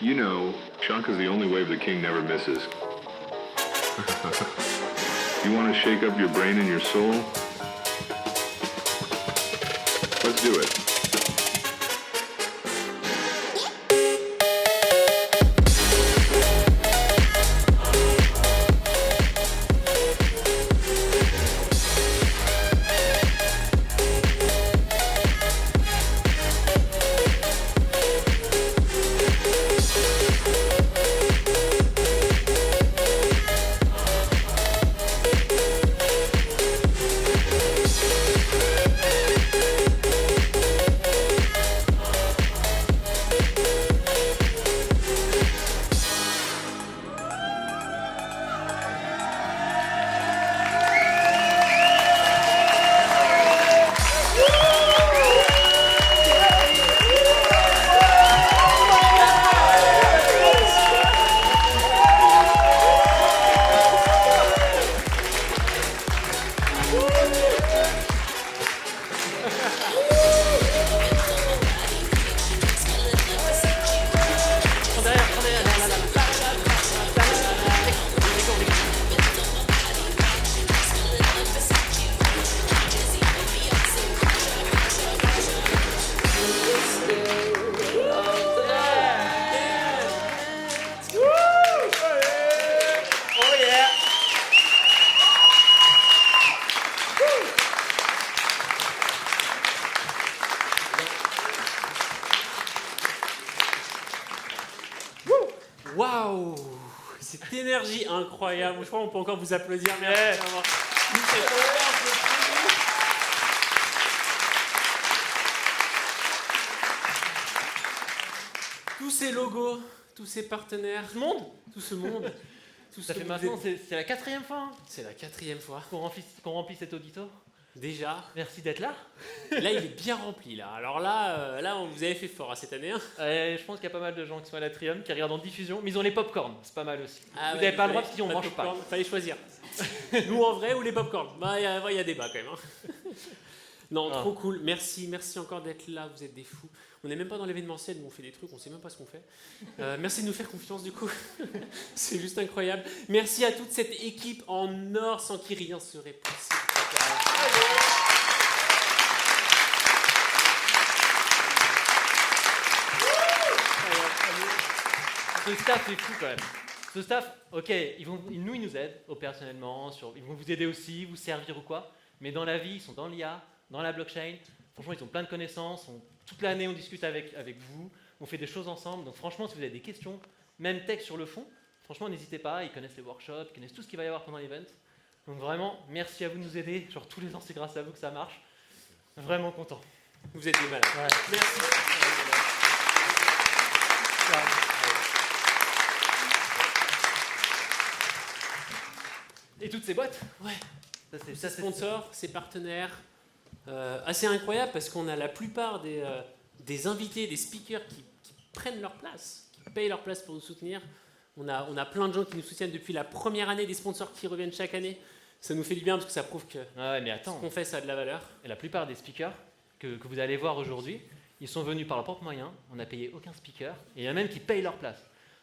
You know, Chunk is the only wave the king never misses. You want to shake up your brain and your soul? Let's do it. Waouh, cette énergie incroyable. Je crois qu'on peut encore vous applaudir. Merci d'avoir eu cette ambiance de folie. Tous ces logos, tous ces partenaires, tout ce monde. Ça fait maintenant, c'est la 4e fois C'est la 4e fois qu'on remplit cet auditoire. déjà. Merci d'être là. Là, il est bien rempli. Là. Alors là, vous avez fait fort cette année. Hein. Je pense qu'il y a pas mal de gens qui sont à l'Atrium, qui regardent en diffusion, mais ils ont les pop-corn, c'est pas mal aussi. Ah vous ouais, n'avez pas le droit parce qu'on mange pas. Fallait choisir. Nous en vrai ou les pop-corn. Bah, il y a débat quand même. Hein. Non, trop cool. Merci encore d'être là. Vous êtes des fous. On n'est même pas dans l'événementiel où on fait des trucs, on sait même pas ce qu'on fait. Merci de nous faire confiance du coup. C'est juste incroyable. Merci à toute cette équipe en or sans qui rien serait possible. Ce staff est fou quand même. Ce staff, ok, ils nous aident opérationnellement, ils vont vous aider aussi, vous servir ou quoi, mais dans la vie, ils sont dans l'IA, dans la blockchain. Franchement, ils ont plein de connaissances. Toute l'année, on discute avec vous, on fait des choses ensemble. Donc franchement, si vous avez des questions, même tech sur le fond, franchement, n'hésitez pas. Ils connaissent les workshops, ils connaissent tout ce qu'il va y avoir pendant l'event. Donc vraiment, merci à vous de nous aider. Genre tous les ans, c'est grâce à vous que ça marche. Vraiment content. Vous êtes des malades. Ouais. Merci. Et toutes ces boîtes. Ouais. Ça, Ces sponsors, ces partenaires, assez incroyable parce qu'on a la plupart des invités, des speakers qui prennent leur place, qui payent leur place pour nous soutenir. On a plein de gens qui nous soutiennent depuis la première année, des sponsors qui reviennent chaque année. Ça nous fait du bien parce que ça prouve que ce qu'on fait, ça a de la valeur. Et la plupart des speakers que vous allez voir aujourd'hui, ils sont venus par leurs propres moyens. On n'a payé aucun speaker. Et il y en a même qui payent leur place.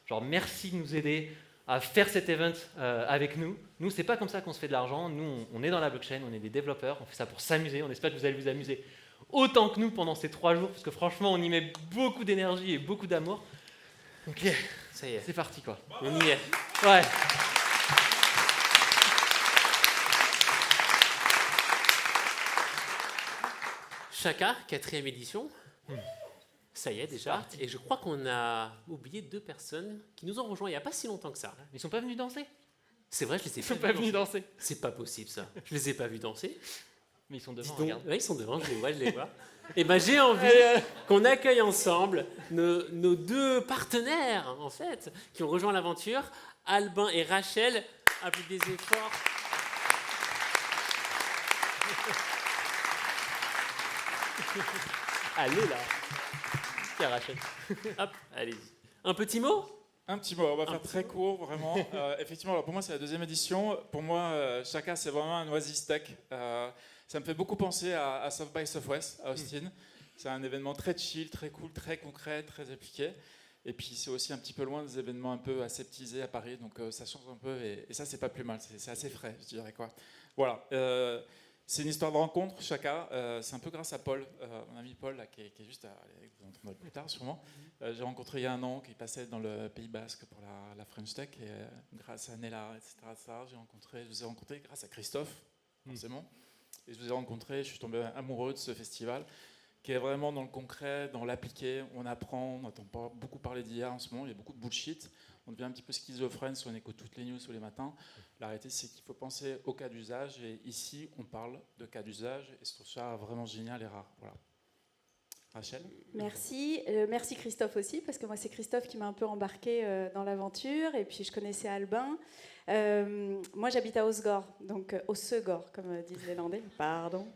Genre, merci de nous aider à faire cet event avec nous. Nous, c'est pas comme ça qu'on se fait de l'argent. Nous, on est dans la blockchain, on est des développeurs, on fait ça pour s'amuser. On espère que vous allez vous amuser autant que nous pendant ces 3 jours, parce que franchement, on y met beaucoup d'énergie et beaucoup d'amour. Ok, Ça y est, c'est parti quoi. on y est. Ouais. Chaka, 4e édition. Ça y est déjà. Et je crois qu'on a oublié 2 personnes qui nous ont rejoints il n'y a pas si longtemps que ça. Ils sont pas venus danser. C'est vrai, je les ai Ils sont pas venus danser. danser. C'est pas possible ça. Je les ai pas vus danser. Mais ils sont devant, Dis donc. regarde. Ouais, ils sont devant, je les vois. Et ben j'ai envie qu'on accueille ensemble nos 2 partenaires en fait qui ont rejoint l'aventure, Albin et Rachel. Applaudissez fort. Allez là. Tiens Rachel. Hop, allez-y. Un petit mot? Un petit mot, on va faire très court, vraiment. Effectivement, alors pour moi, c'est la 2e édition. Pour moi, Chaka, c'est vraiment un Oasis Tech. Ça me fait beaucoup penser à South by Southwest, à Austin. C'est un événement très chill, très cool, très concret, très appliqué. Et puis c'est aussi un petit peu loin des événements un peu aseptisés à Paris, donc ça change un peu, et ça c'est pas plus mal, c'est assez frais, je dirais quoi. Voilà, c'est une histoire de rencontre, Chaka, c'est un peu grâce à Paul, mon ami Paul, là, qui est juste vous en entendrez plus tard sûrement. J'ai rencontré il y a un an, qui passait dans le Pays Basque pour la French Tech, et grâce à Nella, etc., je vous ai rencontré grâce à Christophe, forcément, et je vous ai rencontré, je suis tombé amoureux de ce festival, qui est vraiment dans le concret, dans l'appliqué. On apprend, on n'entend pas beaucoup parler d'IA en ce moment, il y a beaucoup de bullshit. On devient un petit peu schizophrène si on écoute toutes les news tous les matins. La réalité, c'est qu'il faut penser au cas d'usage. Et ici, on parle de cas d'usage. Et je trouve ça vraiment génial et rare. Voilà. Rachel ? Merci. Merci Christophe aussi, parce que moi, c'est Christophe qui m'a un peu embarqué dans l'aventure. Et puis, je connaissais Albin. Moi, j'habite à Osgore, donc Osegor, comme disent les Landais. Pardon.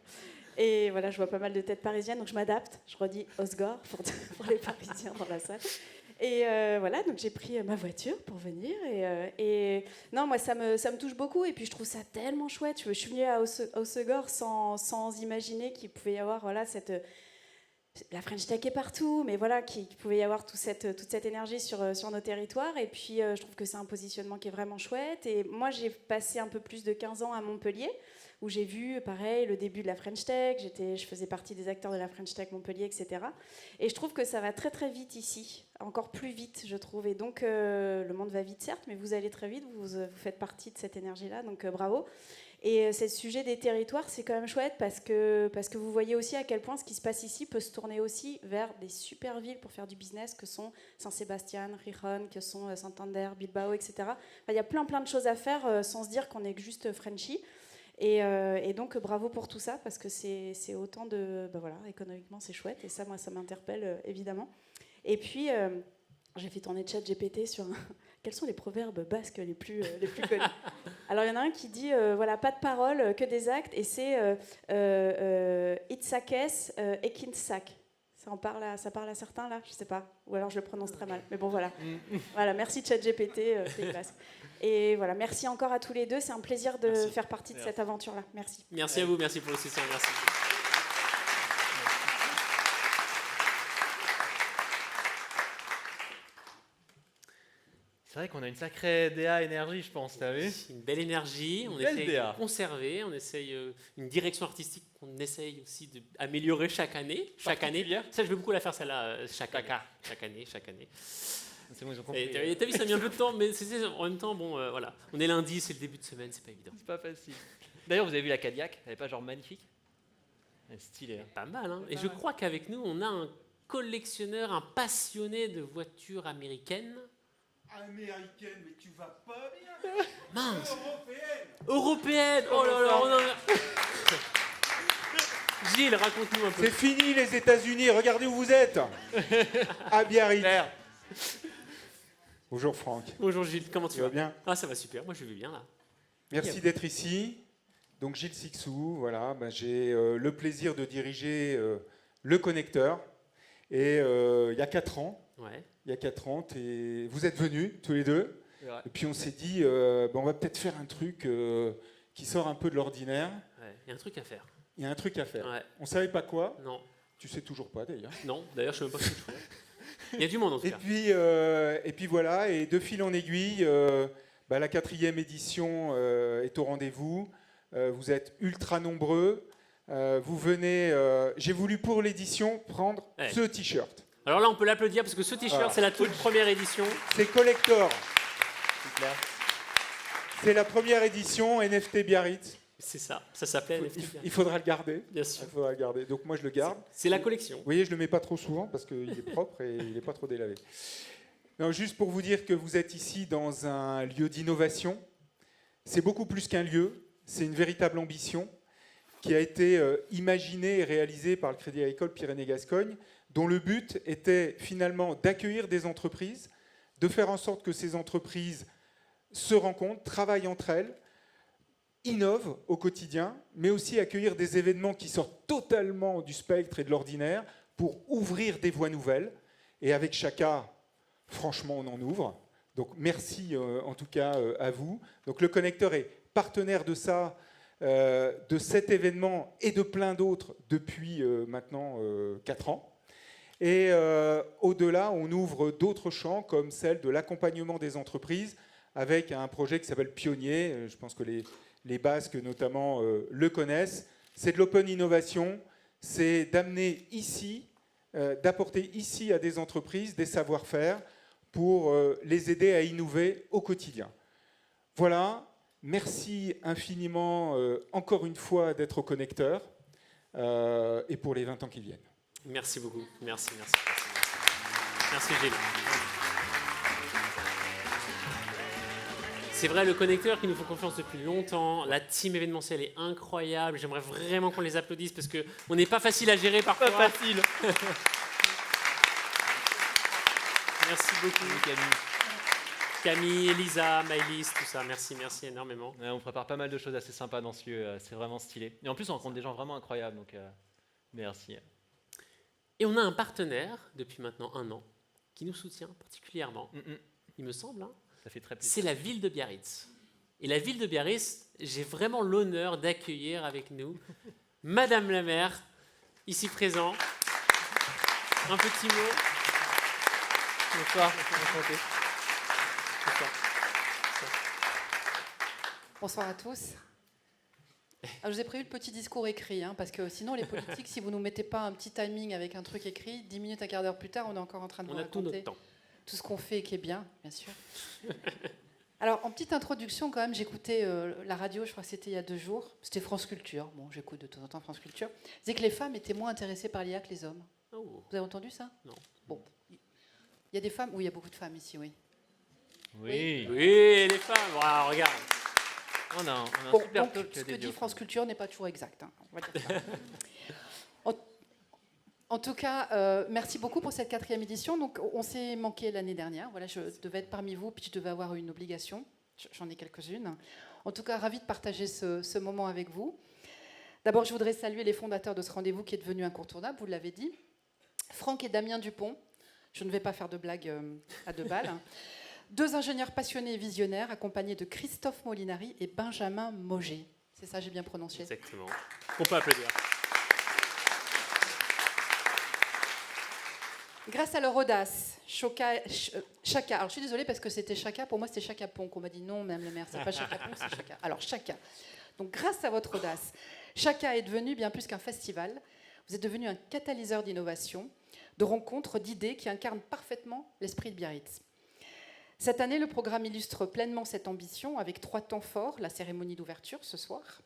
Et voilà, je vois pas mal de têtes parisiennes, donc je m'adapte. Je redis Osgore pour les Parisiens dans la salle. Et voilà, donc j'ai pris ma voiture pour venir. Et non, moi, ça me touche beaucoup. Et puis, je trouve ça tellement chouette. Je suis venue à Osegor sans imaginer qu'il pouvait y avoir la French Tech est partout, mais voilà, qu'il pouvait y avoir toute cette énergie sur nos territoires. Et puis, je trouve que c'est un positionnement qui est vraiment chouette. Et moi, j'ai passé un peu plus de 15 ans à Montpellier, où j'ai vu, pareil, le début de la French Tech. Je faisais partie des acteurs de la French Tech Montpellier, etc. Et je trouve que ça va très, très vite ici, encore plus vite, je trouve. Et donc, le monde va vite, certes, mais vous allez très vite, vous faites partie de cette énergie-là, donc bravo. Et ce sujet des territoires, c'est quand même chouette parce que vous voyez aussi à quel point ce qui se passe ici peut se tourner aussi vers des super villes pour faire du business, que sont Saint-Sébastien, Gijón, que sont Santander, Bilbao, etc. Enfin, il y a plein de choses à faire sans se dire qu'on est juste Frenchy. Et donc, bravo pour tout ça, parce que c'est autant de... voilà, économiquement, c'est chouette. Et ça, moi, ça m'interpelle, évidemment. Et puis, j'ai fait tourner ChatGPT sur... Quels sont les proverbes basques les plus connus? Alors, il y en a un qui dit, voilà, pas de paroles, que des actes. Et c'est Itzakes Ekinsak. Ça parle à certains, là? Je sais pas. Ou alors, je le prononce très mal. Mais bon, voilà. Voilà, merci ChatGPT, c'est classe. Et voilà, merci encore à tous les deux. C'est un plaisir de faire partie de cette aventure-là. Merci. Merci à vous, merci pour le soutien, merci. C'est vrai qu'on a une sacrée DA énergie, je pense, t'as vu? Une belle énergie, on essaye de conserver, on essaye une direction artistique qu'on essaye aussi d'améliorer chaque année. Chaque année, ça je vais beaucoup la faire celle-là, chaque année. C'est bon, ils ont compris. T'as vu, ça a mis un peu de temps, mais en même temps, bon, voilà. On est lundi, c'est le début de semaine, c'est pas évident. C'est pas facile. D'ailleurs, vous avez vu la Cadillac? Elle est pas genre magnifique? Elle est stylée. Hein. Pas mal, hein. Et je crois qu'avec nous, on a un collectionneur, un passionné de voitures américaines. Américaine, mais tu vas pas bien. Mince. Européenne. Oh là là, on en a... Gilles, raconte-nous un peu. C'est fini les États-Unis, regardez où vous êtes. À Biarritz. Bonjour Franck. Bonjour Gilles, comment tu vas bien? Ah, ça va super, moi je vais bien là. Merci d'être ici. Donc Gilles Sixou, voilà, j'ai le plaisir de diriger le connecteur. Et il y a 4 ans, il y a 4 ans, vous êtes venus tous les deux. Et puis on s'est dit, on va peut-être faire un truc qui sort un peu de l'ordinaire. Il y a un truc à faire. Il y a un truc à faire. Ouais. On ne savait pas quoi. Non. Tu sais toujours pas d'ailleurs. Non, d'ailleurs je ne sais même pas ce que je fais. Il y a du monde en tout cas. Et puis voilà, et de fil en aiguille, la 4e édition est au rendez-vous. Vous êtes ultra nombreux. Vous venez. J'ai voulu pour l'édition prendre ce t-shirt. Alors là, on peut l'applaudir parce que ce t-shirt, c'est la toute première édition. C'est collector. C'est la première édition NFT Biarritz. C'est ça. Ça s'appelait NFT Biarritz. Il faudra le garder. Bien sûr. Il faudra le garder. Donc moi, je le garde. C'est la collection. Vous voyez, je le mets pas trop souvent parce qu'il est propre et il n'est pas trop délavé. Non, juste pour vous dire que vous êtes ici dans un lieu d'innovation. C'est beaucoup plus qu'un lieu. C'est une véritable ambition qui a été imaginée et réalisée par le Crédit Agricole Pyrénées-Gascogne, dont le but était finalement d'accueillir des entreprises, de faire en sorte que ces entreprises se rencontrent, travaillent entre elles, innovent au quotidien, mais aussi accueillir des événements qui sortent totalement du spectre et de l'ordinaire pour ouvrir des voies nouvelles. Et avec Chaka, franchement, on en ouvre. Donc merci en tout cas à vous. Donc le connecteur est partenaire de ça, de cet événement et de plein d'autres depuis maintenant 4 ans. Et au-delà, on ouvre d'autres champs, comme celle de l'accompagnement des entreprises, avec un projet qui s'appelle Pionnier. Je pense que les Basques, notamment, le connaissent. C'est de l'open innovation, c'est d'amener ici, d'apporter ici à des entreprises des savoir-faire pour les aider à innover au quotidien. Voilà, merci infiniment, encore une fois, d'être au Connecteur, et pour les 20 ans qui viennent. Merci beaucoup. Merci. Merci Gilles. C'est vrai, le Connecteur qui nous font confiance depuis longtemps. La team événementielle est incroyable. J'aimerais vraiment qu'on les applaudisse parce qu'on n'est pas facile à gérer parfois. Pas facile. Merci beaucoup Camille, Elisa, Maëlys, tout ça. Merci énormément. Ouais, on prépare pas mal de choses assez sympas dans ce lieu. C'est vraiment stylé. Et en plus, on rencontre des gens vraiment incroyables. Donc, merci. Et on a un partenaire depuis maintenant 1 an qui nous soutient particulièrement. Il me semble. Hein. Ça fait très plaisir. C'est la ville de Biarritz. Et la ville de Biarritz, j'ai vraiment l'honneur d'accueillir avec nous Madame la maire, ici présent. Un petit mot. Bonsoir. Bonsoir à tous. Alors, je vous ai prévu le petit discours écrit, hein, parce que sinon, les politiques, si vous ne nous mettez pas un petit timing avec un truc écrit, 10 minutes, un quart d'heure plus tard, on est encore en train de vous On a tout raconter notre temps. tout ce qu'on fait et qui est bien, bien sûr. Alors, en petite introduction, quand même, j'écoutais la radio, je crois que c'était il y a 2 jours. C'était France Culture. Bon, j'écoute de temps en temps France Culture. Ils disaient que les femmes étaient moins intéressées par l'IA que les hommes. Oh. Vous avez entendu ça? Non. Bon. Il y a des femmes? Oui, il y a beaucoup de femmes ici, oui. Oui. Oui, les femmes. Wow, regarde. On a un Bon, super donc, talk ce que dédié dit aux France femmes. Culture n'est pas toujours exact. Hein, on va dire ça. En tout cas, merci beaucoup pour cette 4e édition. Donc, on s'est manqué l'année dernière. Voilà, je devais être parmi vous, puis je devais avoir une obligation. J'en ai quelques-unes. En tout cas, ravi de partager ce moment avec vous. D'abord, je voudrais saluer les fondateurs de ce rendez-vous qui est devenu incontournable, vous l'avez dit. Franck et Damien Dupont. Je ne vais pas faire de blagues à 2 balles. 2 ingénieurs passionnés et visionnaires, accompagnés de Christophe Molinari et Benjamin Moget. C'est ça, j'ai bien prononcé. Exactement. On peut applaudir. Grâce à leur audace, Chaka, alors je suis désolée parce que c'était Chaka, pour moi c'était Chaka Ponk. On m'a dit non, Madame la maire, c'est pas Chaka Ponk, c'est Chaka. Alors Chaka. Donc grâce à votre audace, Chaka est devenu bien plus qu'un festival. Vous êtes devenu un catalyseur d'innovation, de rencontres, d'idées qui incarnent parfaitement l'esprit de Biarritz. Cette année, le programme illustre pleinement cette ambition avec 3 temps forts, la cérémonie d'ouverture ce soir,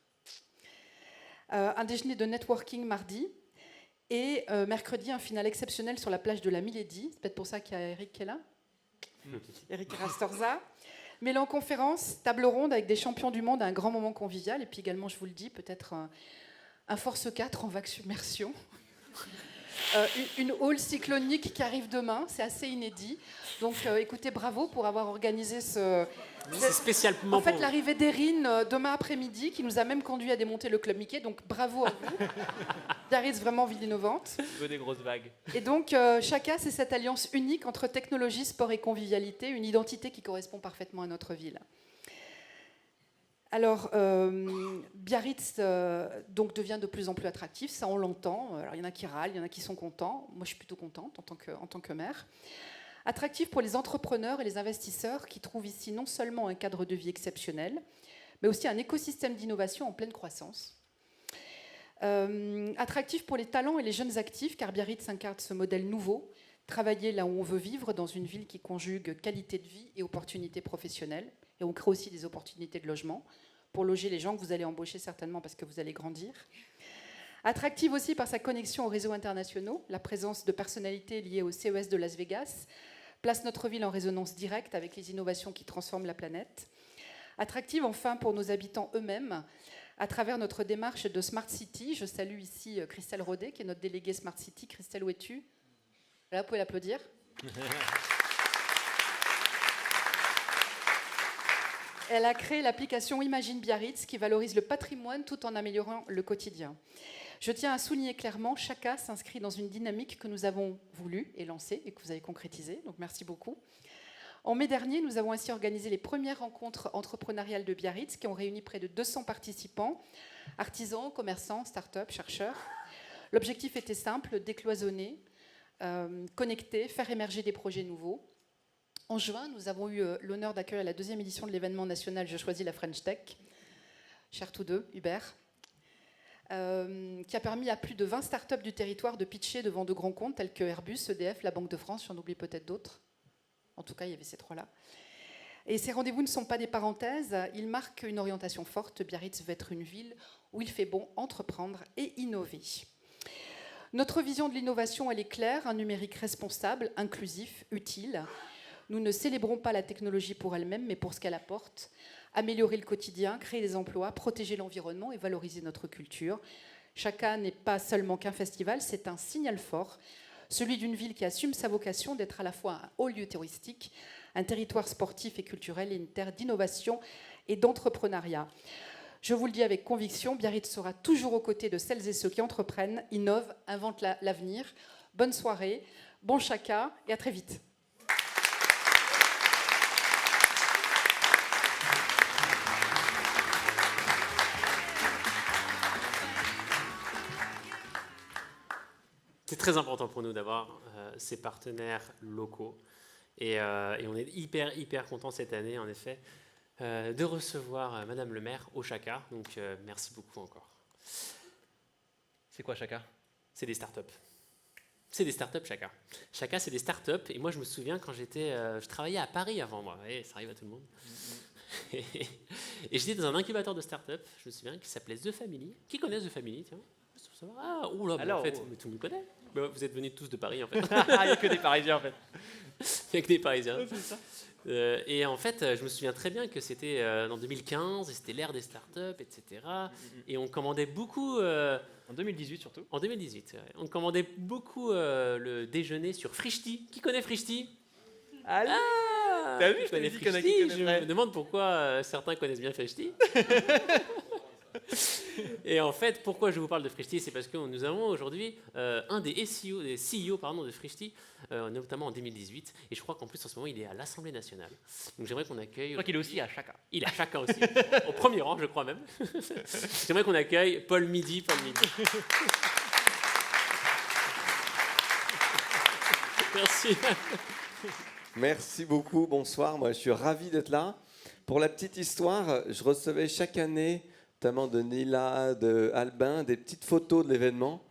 un déjeuner de networking mardi et mercredi, un final exceptionnel sur la plage de la Milady. C'est peut-être pour ça qu'il y a Eric qui est là. Eric Rastorza. Mêlant conférence, table ronde avec des champions du monde à un grand moment convivial. Et puis également, je vous le dis, peut-être un Force 4 en vague submersion. Une hall cyclonique qui arrive demain, c'est assez inédit. Donc écoutez, bravo pour avoir organisé ce... C'est spécialement En fait, pour vous. l'arrivée d'Erin demain après-midi, qui nous a même conduit à démonter le Club Mickey, donc bravo à vous. Biarritz, vraiment ville innovante. Je veux des grosses vagues. Et donc, Chaka, c'est cette alliance unique entre technologie, sport et convivialité, une identité qui correspond parfaitement à notre ville. Alors, Biarritz donc devient de plus en plus attractif, ça on l'entend. Alors, il y en a qui râlent, il y en a qui sont contents. Moi, je suis plutôt contente en tant que maire. Attractif pour les entrepreneurs et les investisseurs qui trouvent ici non seulement un cadre de vie exceptionnel, mais aussi un écosystème d'innovation en pleine croissance. Attractif pour les talents et les jeunes actifs, car Biarritz incarne ce modèle nouveau, travailler là où on veut vivre, dans une ville qui conjugue qualité de vie et opportunités professionnelles. Et on crée aussi des opportunités de logement pour loger les gens que vous allez embaucher certainement parce que vous allez grandir. Attractive aussi par sa connexion aux réseaux internationaux, la présence de personnalités liées au CES de Las Vegas place notre ville en résonance directe avec les innovations qui transforment la planète. Attractive enfin pour nos habitants eux-mêmes, à travers notre démarche de Smart City. Je salue ici Christelle Rodet, qui est notre déléguée Smart City. Christelle, où es-tu? Là, vous pouvez l'applaudir. Elle a créé l'application Imagine Biarritz qui valorise le patrimoine tout en améliorant le quotidien. Je tiens à souligner clairement, Chaka s'inscrit dans une dynamique que nous avons voulu et lancée et que vous avez concrétisée, donc merci beaucoup. En mai dernier, nous avons ainsi organisé les premières rencontres entrepreneuriales de Biarritz qui ont réuni près de 200 participants, artisans, commerçants, start-up, chercheurs. L'objectif était simple, décloisonner, connecter, faire émerger des projets nouveaux. En juin, nous avons eu l'honneur d'accueillir la 2e édition de l'événement national Je choisis la French Tech, chers tous deux, Hubert, qui a permis à plus de 20 startups du territoire de pitcher devant de grands comptes tels que Airbus, EDF, la Banque de France, j'en oublie peut-être d'autres. En tout cas, il y avait ces trois-là. Et ces rendez-vous ne sont pas des parenthèses, ils marquent une orientation forte. Biarritz veut être une ville où il fait bon entreprendre et innover. Notre vision de l'innovation, elle est claire, un numérique responsable, inclusif, utile. Nous ne célébrons pas la technologie pour elle-même, mais pour ce qu'elle apporte. Améliorer le quotidien, créer des emplois, protéger l'environnement et valoriser notre culture. Chaka n'est pas seulement qu'un festival, c'est un signal fort, celui d'une ville qui assume sa vocation d'être à la fois un haut lieu touristique, un territoire sportif et culturel et une terre d'innovation et d'entrepreneuriat. Je vous le dis avec conviction, Biarritz sera toujours aux côtés de celles et ceux qui entreprennent, innovent, inventent l'avenir. Bonne soirée, bon Chaka et à très vite. C'est très important pour nous d'avoir ces partenaires locaux. Et on est hyper content cette année, en effet, de recevoir Madame le maire au Chaka. Donc, merci beaucoup encore. C'est quoi Chaka? C'est des startups. C'est des startups, Chaka. Chaka, c'est des startups. Et moi, je me souviens quand je travaillais à Paris avant, moi. Et ça arrive à tout le monde. Et j'étais dans un incubateur de startups, je me souviens, qui s'appelait The Family. Qui connaît The Family, tiens? Ah, oula, alors, en fait, tout le monde connaît. Vous êtes venus tous de Paris, en fait. Il n'y a que des Parisiens, en fait. Il n'y a que des Parisiens. Ouais, c'est ça. Et en fait, je me souviens très bien que c'était en 2015, et c'était l'ère des startups, etc. Et on commandait beaucoup... En 2018, surtout. En 2018, ouais. On commandait beaucoup le déjeuner sur Frishti. Qui connaît Frishti? Allez. Ah, T'as vu, je je t'ai connais dit qu'il y en a qui Frishti. Je connaîtraient. me demande pourquoi certains connaissent bien Frishti. Et en fait, pourquoi je vous parle de Frishti, c'est parce que nous avons aujourd'hui un des CEO, de Frishti, notamment en 2018. Et je crois qu'en plus, en ce moment, il est à l'Assemblée nationale. Donc j'aimerais qu'on accueille... Je crois qu'il est aussi à Chaka. Il est à Chaka aussi, au premier rang, je crois même. J'aimerais qu'on accueille Paul Midi. Merci. Merci beaucoup, bonsoir. Moi, je suis ravi d'être là. Pour la petite histoire, je recevais chaque année, notamment de Nila, de Albin, des petites photos de l'événement.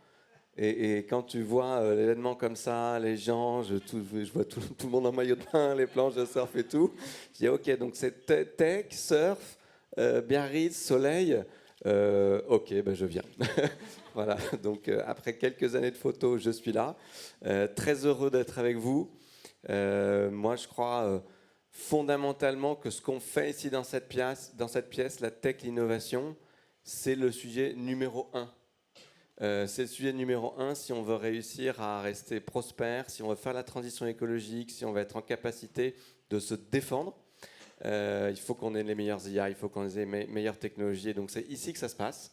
Et quand tu vois l'événement comme ça, les gens, je vois tout le monde en maillot de bain, les planches de surf et tout. Je dis ok, donc c'est tech, surf, Biarritz, soleil. Ok, ben je viens. Voilà, donc après quelques années de photos, je suis là. Très heureux d'être avec vous. Moi, je crois fondamentalement que ce qu'on fait ici dans cette pièce, la tech, l'innovation, c'est le sujet numéro 1. C'est le sujet numéro 1 si on veut réussir à rester prospère, si on veut faire la transition écologique, si on veut être en capacité de se défendre. Il faut qu'on ait les meilleures IA, il faut qu'on ait les meilleures technologies. Et donc c'est ici que ça se passe.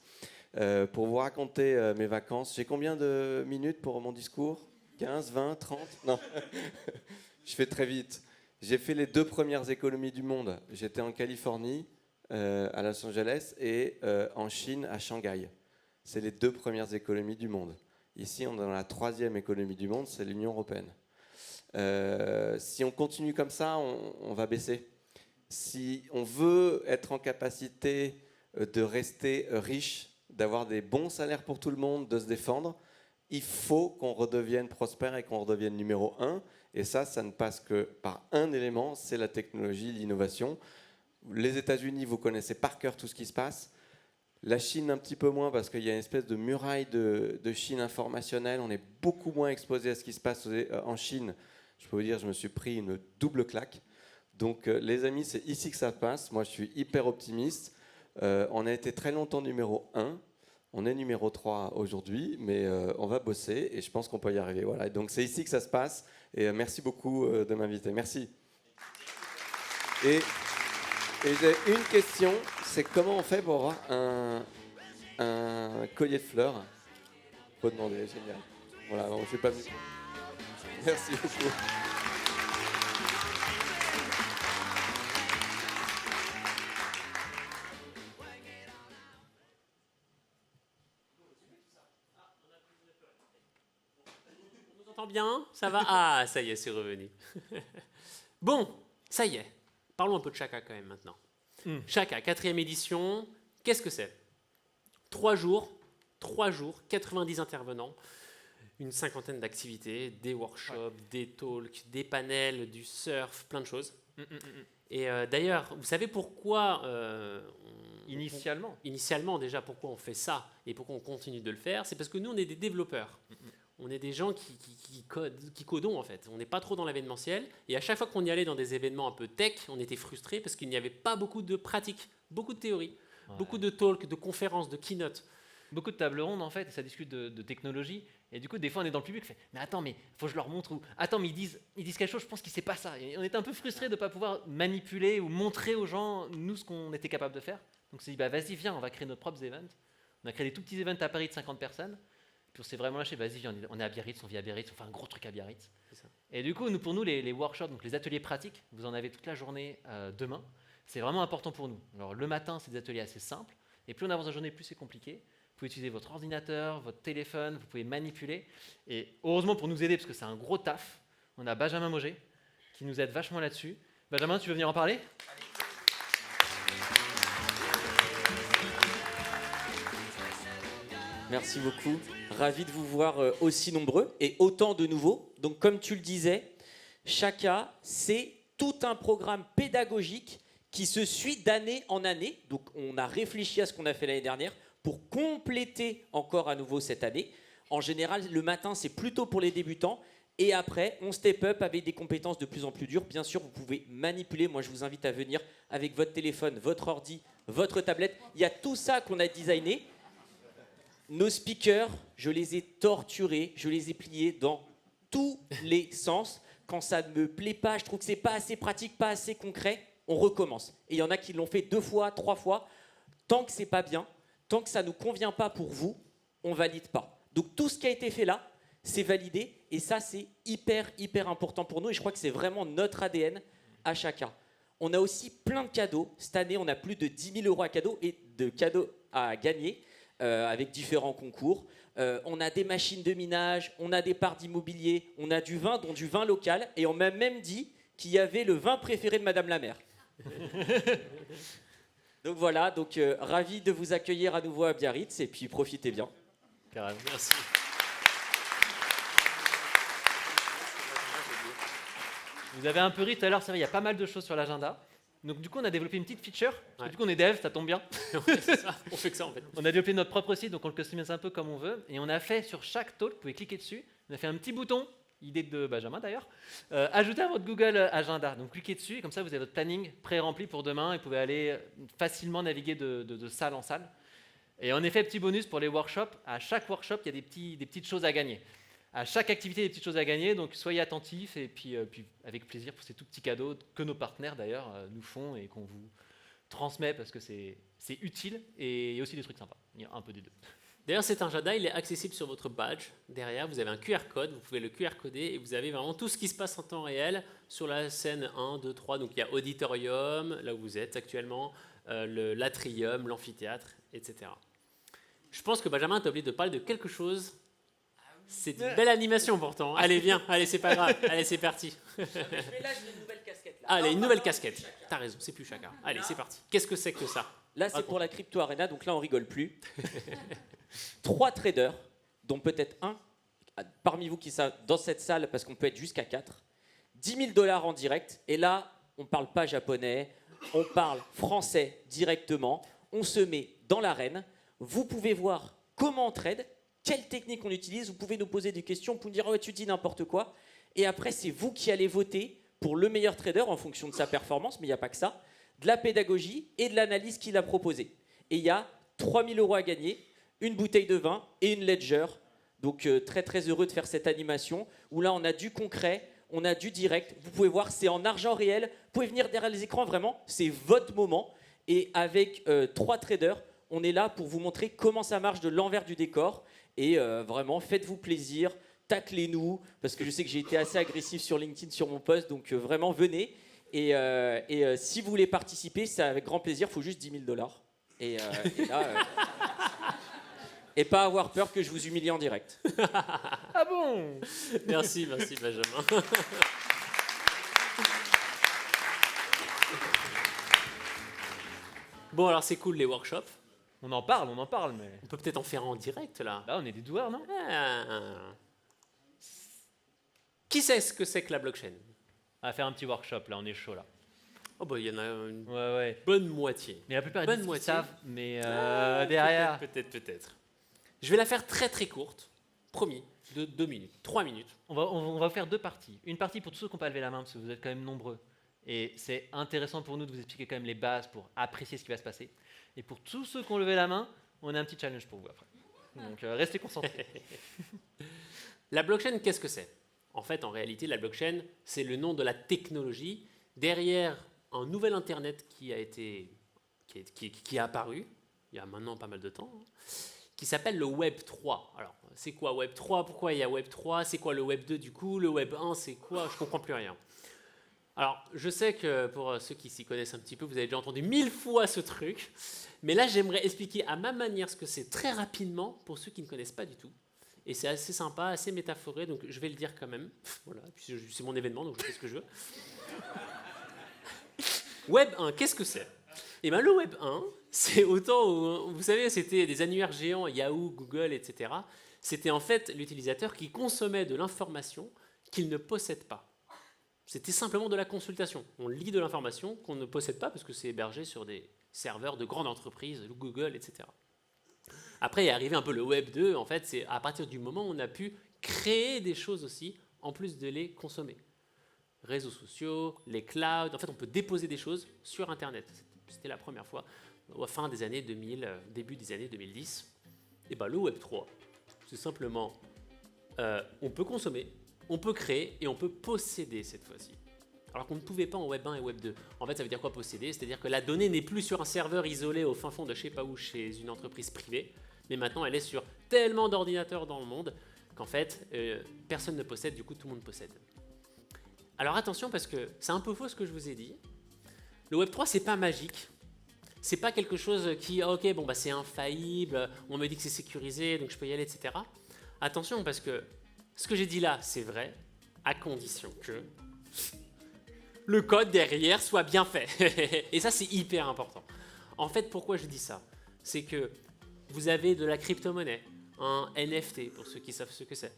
Pour vous raconter mes vacances, j'ai combien de minutes pour mon discours? 15, 20, 30? Non, je fais très vite. J'ai fait les 2 premières économies du monde. J'étais en Californie, à Los Angeles, et en Chine, à Shanghai. C'est les 2 premières économies du monde. Ici, on est dans la 3e économie du monde, c'est l'Union européenne. Si on continue comme ça, on va baisser. Si on veut être en capacité de rester riche, d'avoir des bons salaires pour tout le monde, de se défendre, il faut qu'on redevienne prospère et qu'on redevienne numéro 1. Et ça ne passe que par un élément, c'est la technologie, l'innovation. Les États-Unis, vous connaissez par cœur tout ce qui se passe. La Chine, un petit peu moins, parce qu'il y a une espèce de muraille de Chine informationnelle. On est beaucoup moins exposé à ce qui se passe en Chine. Je peux vous dire, je me suis pris une double claque. Donc, les amis, c'est ici que ça passe. Moi, je suis hyper optimiste. On a été très longtemps numéro 1. On est numéro 3 aujourd'hui, mais on va bosser et je pense qu'on peut y arriver. Voilà. Donc, c'est ici que ça se passe. Et merci beaucoup de m'inviter. Merci. Et j'ai une question, c'est comment on fait pour avoir un collier de fleurs? Faut demander, génial. Voilà, on ne fait pas mieux. Merci beaucoup. encore bien? Ça va? Ah, ça y est, c'est revenu. Bon, ça y est. Parlons un peu de Chaka quand même maintenant. Chaka, 4e édition, qu'est-ce que c'est? 3 jours, 90 intervenants, une 50aine d'activités, des workshops, des talks, des panels, du surf, plein de choses. Et d'ailleurs, vous savez pourquoi Initialement, déjà, pourquoi on fait ça et pourquoi on continue de le faire? C'est parce que nous, on est des développeurs. On est des gens qui codons, en fait. On n'est pas trop dans l'événementiel. Et à chaque fois qu'on y allait dans des événements un peu tech, on était frustrés parce qu'il n'y avait pas beaucoup de pratiques, beaucoup de théories, beaucoup de talks, de conférences, de keynotes. Beaucoup de tables rondes en fait, et ça discute de technologie. Et du coup, des fois, on est dans le public, on fait mais attends, mais faut que je leur montre ou attends, mais ils disent quelque chose, je pense qu'ils ne savent pas ça. Et on était un peu frustrés de ne pas pouvoir manipuler ou montrer aux gens nous ce qu'on était capable de faire. Donc on s'est dit bah vas-y viens, on va créer nos propres events. On a créé des tout petits events à Paris de 50 personnes. Puis on s'est vraiment lâché, vas-y viens, on est à Biarritz, on vit à Biarritz, on fait un gros truc à Biarritz. Et du coup, pour nous, les workshops, donc les ateliers pratiques, vous en avez toute la journée demain. C'est vraiment important pour nous. Alors le matin, c'est des ateliers assez simples. Et plus on avance dans la journée, plus c'est compliqué. Vous pouvez utiliser votre ordinateur, votre téléphone, vous pouvez manipuler. Et heureusement pour nous aider, parce que c'est un gros taf, on a Benjamin Moget qui nous aide vachement là-dessus. Benjamin, tu veux venir en parler? Merci beaucoup. Ravi de vous voir aussi nombreux et autant de nouveaux. Donc comme tu le disais, Chaka, c'est tout un programme pédagogique qui se suit d'année en année. Donc on a réfléchi à ce qu'on a fait l'année dernière pour compléter encore à nouveau cette année. En général, le matin, c'est plutôt pour les débutants. Et après, on step up avec des compétences de plus en plus dures. Bien sûr, vous pouvez manipuler. Moi, je vous invite à venir avec votre téléphone, votre ordi, votre tablette. Il y a tout ça qu'on a designé. Nos speakers, je les ai torturés, je les ai pliés dans tous les sens. Quand ça ne me plaît pas, je trouve que c'est pas assez pratique, pas assez concret, on recommence. Et il y en a qui l'ont fait 2 fois, 3 fois. Tant que c'est pas bien, tant que ça ne nous convient pas pour vous, on valide pas. Donc tout ce qui a été fait là, c'est validé. Et ça, c'est hyper, hyper important pour nous. Et je crois que c'est vraiment notre ADN à Chaka. On a aussi plein de cadeaux. Cette année, on a plus de 10 000 € à cadeaux et de cadeaux à gagner avec différents concours. On a des machines de minage, on a des parts d'immobilier, on a du vin, dont du vin local. Et on m'a même dit qu'il y avait le vin préféré de Madame la maire. Donc voilà, ravi de vous accueillir à nouveau à Biarritz et puis profitez bien. Carrément. Merci. Vous avez un peu ri tout à l'heure, c'est vrai, il y a pas mal de choses sur l'agenda. Donc du coup, on a développé une petite feature. Parce que du coup, on est dev, ça tombe bien. C'est ça, on fait que ça en fait. On a développé notre propre site, donc on le customise un peu comme on veut. Et on a fait sur chaque talk, vous pouvez cliquer dessus, on a fait un petit bouton, idée de Benjamin d'ailleurs, ajouter à votre Google Agenda. Donc cliquez dessus, et comme ça, vous avez votre planning pré-rempli pour demain, et vous pouvez aller facilement naviguer de salle en salle. Et en effet, petit bonus pour les workshops, à chaque workshop, il y a des petites choses à gagner. À chaque activité, des petites choses à gagner, donc soyez attentifs et puis avec plaisir pour ces tout petits cadeaux que nos partenaires d'ailleurs nous font et qu'on vous transmet parce que c'est utile et il y a aussi des trucs sympas. Il y a un peu des deux. D'ailleurs, cet agenda, il est accessible sur votre badge. Derrière, vous avez un QR code, vous pouvez le QR coder et vous avez vraiment tout ce qui se passe en temps réel sur la scène 1, 2, 3. Donc il y a Auditorium, là où vous êtes actuellement, l'Atrium, l'amphithéâtre, etc. Je pense que Benjamin t'a oublié de parler de quelque chose. C'est une belle animation pourtant. Allez, viens, allez, c'est pas grave. Allez, c'est parti. Mais là, j'ai une nouvelle casquette. Là. Allez, une nouvelle casquette. T'as raison, c'est plus Chaka. Allez, c'est parti. Qu'est-ce que c'est que ça? Là, c'est pour la Crypto Arena, donc là, on rigole plus. 3 traders, dont peut-être un parmi vous qui sont dans cette salle, parce qu'on peut être jusqu'à 4. 10 000 $ en direct. Et là, on ne parle pas japonais, on parle français directement. On se met dans l'arène. Vous pouvez voir comment on trade, quelle technique on utilise. Vous pouvez nous poser des questions, vous pouvez nous dire oh, tu dis n'importe quoi. Et après, c'est vous qui allez voter pour le meilleur trader en fonction de sa performance, mais il n'y a pas que ça, de la pédagogie et de l'analyse qu'il a proposée. Et il y a 3 000 € à gagner, une bouteille de vin et une ledger. Donc très très heureux de faire cette animation où là on a du concret, on a du direct. Vous pouvez voir, c'est en argent réel. Vous pouvez venir derrière les écrans, vraiment, c'est votre moment. Et avec 3 traders, on est là pour vous montrer comment ça marche de l'envers du décor. Et vraiment, faites-vous plaisir, taclez-nous, parce que je sais que j'ai été assez agressif sur LinkedIn, sur mon post, donc vraiment, venez. Et si vous voulez participer, c'est avec grand plaisir, il faut juste 10 000 $. Et là, et pas avoir peur que je vous humilie en direct. Ah bon? Merci Benjamin. Bon, alors c'est cool les workshops. On en parle, mais... On peut peut-être en faire en direct là. Là, on est des doueurs, non? Qui sait ce que c'est que la blockchain? On va faire un petit workshop, là, on est chaud, là. Oh bah il y en a une Ouais. bonne moitié. Mais la plupart Bonne ils disent qu'ils moitié. savent, mais derrière... Peut-être. Je vais la faire très très courte. Promis. De 2 minutes, 3 minutes. On va faire 2 parties. Une partie pour tous ceux qui n'ont pas levé la main, parce que vous êtes quand même nombreux. Et c'est intéressant pour nous de vous expliquer quand même les bases pour apprécier ce qui va se passer. Et pour tous ceux qui ont levé la main, on a un petit challenge pour vous après. Donc restez concentrés. La blockchain, qu'est-ce que c'est? En fait, en réalité, la blockchain, c'est le nom de la technologie derrière un nouvel Internet qui est apparu, il y a maintenant pas mal de temps, qui s'appelle le Web 3. Alors, c'est quoi Web 3? Pourquoi il y a Web 3? C'est quoi le Web 2 du coup? Le Web 1, c'est quoi? Je comprends plus rien. Alors, je sais que pour ceux qui s'y connaissent un petit peu, vous avez déjà entendu 1000 fois ce truc, mais là, j'aimerais expliquer à ma manière ce que c'est très rapidement pour ceux qui ne connaissent pas du tout. Et c'est assez sympa, assez métaphoré, donc je vais le dire quand même. Voilà, puis c'est mon événement, donc je fais ce que je veux. Web 1, qu'est-ce que c'est? Eh bien, le Web 1, c'est autant où, vous savez, c'était des annuaires géants, Yahoo, Google, etc. C'était en fait l'utilisateur qui consommait de l'information qu'il ne possède pas. C'était simplement de la consultation. On lit de l'information qu'on ne possède pas parce que c'est hébergé sur des serveurs de grandes entreprises, Google, etc. Après, il est arrivé un peu le Web 2. En fait, c'est à partir du moment où on a pu créer des choses aussi, en plus de les consommer. Réseaux sociaux, les clouds. En fait, on peut déposer des choses sur Internet. C'était la première fois, à fin des années 2000, début des années 2010. Et bien, le Web 3, c'est simplement, on peut consommer, on peut créer et on peut posséder cette fois-ci. Alors qu'on ne pouvait pas en Web 1 et Web 2. En fait, ça veut dire quoi posséder? C'est-à-dire que la donnée n'est plus sur un serveur isolé au fin fond de je sais pas où chez une entreprise privée, mais maintenant elle est sur tellement d'ordinateurs dans le monde qu'en fait, personne ne possède, du coup tout le monde possède. Alors attention parce que c'est un peu faux ce que je vous ai dit. Le Web 3, c'est pas magique. C'est pas quelque chose qui, ok, bon bah c'est infaillible, on me dit que c'est sécurisé, donc je peux y aller, etc. Attention parce que ce que j'ai dit là, c'est vrai, à condition que le code derrière soit bien fait. Et ça, c'est hyper important. En fait, pourquoi je dis ça? C'est que vous avez de la crypto-monnaie, un NFT, pour ceux qui savent ce que c'est.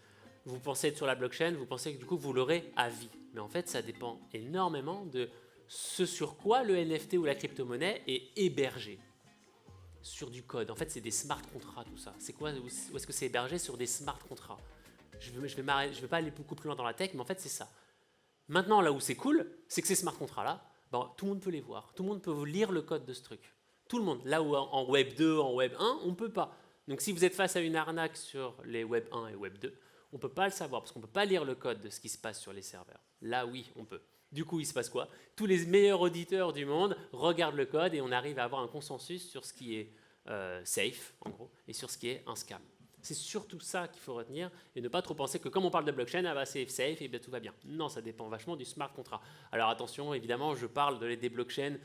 Vous pensez être sur la blockchain, vous pensez que du coup, vous l'aurez à vie. Mais en fait, ça dépend énormément de ce sur quoi le NFT ou la crypto-monnaie est hébergé. Sur du code. En fait, c'est des smart contracts, tout ça. C'est quoi? Où est-ce que c'est hébergé? Sur des smart contracts. Je vais pas aller beaucoup plus loin dans la tech, mais en fait, c'est ça. Maintenant, là où c'est cool, c'est que ces smart contrats-là, ben, tout le monde peut les voir. Tout le monde peut lire le code de ce truc. Tout le monde. Là où en Web 2, en Web 1, on ne peut pas. Donc si vous êtes face à une arnaque sur les Web 1 et Web 2, on ne peut pas le savoir parce qu'on ne peut pas lire le code de ce qui se passe sur les serveurs. Là, oui, on peut. Du coup, il se passe quoi? Tous les meilleurs auditeurs du monde regardent le code et on arrive à avoir un consensus sur ce qui est safe, en gros, et sur ce qui est un scam. C'est surtout ça qu'il faut retenir et ne pas trop penser que comme on parle de blockchain, ah bah c'est safe et bien tout va bien. Non, ça dépend vachement du smart contract. Alors attention, évidemment, je parle des blockchains,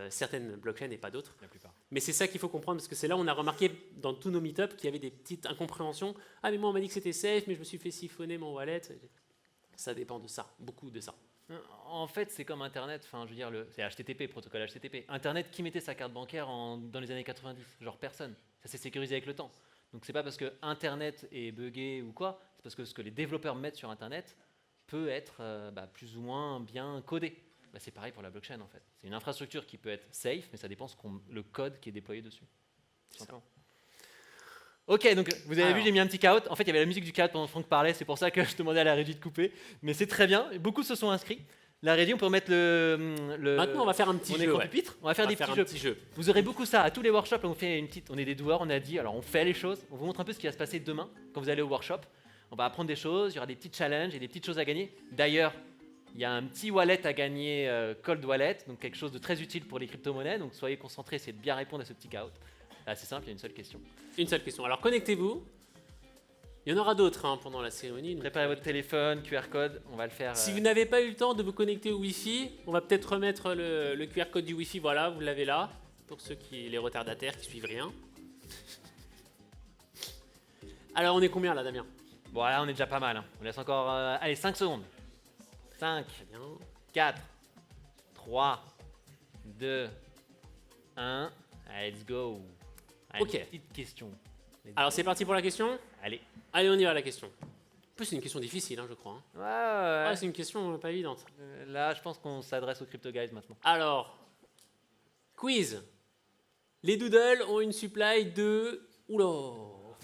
certaines blockchains et pas d'autres. La plupart. Mais c'est ça qu'il faut comprendre parce que c'est là où on a remarqué dans tous nos meet-ups qu'il y avait des petites incompréhensions. Ah mais moi on m'a dit que c'était safe, mais je me suis fait siphonner mon wallet. Ça dépend de ça, beaucoup de ça. En fait, c'est comme Internet, enfin, je veux dire, c'est HTTP, protocole HTTP. Internet, qui mettait sa carte bancaire dans les années 90? Genre personne. Ça s'est sécurisé avec le temps. Donc c'est pas parce que Internet est buggé ou quoi, c'est parce que ce que les développeurs mettent sur Internet peut être plus ou moins bien codé. C'est pareil pour la blockchain en fait. C'est une infrastructure qui peut être safe, mais ça dépend le code qui est déployé dessus. Ok, donc vous avez vu, j'ai mis un petit count. En fait, il y avait la musique du count pendant que Franck parlait, c'est pour ça que je demandais à la régie de couper. Mais c'est très bien, beaucoup se sont inscrits. La régie, on peut remettre le Maintenant, on va faire un petit jeu. Pupitre. On va faire des petits jeux. Vous aurez beaucoup ça. À tous les workshops, on fait on est des doueurs, on a dit, alors on fait les choses. On vous montre un peu ce qui va se passer demain quand vous allez au workshop. On va apprendre des choses, il y aura des petits challenges et des petites choses à gagner. D'ailleurs, il y a un petit wallet à gagner, Cold Wallet, donc quelque chose de très utile pour les crypto-monnaies. Donc soyez concentrés, essayez de bien répondre à ce petit count. Là, c'est simple, il y a une seule question. Une seule question. Alors connectez-vous. Il y en aura d'autres pendant la cérémonie. Préparez votre téléphone, QR code, on va le faire. Si vous n'avez pas eu le temps de vous connecter au Wi-Fi, on va peut-être remettre le QR code du Wi-Fi. Voilà, vous l'avez là. Pour ceux les retardataires qui suivent rien. Alors, on est combien là, Damien? Bon, là, on est déjà pas mal. Hein. On laisse encore. Allez, 5 secondes. 5, Bien. 4, 3, 2, 1. Allez, let's go. Allez, Ok. Petite question. Alors, c'est parti pour la question? Allez. Allez, on y va, la question. En plus, c'est une question difficile, hein, je crois. Hein. Ouais, Ah, c'est une question pas évidente. Là, je pense qu'on s'adresse aux crypto guys maintenant. Alors, quiz. Les doodles ont une supply de... Oula.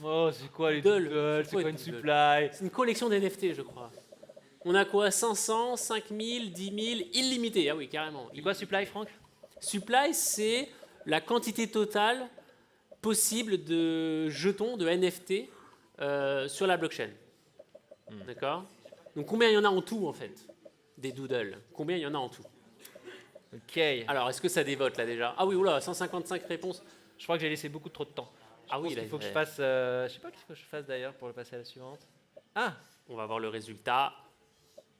Oh, c'est quoi les Doodle. doodles? C'est C'est quoi quoi les une doodles? supply? C'est une collection d'NFT, je crois. On a quoi? 500, 5000, 10 000, illimité. Ah oui, carrément. C'est quoi supply, Franck? Supply, c'est la quantité totale possible de jetons, de NFT sur la blockchain. D'accord? Donc combien il y en a en tout, en fait, des doodles? Combien il y en a en tout? Ok. Alors, est-ce que ça dévote, là, déjà? Ah oui, oula, 155 réponses. Je crois que j'ai laissé beaucoup trop de temps. Ah oui, Il là, faut que je fasse. Je sais pas qu'est-ce que je fasse d'ailleurs pour le passer à la suivante. Ah, On va voir le résultat.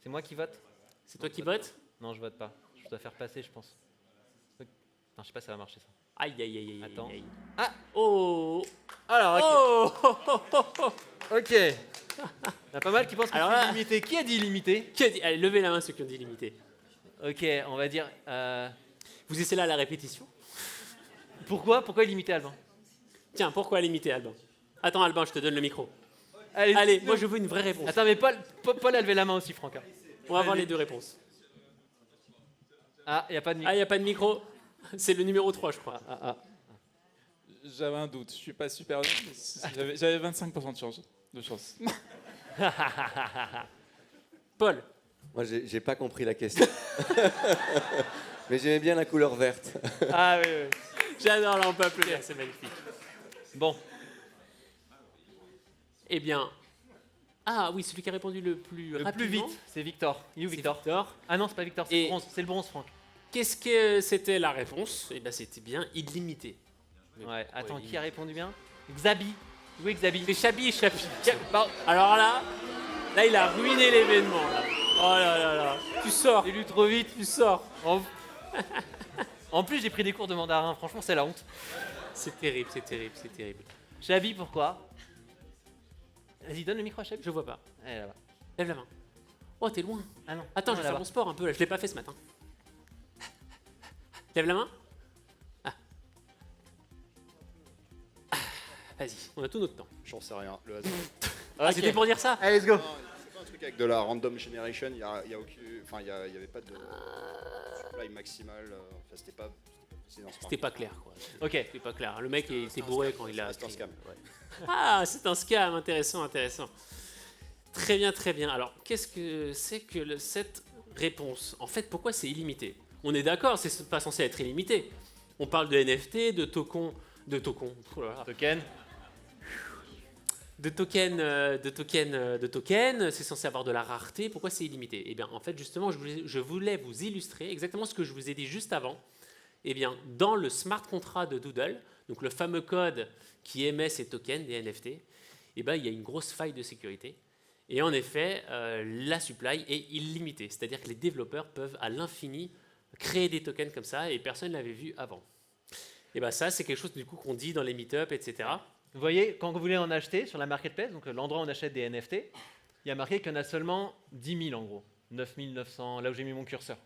c'est moi qui vote? C'est toi qui votes? Non, je vote pas. Je dois faire passer, je pense. Non, je sais pas si ça va marcher ça. Aïe, aïe, aïe, aïe. Attends. aïe. Ah. Oh. Alors, Oh. Oh, oh, oh, oh. ok. Il y a pas mal qui pensent que Alors c'est là- illimité. Qui a dit illimité? Qui a dit- Allez, levez la main ceux qui ont dit limité. Ok, on va dire. Vous essayez là la répétition? Pourquoi illimité, Albin? Tiens, pourquoi limiter, Albin? Attends, Albin, je te donne le micro. Allez, Allez, moi je veux une vraie réponse. Attends, mais Paul a levé la main aussi, Franck. On va voir les deux réponses. Ah, il y a pas de micro. Ah, il n'y a pas de micro? C'est le numéro 3, je crois. J'avais un doute, je suis pas super bien, mais j'avais 25% de chance. Paul, Moi, j'ai pas compris la question. Mais j'aimais bien la couleur verte. Ah oui, oui. j'adore, là on peut applaudir, c'est magnifique. Bon, Eh bien, ah oui, celui qui a répondu le plus le plus rapidement, vite, c'est Victor. Il est où c'est Victor? Victor. Ah non, c'est pas Victor, c'est Et- le bronze. C'est le bronze, Franck. Qu'est-ce que c'était la réponse? Eh bien, c'était bien illimité. Mais Ouais, pourquoi attends, qui illimité? a répondu bien? Xabi. Où est Xabi? C'est Chabi, Chabi. Pardon. Alors là, il a ruiné l'événement. Là. Oh là là là. Tu sors, J'ai lu trop vite. tu sors. En plus, j'ai pris des cours de mandarin. Franchement, c'est la honte. C'est terrible, c'est terrible, c'est terrible. Chabi, pourquoi? Vas-y, donne le micro à Chabi. Je vois pas. Elle est là-bas. Lève la main. Oh, t'es loin. Ah non. Attends, non, je vais là-bas. faire mon sport un peu là. Je l'ai pas fait ce matin. Lève la main. Vas-y, on a tout notre temps. J'en sais rien, le hasard. Ah, c'était pour dire ça. Allez, let's go. Non, c'est pas un truc avec de la random generation, il y avait pas de supply maximal, enfin c'était pas précisé dans ce C'était pas clair, quoi. Ok. C'était pas clair. Le mec était bourré quand il a. C'est un scam. Ah, c'est un scam, intéressant, intéressant. Très bien, très bien. Alors, qu'est-ce que c'est que cette réponse? En fait, pourquoi c'est illimité? On est d'accord, c'est pas censé être illimité. On parle de NFT, de tokens, oh là là. Token. de tokens, c'est censé avoir de la rareté. Pourquoi c'est illimité? Eh bien, en fait, justement, je voulais vous illustrer exactement ce que je vous ai dit juste avant. Eh bien, dans le smart contract de Doodle, donc le fameux code qui émet ces tokens, des NFT, eh bien, il y a une grosse faille de sécurité. Et en effet, la supply est illimitée. C'est-à-dire que les développeurs peuvent à l'infini créer des tokens comme ça et personne ne l'avait vu avant. Et bien ça, c'est quelque chose du coup qu'on dit dans les meet-up, etc. Vous voyez, quand vous voulez en acheter sur la marketplace, donc l'endroit où on achète des NFT, il y a marqué qu'il y en a seulement 10 000 en gros. 9 900, là où j'ai mis mon curseur.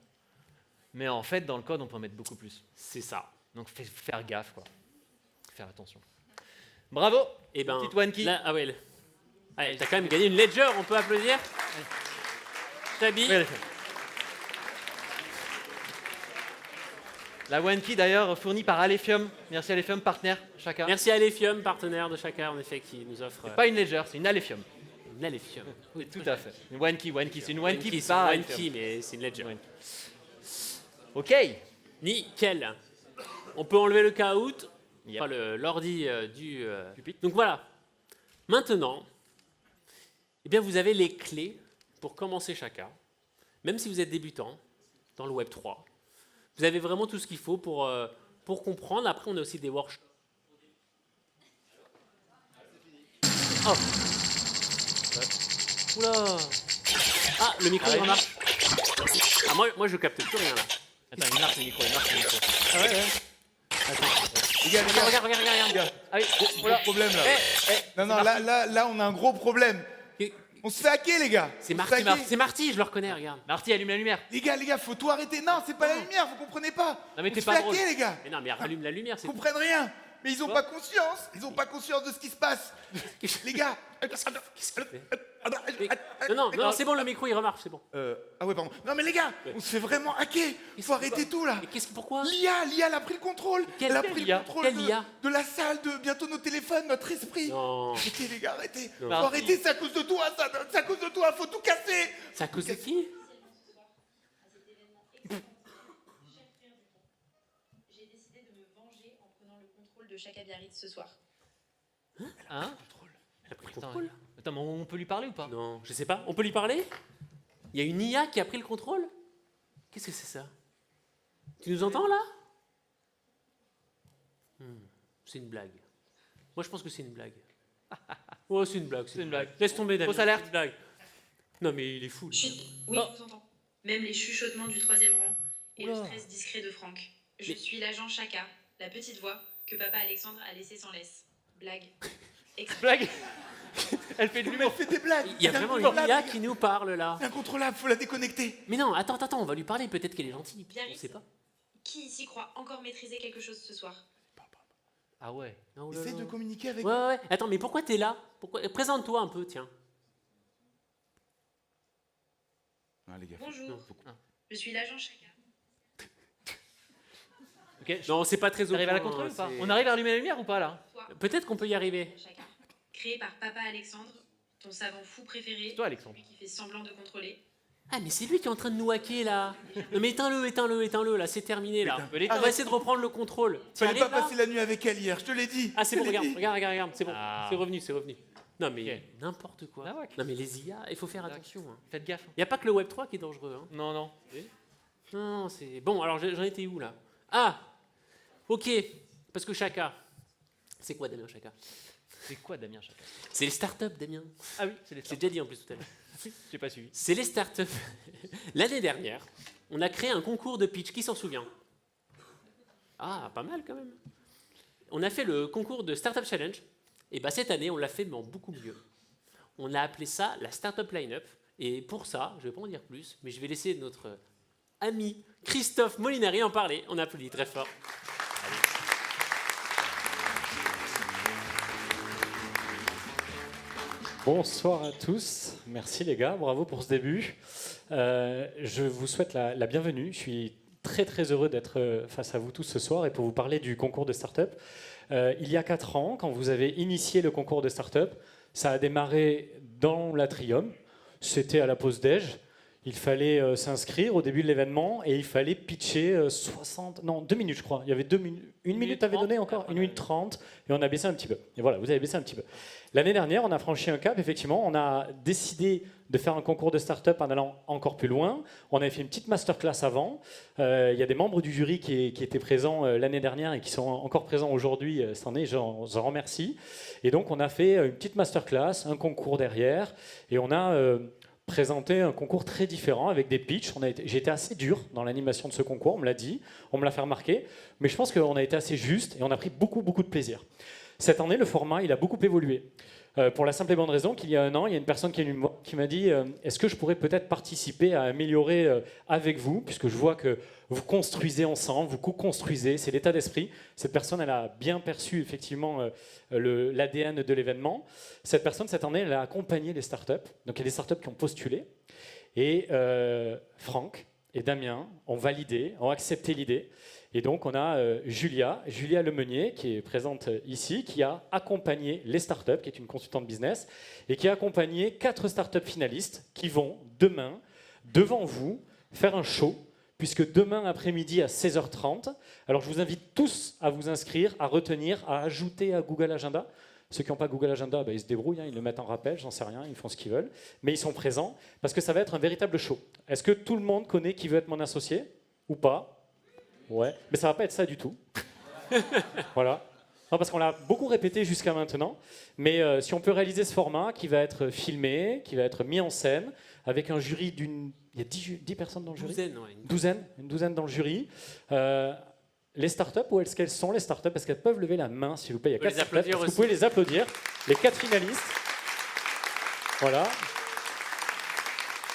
Mais en fait, dans le code, on peut en mettre beaucoup plus. C'est ça. Donc, faire gaffe, quoi. Faire attention. Bravo. Et ben, Petite one key. là, ah ouais, allez, t'as quand même gagné une Ledger, on peut applaudir. Chabi. Oui, allez. La one key d'ailleurs fournie par Alephium. Merci Alephium, partenaire chacun. Merci à Alephium, partenaire de chacun, en effet, qui nous offre Pas une Ledger, c'est une Alephium. une Alephium. Oui, Tout à fait. Une one key, c'est une one One key key, c'est par une one Alephium. key, mais c'est une Ledger. One Ok. Nickel. On peut enlever le caout, Yep. enfin l'ordi du. Pupitre. Donc voilà. Maintenant, eh bien, vous avez les clés pour commencer chacun. Même si vous êtes débutant dans le Web 3, vous avez vraiment tout ce qu'il faut pour comprendre. Après, on a aussi des workshops. Oh. Oula. Ah, le micro, il marche. Ah, moi, je capte plus rien là. Attends, il marche le micro, il marche le micro. Ah ouais, ouais. Attends. Les gars, Regarde. Ah oui, gros problème là. Non, là, on a un gros problème. On se fait hacker, les gars. C'est On se fait hacker. Marty, je le reconnais, regarde. Marty, allume la lumière. Les gars, faut tout arrêter. Non, c'est pas la lumière, vous comprenez pas. Non, mais on t'es se pas fait drôle. hacker, les gars. Mais non, mais rallume la lumière, c'est Ils comprennent rien. Mais ils ont pas conscience. Ils ont pas conscience de ce qui se passe. Les gars. Non, c'est bon, le micro il remarche, c'est bon. Ah ouais, pardon. Non mais les gars, on se fait vraiment hacker. Il faut arrêter tout là. Mais pourquoi? L'IA, elle a pris le contrôle. Elle a pris le contrôle Quelle IA? de la salle, de bientôt nos téléphones, notre esprit. Non. Arrêtez les gars, arrêtez. Faut Non. arrêter, c'est à cause de toi, ça. C'est à cause de toi, faut tout casser. C'est à cause de qui? J'ai décidé de me venger en prenant le contrôle de Chaka Biarritz ce soir. Hein? Elle a pris le Attends, contrôle? attends, mais on peut lui parler ou pas? Non, je sais pas. On peut lui parler? Il y a une IA qui a pris le contrôle? Qu'est-ce que c'est ça? Tu nous entends là? C'est une blague. Moi je pense que c'est une blague. Oh, c'est une blague. C'est une blague. Laisse tomber, Damien. Fausse alerte. C'est une blague. Non mais il est fou. lui. Chut, oui, je vous entends. Même les chuchotements du troisième rang et le Oula. stress discret de Franck. Je suis l'agent Chaka, la petite voix que papa Alexandre a laissée sans laisse. Blague. Blague. Elle fait de l'humour. Elle fait des blagues. Il y a vraiment une IA qui nous parle là. C'est incontrôlable, faut la déconnecter. Mais non, attends, on va lui parler, peut-être qu'elle est gentille. On Biarritz, sait pas. qui ici croit encore maîtriser quelque chose ce soir? Ah ouais. Oh là Essaye là. de communiquer avec. Ouais. Attends, mais pourquoi t'es là? Présente-toi un peu, tiens. Ah, les gars. Bonjour, je suis l'agent Chaka. Ok. Non, c'est pas très On arrive à la point, contrôler ou pas? c'est- On arrive à allumer la lumière ou pas là? Peut-être qu'on peut y arriver. Chaka. Créé par papa Alexandre, ton savant fou préféré, C'est toi, Alexandre. celui qui fait semblant de contrôler. Ah, mais c'est lui qui est en train de nous hacker là. Non, mais éteins-le, là, c'est terminé là. Putain. On va essayer de reprendre le contrôle. Tu Fallait pas arrives, là passer la nuit avec elle hier, je te l'ai dit. Ah, c'est Je bon, te l'ai regarde, dit. c'est bon. Ah. C'est revenu. Non, mais Ok. n'importe quoi. Ah ouais. Non, mais les IA, il faut faire attention. Hein. Faites gaffe. Il n'y a pas que le Web 3 qui est dangereux. Hein. Non. Non, c'est. Bon, alors j'en étais où là? Ah, ok. Parce que Chaka. C'est quoi Damien Chaka? C'est quoi Damien Chaka? C'est les startups, Damien. Ah oui, c'est les J'ai déjà dit en plus tout à l'heure. J'ai pas suivi. C'est les startups. L'année dernière, on a créé un concours de pitch. Qui s'en souvient? Ah, pas mal quand même. On a fait le concours de Startup Challenge. Et bah cette année, on l'a fait mais en beaucoup mieux. On a appelé ça la Startup Lineup. Et pour ça, je ne vais pas en dire plus, mais je vais laisser notre ami Christophe Molinari en parler. On applaudit très fort. Bonsoir à tous, merci les gars, bravo pour ce début. Je vous souhaite la bienvenue, je suis très heureux d'être face à vous tous ce soir et pour vous parler du concours de start-up. Il y a 4 ans, quand vous avez initié le concours de start-up, ça a démarré dans l'Atrium, c'était à la pause déj. Il fallait s'inscrire au début de l'événement et il fallait pitcher 2 minutes je crois. Il y avait 2 minutes. Une minute avait donné encore, 1 minute 30 et on a baissé un petit peu. Et voilà, vous avez baissé un petit peu. L'année dernière, on a franchi un cap, effectivement. On a décidé de faire un concours de start-up en allant encore plus loin. On avait fait une petite masterclass avant. Il y a des membres du jury qui étaient présents l'année dernière et qui sont encore présents aujourd'hui cette année. J'en remercie. Et donc, on a fait une petite masterclass, un concours derrière et on a présenter un concours très différent avec des pitchs. J'ai été assez dur dans l'animation de ce concours, on me l'a dit, on me l'a fait remarquer, mais je pense qu'on a été assez juste et on a pris beaucoup de plaisir. Cette année, le format, il a beaucoup évolué. Pour la simple et bonne raison qu'il y a 1 an, il y a une personne qui est venue me voir qui m'a dit est-ce que je pourrais peut-être participer à améliorer avec vous, puisque je vois que vous construisez ensemble, vous co-construisez, c'est l'état d'esprit. Cette personne, elle a bien perçu effectivement l'ADN de l'événement. Cette personne, cette année, elle a accompagné les startups. Donc il y a des startups qui ont postulé. Et Franck et Damien ont validé, ont accepté l'idée. Et donc, on a Julia Lemeunier, qui est présente ici, qui a accompagné les startups, qui est une consultante business, et qui a accompagné 4 startups finalistes qui vont, demain, devant vous, faire un show, puisque demain après-midi à 16h30, alors je vous invite tous à vous inscrire, à retenir, à ajouter à Google Agenda. Ceux qui n'ont pas Google Agenda, ils se débrouillent, ils le mettent en rappel, j'en sais rien, ils font ce qu'ils veulent, mais ils sont présents, parce que ça va être un véritable show. Est-ce que tout le monde connaît qui veut être mon associé, ou pas? Ouais, mais ça va pas être ça du tout. Voilà. Non, parce qu'on l'a beaucoup répété jusqu'à maintenant. Mais si on peut réaliser ce format qui va être filmé, qui va être mis en scène, avec un jury d'une... Il y a 10 personnes dans le jury? Douzaine, ouais. Une douzaine dans le jury. les startups, où est-ce qu'elles sont les startups? Est-ce qu'elles peuvent lever la main, s'il vous plaît? Il y a On peut 4 les startups. applaudir Est-ce que vous aussi. pouvez les applaudir? Les 4 finalistes. Voilà.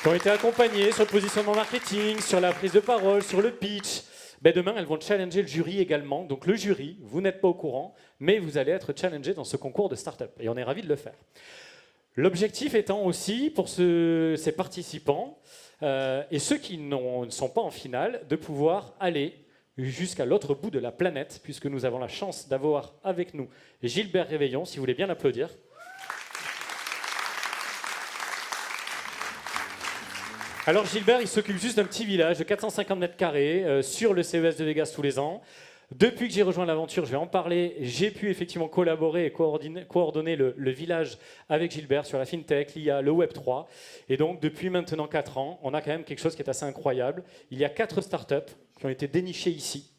Qui ont été accompagnés sur le positionnement marketing, sur la prise de parole, sur le pitch. Ben demain, elles vont challenger le jury également. Donc le jury, vous n'êtes pas au courant, mais vous allez être challengé dans ce concours de start-up. Et on est ravis de le faire. L'objectif étant aussi, pour ces participants, et ceux qui ne sont pas en finale, de pouvoir aller jusqu'à l'autre bout de la planète, puisque nous avons la chance d'avoir avec nous Gilbert Réveillon, si vous voulez bien l'applaudir. Alors Gilbert, il s'occupe juste d'un petit village de 450 mètres carrés sur le CES de Vegas tous les ans. Depuis que j'ai rejoint l'aventure, je vais en parler, j'ai pu effectivement collaborer et coordonner le village avec Gilbert sur la FinTech, l'IA, le Web3. Et donc depuis maintenant 4 ans, on a quand même quelque chose qui est assez incroyable. Il y a 4 startups qui ont été dénichées ici,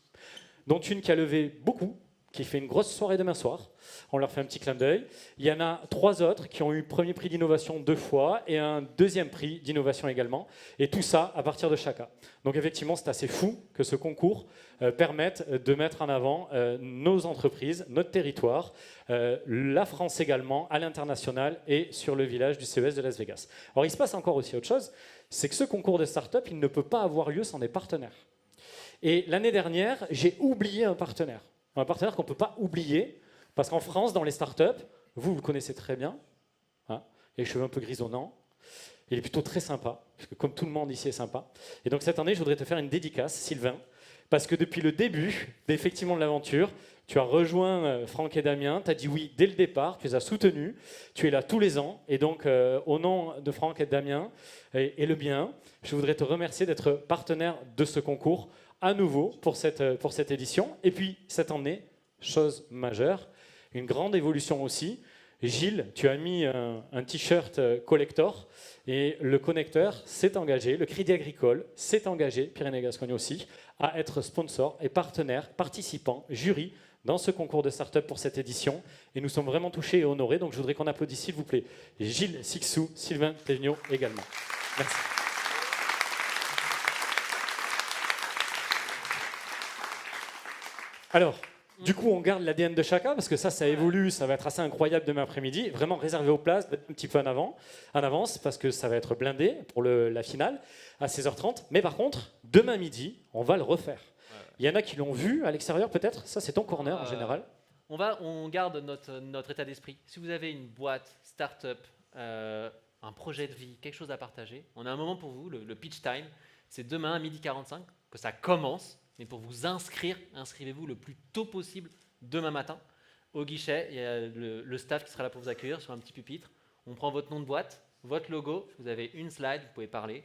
dont une qui a levé beaucoup, qui fait une grosse soirée demain soir. On leur fait un petit clin d'œil. Il y en a 3 autres qui ont eu premier prix d'innovation 2 fois et un deuxième prix d'innovation également. Et tout ça à partir de Chaka. Donc effectivement, c'est assez fou que ce concours permette de mettre en avant nos entreprises, notre territoire, la France également, à l'international et sur le village du CES de Las Vegas. Alors il se passe encore aussi autre chose, c'est que ce concours de start-up, il ne peut pas avoir lieu sans des partenaires. Et l'année dernière, j'ai oublié un partenaire qu'on ne peut pas oublier, parce qu'en France, dans les startups, vous le connaissez très bien, hein, il a les cheveux un peu grisonnants, il est plutôt très sympa, parce que comme tout le monde ici est sympa. Et donc cette année, je voudrais te faire une dédicace, Sylvain, parce que depuis le début, effectivement, de l'aventure, tu as rejoint Franck et Damien, tu as dit oui dès le départ, tu les as soutenus, tu es là tous les ans, et donc au nom de Franck et Damien, et le mien, je voudrais te remercier d'être partenaire de ce concours, à nouveau pour cette édition. Et puis, cette année, chose majeure, une grande évolution aussi. Gilles, tu as mis un t-shirt collector et le connecteur s'est engagé, le Crédit Agricole s'est engagé, Pyrénées-Gascogne aussi, à être sponsor et partenaire, participant, jury dans ce concours de start-up pour cette édition. Et nous sommes vraiment touchés et honorés. Donc, je voudrais qu'on applaudisse, s'il vous plaît, Gilles Sixou, Sylvain Thévenot également. Merci. Alors, du coup, on garde l'ADN de chacun, parce que ça évolue, ça va être assez incroyable demain après-midi. Vraiment réservé aux places, un petit peu en avance, parce que ça va être blindé pour la finale à 16h30. Mais par contre, demain midi, on va le refaire. Il y en a qui l'ont vu à l'extérieur, peut-être. Ça, c'est ton corner en général. On garde notre état d'esprit. Si vous avez une boîte, start-up, un projet de vie, quelque chose à partager, on a un moment pour vous, le pitch time. C'est demain à 12h45 que ça commence. Mais pour vous inscrire, inscrivez-vous le plus tôt possible demain matin. Au guichet, il y a le staff qui sera là pour vous accueillir sur un petit pupitre. On prend votre nom de boîte, votre logo, vous avez une slide, vous pouvez parler,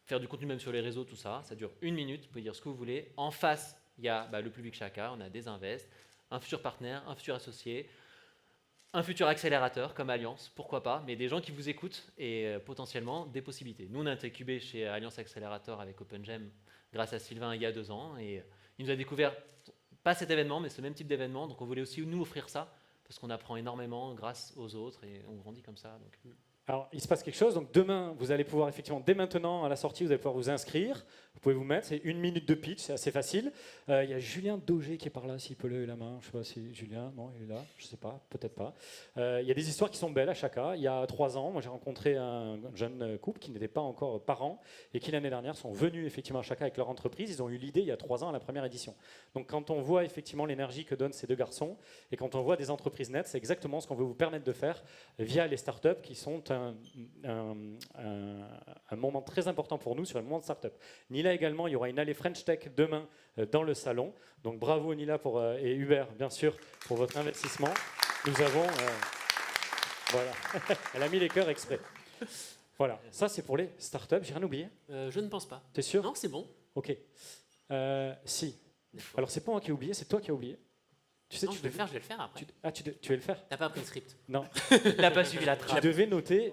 faire du contenu même sur les réseaux, tout ça. Ça dure 1 minute, vous pouvez dire ce que vous voulez. En face, il y a le public Chaka, on a des invests, un futur partenaire, un futur associé, un futur accélérateur comme Alliance, pourquoi pas, mais des gens qui vous écoutent et potentiellement des possibilités. Nous, on a été incubé chez Alliance Accélérateur avec OpenGem grâce à Sylvain il y a 2 ans, et il nous a découvert, pas cet événement, mais ce même type d'événement, donc on voulait aussi nous offrir ça, parce qu'on apprend énormément grâce aux autres, et on grandit comme ça. Donc. Alors, il se passe quelque chose, donc demain, vous allez pouvoir effectivement, dès maintenant, à la sortie, vous allez pouvoir vous inscrire, vous pouvez vous mettre, c'est 1 minute de pitch, c'est assez facile. Il y a Julien Daugé qui est par là, s'il peut lever la main, je ne sais pas si Julien, non, il est là, je ne sais pas, peut-être pas. Il y a des histoires qui sont belles à chacun. Il y a 3 ans, moi j'ai rencontré un jeune couple qui n'était pas encore parents et qui l'année dernière sont venus effectivement à chacun avec leur entreprise. Ils ont eu l'idée il y a 3 ans à la première édition. Donc quand on voit effectivement l'énergie que donnent ces 2 garçons et quand on voit des entreprises nettes, c'est exactement ce qu'on veut vous permettre de faire via les startups qui sont un moment très important pour nous sur le moment de start-up. Nila également, il y aura une allée French Tech demain dans le salon. Donc bravo Nila et Hubert, bien sûr, pour votre investissement. Nous avons... voilà, elle a mis les cœurs exprès. Voilà, ça c'est pour les start-up. J'ai rien oublié? Je ne pense pas. T'es sûr? Non, c'est bon. Ok. Si. Alors c'est pas moi qui ai oublié, c'est toi qui as oublié. Tu sais, non, je vais le faire après. Tu vais le faire? T'as pas pris le script? Non. Il n'a pas suivi la trace. Il devait noter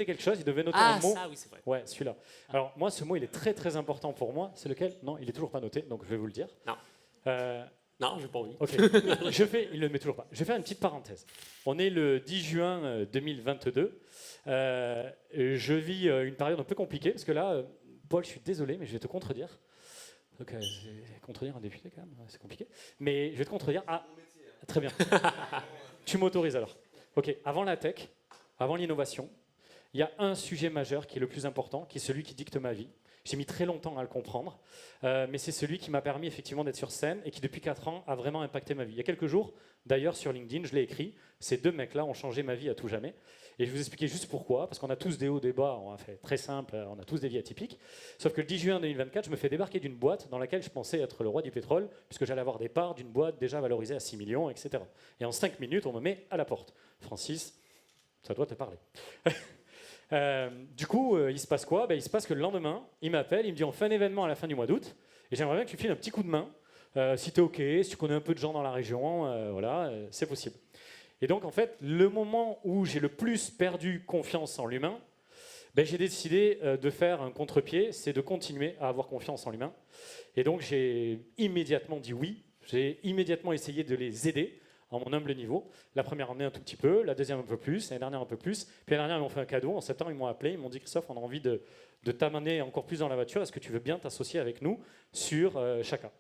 quelque chose, il devait noter un mot. Ah, ça, oui, c'est vrai. Ouais, celui-là. Alors, moi, ce mot, il est très, très important pour moi. C'est lequel? Non, il est toujours pas noté, donc je vais vous le dire. Non. Non, j'ai pas envie. Ok. Il le met toujours pas. Je vais faire une petite parenthèse. On est le 10 juin 2022. Je vis une période un peu compliquée, parce que là, Paul, je suis désolé, mais je vais te contredire. Donc, contredire un député, quand même, c'est compliqué. Mais je vais te contredire. Ah, très bien. Tu m'autorises alors. Ok, avant la tech, avant l'innovation, il y a un sujet majeur qui est le plus important, qui est celui qui dicte ma vie. J'ai mis très longtemps à le comprendre, mais c'est celui qui m'a permis effectivement d'être sur scène et qui depuis 4 ans a vraiment impacté ma vie. Il y a quelques jours, d'ailleurs sur LinkedIn, je l'ai écrit, ces 2 mecs-là ont changé ma vie à tout jamais. Et je vais vous expliquer juste pourquoi, parce qu'on a tous des hauts, des bas, on a fait très simple, on a tous des vies atypiques. Sauf que le 10 juin 2024, je me fais débarquer d'une boîte dans laquelle je pensais être le roi du pétrole, puisque j'allais avoir des parts d'une boîte déjà valorisée à 6 millions, etc. Et en 5 minutes, on me met à la porte. Francis, ça doit te parler. Du coup, il se passe quoi? Il se passe que le lendemain, il m'appelle, il me dit on fait un événement à la fin du mois d'août, et j'aimerais bien que tu files un petit coup de main, si tu es OK, si tu connais un peu de gens dans la région, voilà, c'est possible. Et donc, en fait, le moment où j'ai le plus perdu confiance en l'humain, j'ai décidé de faire un contre-pied, c'est de continuer à avoir confiance en l'humain. Et donc, j'ai immédiatement dit oui, j'ai immédiatement essayé de les aider à mon humble niveau. La première année un tout petit peu, la deuxième un peu plus, l'année dernière un peu plus. Puis l'année dernière, ils m'ont fait un cadeau. En septembre, ils m'ont appelé, ils m'ont dit Christophe, on a envie de t'amener encore plus dans la voiture. Est-ce que tu veux bien t'associer avec nous sur Chaka?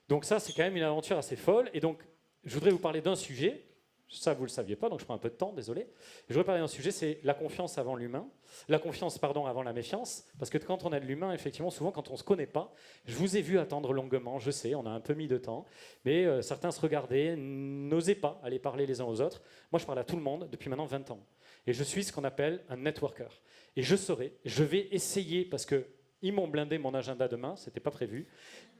Donc ça, c'est quand même une aventure assez folle. Et donc, je voudrais vous parler d'un sujet. Ça, vous ne le saviez pas, donc je prends un peu de temps, désolé. Je voudrais parler d'un sujet, c'est la confiance avant l'humain. La confiance, pardon, avant la méfiance. Parce que quand on a de l'humain, effectivement, souvent, quand on ne se connaît pas, je vous ai vu attendre longuement, je sais, on a un peu mis de temps, mais certains se regardaient, n'osaient pas aller parler les uns aux autres. Moi, je parle à tout le monde depuis maintenant 20 ans. Et je suis ce qu'on appelle un networker. Et je vais essayer, parce que ils m'ont blindé mon agenda demain, ce n'était pas prévu,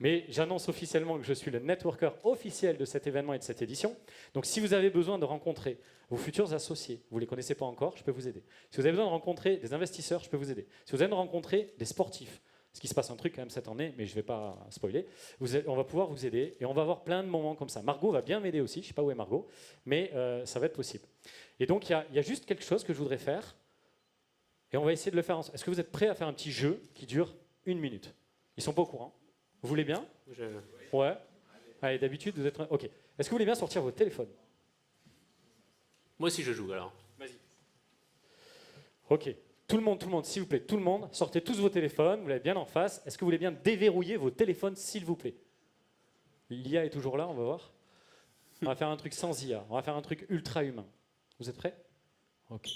mais j'annonce officiellement que je suis le networker officiel de cet événement et de cette édition. Donc si vous avez besoin de rencontrer vos futurs associés, vous ne les connaissez pas encore, je peux vous aider. Si vous avez besoin de rencontrer des investisseurs, je peux vous aider. Si vous avez besoin de rencontrer des sportifs, parce qu'il se passe un truc quand même cette année, mais je ne vais pas spoiler, on va pouvoir vous aider et on va avoir plein de moments comme ça. Margot va bien m'aider aussi, je ne sais pas où est Margot, mais ça va être possible. Et donc il y a juste quelque chose que je voudrais faire. Et on va essayer de le faire ensemble. Est-ce que vous êtes prêts à faire un petit jeu qui dure 1 minute? Ils sont pas au courant. Vous voulez bien? Ouais. Allez, d'habitude, vous êtes... OK. Est-ce que vous voulez bien sortir votre téléphone? Moi aussi, je joue, alors. Vas-y. OK. Tout le monde, s'il vous plaît, tout le monde, sortez tous vos téléphones, vous l'avez bien en face. Est-ce que vous voulez bien déverrouiller vos téléphones, s'il vous plaît? L'IA est toujours là, on va voir. On va faire un truc sans IA. On va faire un truc ultra humain. Vous êtes prêts? OK.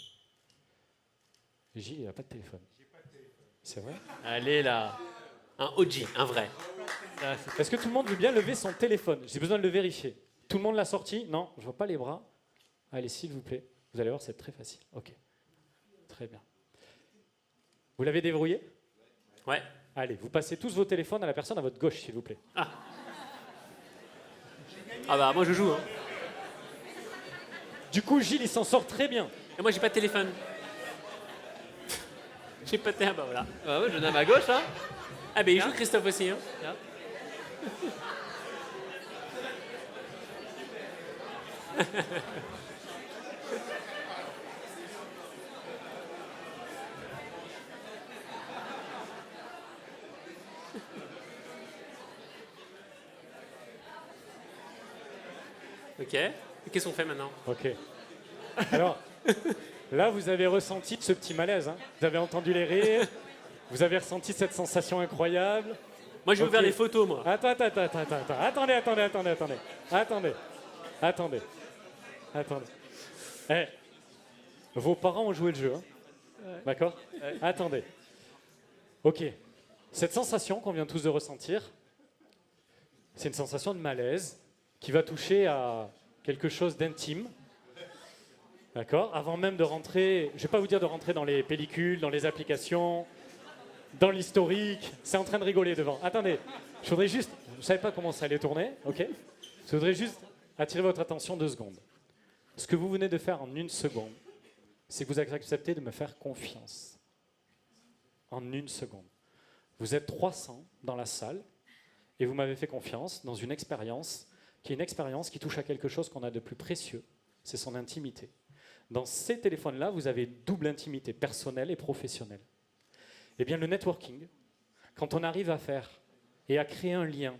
Gilles, il n'a pas de téléphone. C'est vrai? Allez là. Un OG, un vrai. Est-ce que tout le monde veut bien lever son téléphone? J'ai besoin de le vérifier. Tout le monde l'a sorti? Non, je ne vois pas les bras. Allez, s'il vous plaît. Vous allez voir, c'est très facile. OK. Très bien. Vous l'avez déverrouillé? Ouais. Allez, vous passez tous vos téléphones à la personne à votre gauche, s'il vous plaît. Ah bah, moi je joue. Hein. Du coup, Gilles, il s'en sort très bien. Et moi, j'ai pas de téléphone. J'ai pas de téléphone, bah voilà. Ah ouais, je donne à ma gauche, hein. Ah bah, il joue Christophe aussi, hein. Tiens. Ok. Et qu'est-ce qu'on fait maintenant? Ok. Alors, là, vous avez ressenti ce petit malaise. Hein. Vous avez entendu les rires. Vous avez ressenti cette sensation incroyable. Moi, je vais faire les photos, moi. Attendez. Vos parents ont joué le jeu. Hein. D'accord? Attendez. Ok. Cette sensation qu'on vient tous de ressentir, c'est une sensation de malaise qui va toucher à quelque chose d'intime. D'accord? Avant même de rentrer, je ne vais pas vous dire de rentrer dans les pellicules, dans les applications, dans l'historique. C'est en train de rigoler devant. Attendez, je voudrais juste, vous ne savez pas comment ça allait tourner, ok? Je voudrais juste attirer votre attention 2 secondes. Ce que vous venez de faire en 1 seconde, c'est que vous avez accepté de me faire confiance. En 1 seconde. Vous êtes 300 dans la salle et vous m'avez fait confiance dans une expérience qui est une expérience qui touche à quelque chose qu'on a de plus précieux, c'est son intimité. Dans ces téléphones-là, vous avez double intimité, personnelle et professionnelle. Eh bien, le networking, quand on arrive à faire et à créer un lien,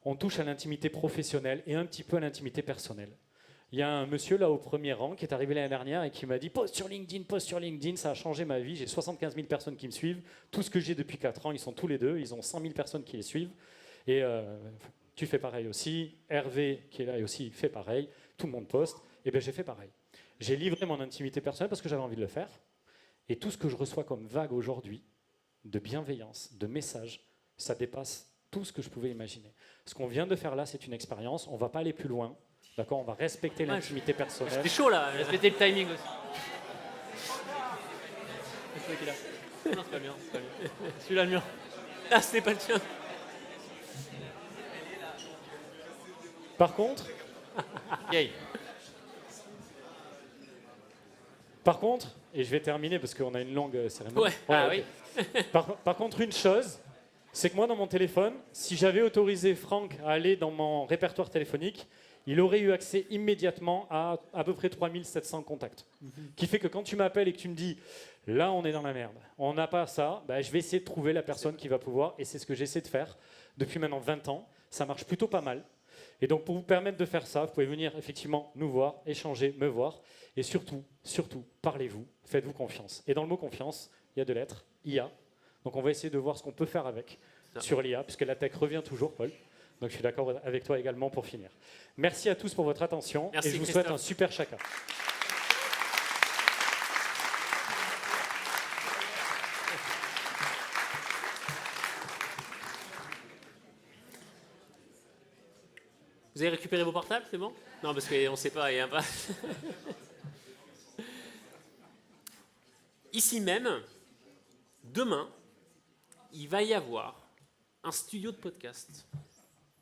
on touche à l'intimité professionnelle et un petit peu à l'intimité personnelle. Il y a un monsieur là au premier rang qui est arrivé l'année dernière et qui m'a dit poste sur LinkedIn, ça a changé ma vie, j'ai 75 000 personnes qui me suivent, tout ce que j'ai depuis 4 ans, ils sont tous les deux, ils ont 100 000 personnes qui les suivent, et tu fais pareil aussi, Hervé qui est là aussi fait pareil, tout le monde poste, et bien j'ai fait pareil. J'ai livré mon intimité personnelle parce que j'avais envie de le faire, et tout ce que je reçois comme vague aujourd'hui, de bienveillance, de messages, ça dépasse tout ce que je pouvais imaginer. Ce qu'on vient de faire là, c'est une expérience, on ne va pas aller plus loin. D'accord, on va respecter l'intimité personnelle. C'était chaud là. Respecter le timing aussi. C'est toi qui l'as. Non, c'est pas le mien. C'est pas le mien. Celui-là, le mien. Ah, c'était pas le tien. Par contre, Yay. par contre, et je vais terminer parce qu'on a une longue cérémonie. Ouais. Ah ok. Par contre, une chose, c'est que moi, dans mon téléphone, si j'avais autorisé Franck à aller dans mon répertoire téléphonique, il aurait eu accès immédiatement à peu près 3700 contacts. Qui fait que quand tu m'appelles et que tu me dis « là, on est dans la merde, on n'a pas ça ben, », je vais essayer de trouver la personne qui va pouvoir, et c'est ce que j'essaie de faire depuis maintenant 20 ans. Ça marche plutôt pas mal. Et donc, pour vous permettre de faire ça, vous pouvez venir effectivement nous voir, échanger, me voir, et surtout, parlez-vous, faites-vous confiance. Et dans le mot confiance, il y a deux lettres, IA. Donc, on va essayer de voir ce qu'on peut faire avec sur l'IA, puisque la tech revient toujours, Paul. Donc je suis d'accord avec toi également pour finir. Merci à tous pour votre attention. Merci, et je vous Christophe. souhaite un super chacun. Vous avez récupéré vos portables, c'est bon? Non, parce qu'on ne sait pas, il y a pas. Ici même, demain, il va y avoir un studio de podcast.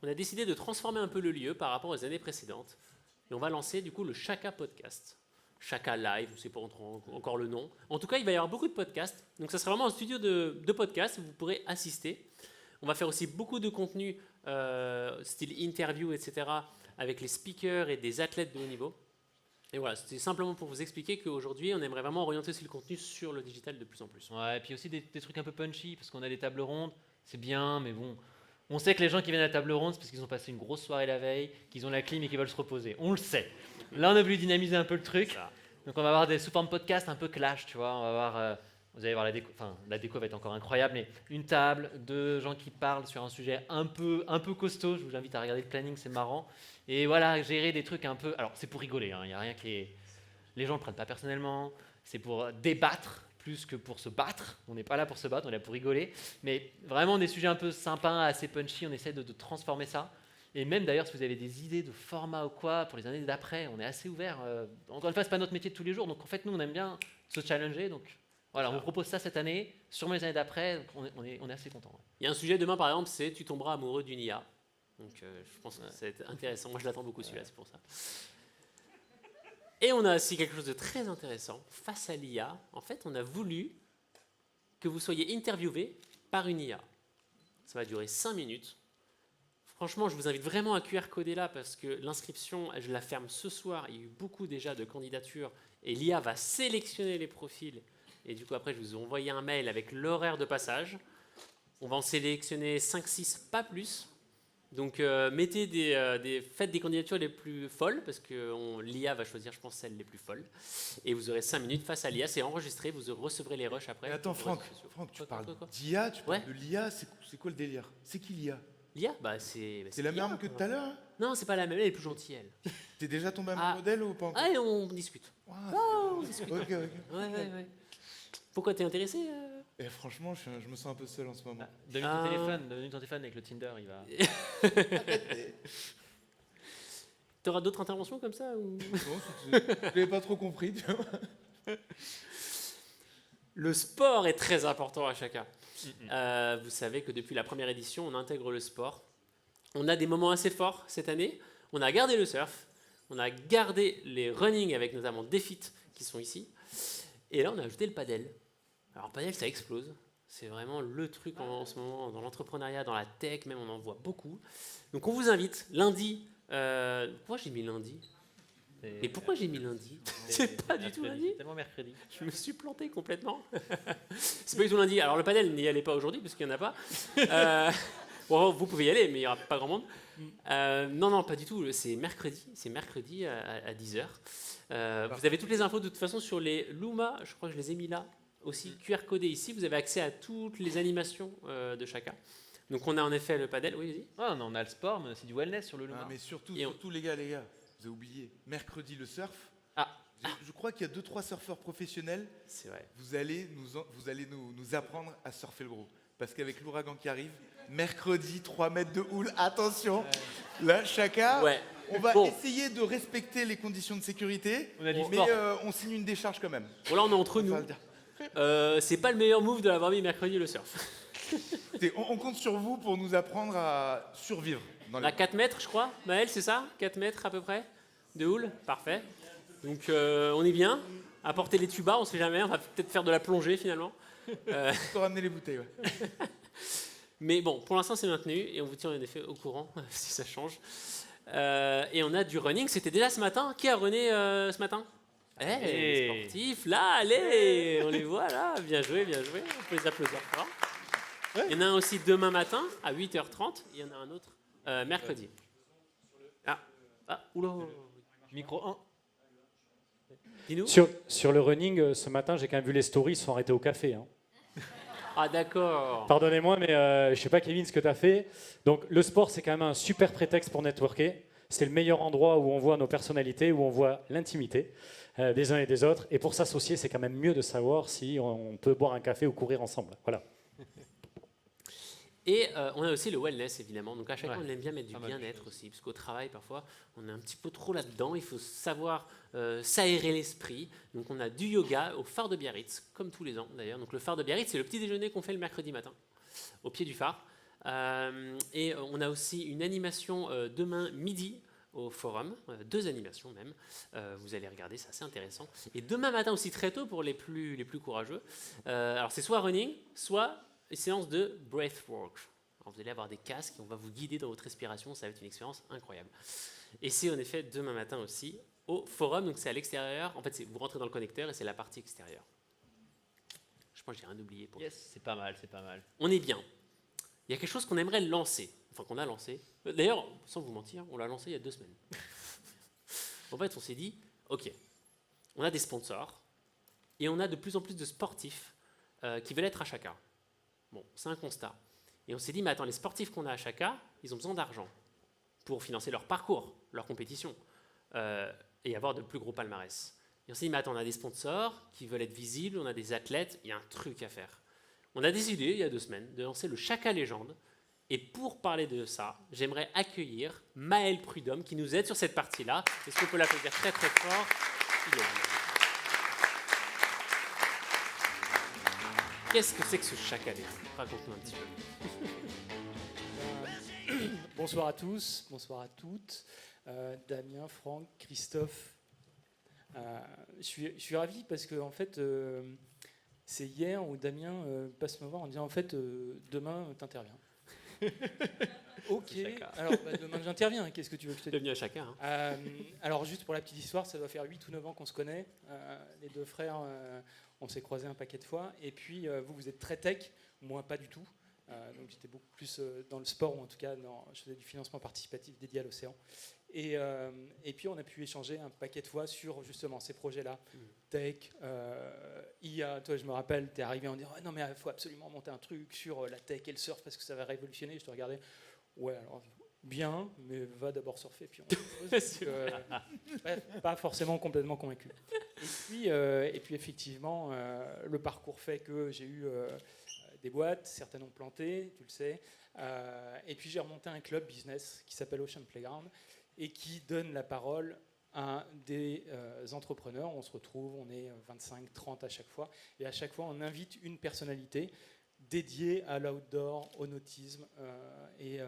On a décidé de transformer un peu le lieu par rapport aux années précédentes. Et on va lancer du coup le Chaka Podcast. Chaka Live, je ne sais pas encore le nom. En tout cas, il va y avoir beaucoup de podcasts. Donc ça sera vraiment un studio de podcasts où vous pourrez assister. On va faire aussi beaucoup de contenu style interview, etc. avec les speakers et des athlètes de haut niveau. Et voilà, c'était simplement pour vous expliquer qu'aujourd'hui, on aimerait vraiment orienter aussi le contenu sur le digital de plus en plus. Ouais, et puis aussi des trucs un peu punchy, parce qu'on a des tables rondes, c'est bien, mais bon... On sait que les gens qui viennent à la table ronde, c'est parce qu'ils ont passé une grosse soirée la veille, qu'ils ont la clim et qu'ils veulent se reposer. On le sait. Là, on a voulu dynamiser un peu le truc. Donc, on va avoir des sous formes podcast un peu clash, tu vois. On va avoir, vous allez voir la déco. Enfin, la déco va être encore incroyable, mais une table, deux gens qui parlent sur un sujet un peu costaud. Je vous invite à regarder le planning, c'est marrant. Et voilà, gérer des trucs un peu. Alors, c'est pour rigoler. Il n'y a rien qui est. Les gens ne le prennent pas personnellement. C'est pour débattre. Plus que pour se battre. On n'est pas là pour se battre, on est là pour rigoler. Mais vraiment des sujets un peu sympas, assez punchy, on essaie de transformer ça. Et même d'ailleurs, si vous avez des idées de format ou quoi, pour les années d'après, on est assez ouvert. Encore une fois, ce n'est pas notre métier de tous les jours. Donc en fait, nous, on aime bien se challenger. Donc voilà, on vous propose ça cette année. Sur les années d'après, on est assez content. Il y a un sujet demain, par exemple, c'est tu tomberas amoureux d'une IA. Donc je pense que ça va être intéressant. Moi, je l'attends beaucoup celui-là, c'est pour ça. Et on a aussi quelque chose de très intéressant. Face à l'IA, en fait, on a voulu que vous soyez interviewé par une IA. Ça va durer 5 minutes. Franchement, je vous invite vraiment à QR-coder là parce que l'inscription, je la ferme ce soir. Il y a eu beaucoup déjà de candidatures et l'IA va sélectionner les profils. Et du coup, après, je vous ai envoyé un mail avec l'horaire de passage. On va en sélectionner 5-6, pas plus. Donc, faites des candidatures les plus folles, parce que l'IA va choisir, je pense, celles les plus folles. Et vous aurez 5 minutes face à l'IA, c'est enregistré, vous recevrez les rushs après. Mais attends, Franck, tu parles d'IA, tu parles de l'IA, c'est quoi le délire? C'est qui l'IA? L'IA, c'est la même que tout à l'heure hein? Non, c'est pas la même, elle est plus gentille, elle. T'es déjà tombé amoureux modèle ou pas encore? Ah, on discute. On discute. Ok. Ouais. Pourquoi t'es intéressé Et franchement, je me sens un peu seul en ce moment. Donne-lui ton téléphone avec le Tinder, il va... T'auras d'autres interventions comme ça ou... Non, je n'avais pas trop compris. Tu vois. Le sport est très important à chacun. Vous savez que depuis la première édition, on intègre le sport. On a des moments assez forts cette année. On a gardé le surf. On a gardé les running avec notamment Defit qui sont ici. Et là, on a ajouté le padel. Alors, le padel, ça explose. C'est vraiment le truc en ce moment dans l'entrepreneuriat, dans la tech, même on en voit beaucoup. Donc, on vous invite lundi. Pourquoi j'ai mis lundi? Et pourquoi j'ai mis lundi? C'est pas du tout lundi. C'est tellement mercredi. Je me suis planté complètement. C'est pas du tout lundi. Alors, le padel, n'y allez pas aujourd'hui parce qu'il n'y en a pas. Bon, vous pouvez y aller, mais il n'y aura pas grand monde. Non, pas du tout. C'est mercredi à 10h. Vous avez toutes les infos de toute façon sur les Luma. Je crois que je les ai mis là aussi, QR codés ici. Vous avez accès à toutes les animations de chacun. Donc on a en effet le padel. Oui, vas-y. Ah, on a le sport, mais c'est du wellness sur le Luma. Ah, mais surtout, Et les gars, vous avez oublié. Mercredi, le surf. Ah. Je crois qu'il y a 2-3 surfeurs professionnels. C'est vrai. Vous allez nous apprendre à surfer le gros. Parce qu'avec l'ouragan qui arrive, mercredi, 3 mètres de houle, attention. Là, chacun, on va essayer de respecter les conditions de sécurité, mais on signe une décharge quand même. Bon, là, on est entre nous. C'est pas le meilleur move de l'avoir mis mercredi le surf. On compte sur vous pour nous apprendre à survivre. À 4 mètres, je crois. Maël, c'est ça 4 mètres à peu près de houle. Parfait. Donc, on est bien. Apporter les tubas, on sait jamais. On va peut-être faire de la plongée finalement. Pour ramener les bouteilles, ouais. Mais bon, pour l'instant, c'est maintenu et on vous tient en effet au courant si ça change. Et on a du running. C'était déjà ce matin. Qui a runné ce matin? Les sportifs, là, allez, on les voit là. Bien joué, bien joué. On peut les applaudir fort. Il y en a un aussi demain matin à 8h30. Il y en a un autre mercredi. Oula. Micro 1. Dis-nous. Sur le running, ce matin, j'ai quand même vu les stories, ils se sont arrêtés au café. Hein. Ah d'accord. Pardonnez-moi, mais je sais pas, Kevin, ce que tu as fait. Donc, le sport, c'est quand même un super prétexte pour networker. C'est le meilleur endroit où on voit nos personnalités, où on voit l'intimité des uns et des autres. Et pour s'associer, c'est quand même mieux de savoir si on peut boire un café ou courir ensemble. Voilà. Et on a aussi le wellness, évidemment. Donc à chaque fois, on aime bien mettre du bien-être aussi, parce qu'au travail, parfois, on est un petit peu trop là-dedans. Il faut savoir s'aérer l'esprit. Donc on a du yoga au phare de Biarritz, comme tous les ans d'ailleurs. Donc le phare de Biarritz, c'est le petit déjeuner qu'on fait le mercredi matin, au pied du phare. Et on a aussi une animation demain midi au forum, 2 animations même. Vous allez regarder, c'est assez intéressant. Et demain matin aussi très tôt pour les plus courageux. Alors c'est soit running, soit une séance de breathwork. Alors vous allez avoir des casques et on va vous guider dans votre respiration. Ça va être une expérience incroyable. Et c'est en effet demain matin aussi au forum. Donc c'est à l'extérieur. En fait, vous rentrez dans le connecteur et c'est la partie extérieure. Je pense que j'ai rien oublié. C'est pas mal, c'est pas mal. On est bien. Il y a quelque chose qu'on aimerait lancer. Enfin, qu'on a lancé. D'ailleurs, sans vous mentir, on l'a lancé il y a 2 semaines. En fait, on s'est dit, OK, on a des sponsors et on a de plus en plus de sportifs qui veulent être à chacun. Bon, c'est un constat. Et on s'est dit, mais attends, les sportifs qu'on a à chacun, ils ont besoin d'argent pour financer leur parcours, leur compétition et avoir de plus gros palmarès. Et on s'est dit, mais attends, on a des sponsors qui veulent être visibles, on a des athlètes, il y a un truc à faire. On a décidé, il y a 2 semaines, de lancer le Chaka Légende. Et pour parler de ça, j'aimerais accueillir Maël Prudhomme qui nous aide sur cette partie-là. Est-ce qu'on peut l'applaudir très très fort? Qu'est-ce que c'est que ce Chaka Légende? Raconte-nous un petit peu. Bonsoir à tous, bonsoir à toutes. Damien, Franck, Christophe. Je suis ravi parce que en fait, c'est hier où Damien passe me voir en disant en fait demain t'interviens. Ok, alors demain j'interviens, qu'est-ce que tu veux que je te dise? Bienvenue à chacun. Hein. Alors juste pour la petite histoire, ça doit faire 8 ou 9 ans qu'on se connaît. Les 2 frères, on s'est croisés un paquet de fois. Et puis vous êtes très tech, moi pas du tout. Donc j'étais beaucoup plus dans le sport, ou en tout cas je faisais du financement participatif dédié à l'océan. Et puis on a pu échanger un paquet de fois sur justement ces projets-là, tech, IA. Toi, je me rappelle, tu es arrivé en disant non mais il faut absolument monter un truc sur la tech et le surf parce que ça va révolutionner. Je te regardais, ouais alors bien, mais va d'abord surfer puis on bref, pas forcément complètement convaincu. Et puis effectivement, le parcours fait que j'ai eu des boîtes, certaines ont planté, tu le sais. Et puis j'ai remonté un club business qui s'appelle Ocean Playground et qui donne la parole à des entrepreneurs. On se retrouve, on est 25, 30 à chaque fois. Et à chaque fois, on invite une personnalité dédiée à l'outdoor, au nautisme et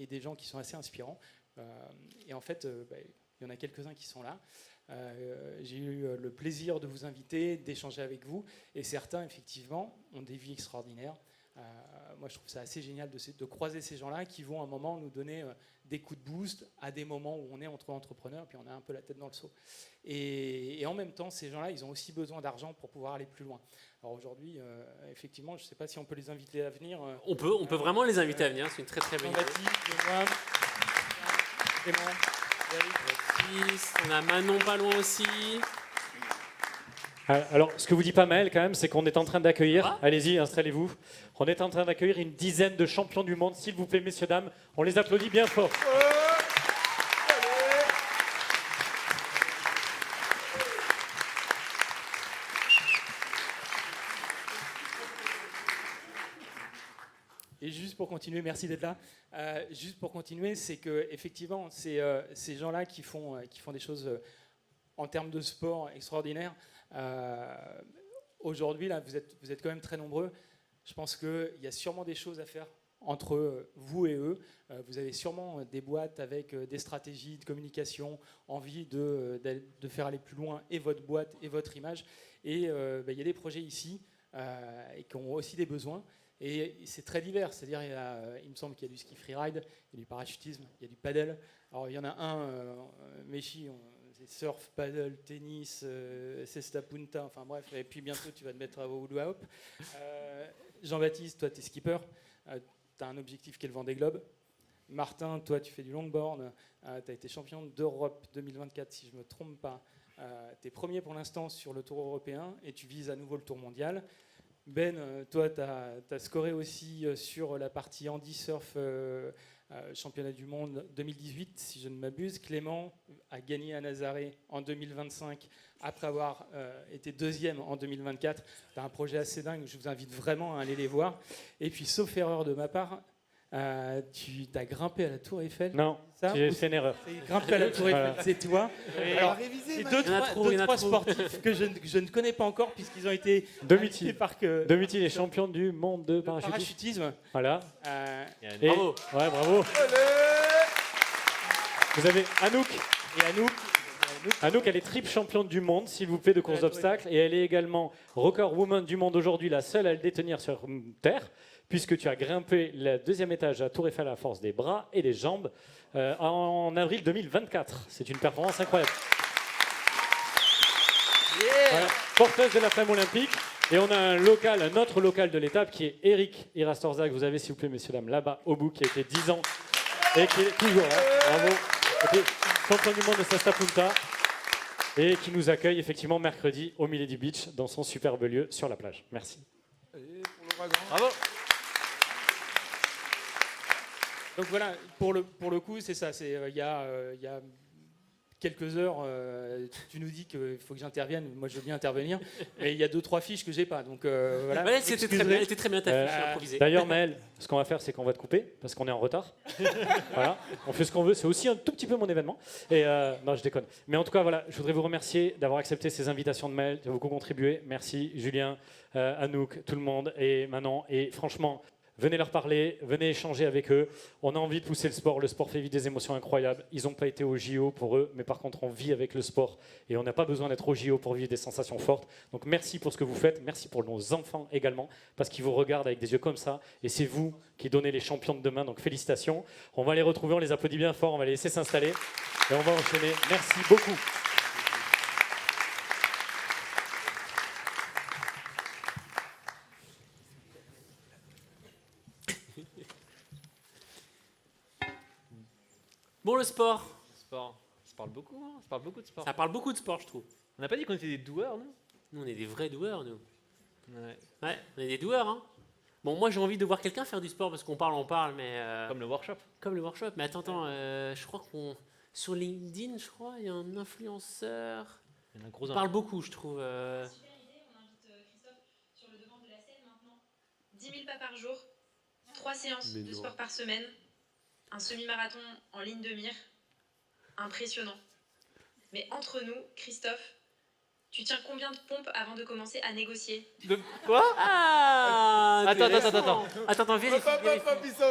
des gens qui sont assez inspirants. Et en fait, il y en a quelques-uns qui sont là. J'ai eu le plaisir de vous inviter, d'échanger avec vous. Et certains, effectivement, ont des vies extraordinaires. Moi, je trouve ça assez génial de croiser ces gens-là qui vont à un moment nous donner des coups de boost à des moments où on est entre entrepreneurs, puis on a un peu la tête dans le seau. Et en même temps, ces gens-là, ils ont aussi besoin d'argent pour pouvoir aller plus loin. Alors aujourd'hui, effectivement, je ne sais pas si on peut les inviter à venir. On peut vraiment les inviter à venir, c'est une très très bonne idée. On a Manon pas loin aussi. Alors, ce que vous dit pas Maël quand même, c'est qu'on est en train d'accueillir, allez-y, installez-vous, on est en train d'accueillir une dizaine de champions du monde, s'il vous plaît, messieurs, dames, on les applaudit bien fort. Et juste pour continuer, merci d'être là. Juste pour continuer, c'est que effectivement, ces gens-là qui font des choses en termes de sport extraordinaires. Aujourd'hui, là, vous êtes quand même très nombreux. Je pense qu'il y a sûrement des choses à faire entre vous et eux. Vous avez sûrement des boîtes avec des stratégies de communication, envie de faire aller plus loin et votre boîte et votre image. Et il y a des projets ici et qui ont aussi des besoins. Et c'est très divers, c'est-à-dire il me semble qu'il y a du ski freeride, il y a du parachutisme, il y a du paddle. Alors il y en a un, Mechi, c'est surf, paddle, tennis, cesta punta, enfin bref, et puis bientôt tu vas te mettre à hula hoop. Jean-Baptiste, toi tu es skipper, tu as un objectif qui est le Vendée Globe. Martin, toi tu fais du longboard, tu as été champion d'Europe 2024 si je ne me trompe pas. Tu es premier pour l'instant sur le Tour européen et tu vises à nouveau le Tour mondial. Ben, toi, tu as scoré aussi sur la partie handi surf championnat du monde 2018, si je ne m'abuse. Clément a gagné à Nazaré en 2025, après avoir été deuxième en 2024. Tu as un projet assez dingue, je vous invite vraiment à aller les voir. Et puis, sauf erreur de ma part, tu as grimpé à la Tour Eiffel. Non, c'est une erreur. Grimpé à la Tour Eiffel, c'est toi. Alors, révisé, c'est deux, trois sportifs que je ne connais pas encore puisqu'ils ont été Domiti par est champion du monde de parachutisme. Voilà. Et bravo. Ouais, bravo. Vous avez Anouk. Et Anouk, elle est triple championne du monde, s'il vous plaît, de course d'obstacles. Et elle est également record woman du monde aujourd'hui, la seule à le détenir sur Terre, puisque tu as grimpé le deuxième étage à Tour Eiffel à force des bras et des jambes en avril 2024. C'est une performance incroyable. Voilà, porteuse de la flamme olympique. Et on a un autre local de l'étape qui est Eric Irastorzak. Vous avez, s'il vous plaît, messieurs, dames, là-bas, au bout, qui a été 10 ans et qui est toujours là. Bravo. Champion du monde de Sesta Punta. Et qui nous accueille effectivement mercredi au Milady Beach dans son superbe lieu sur la plage. Merci. Bravo. Donc voilà, pour le coup, c'est ça. Il y a quelques heures, tu nous dis qu'il faut que j'intervienne. Moi, je veux bien intervenir. Et il y a 2-3 fiches que j'ai pas. Donc voilà. Ouais, c'était très bien ta fiche improvisée. D'ailleurs, Maël, ce qu'on va faire, c'est qu'on va te couper parce qu'on est en retard. Voilà, on fait ce qu'on veut. C'est aussi un tout petit peu mon événement. Et non, je déconne. Mais en tout cas, voilà, je voudrais vous remercier d'avoir accepté ces invitations de Maël. Tu as beaucoup contribué. Merci, Julien, Anouk, tout le monde et Manon. Et franchement, venez leur parler, venez échanger avec eux. On a envie de pousser le sport. Le sport fait vivre des émotions incroyables. Ils n'ont pas été au JO pour eux, mais par contre, on vit avec le sport. Et on n'a pas besoin d'être au JO pour vivre des sensations fortes. Donc merci pour ce que vous faites. Merci pour nos enfants également, parce qu'ils vous regardent avec des yeux comme ça. Et c'est vous qui donnez les champions de demain. Donc félicitations. On va les retrouver, on les applaudit bien fort. On va les laisser s'installer. Et on va enchaîner. Merci beaucoup. Bon, le sport. Ça parle beaucoup, hein. Ça parle beaucoup de sport. Ça parle beaucoup de sport, je trouve. On n'a pas dit qu'on était des doueurs, nous? Nous, on est des vrais doueurs, nous. Ouais. Ouais, on est des doueurs, hein. Bon, moi, j'ai envie de voir quelqu'un faire du sport parce qu'on parle, mais... Comme le workshop. Comme le workshop. Mais attends, je crois qu'on... Sur LinkedIn, je crois, il y a un influenceur. Il y en a un gros Il parle beaucoup, je trouve. Super idée, on invite Christophe sur le devant de la scène maintenant. 10 000 pas par jour, 3 séances de sport par semaine, un semi-marathon en ligne de mire. Impressionnant. Mais entre nous, Christophe, tu tiens combien de pompes avant de commencer à négocier? De quoi? Ah, Attends, vérifie.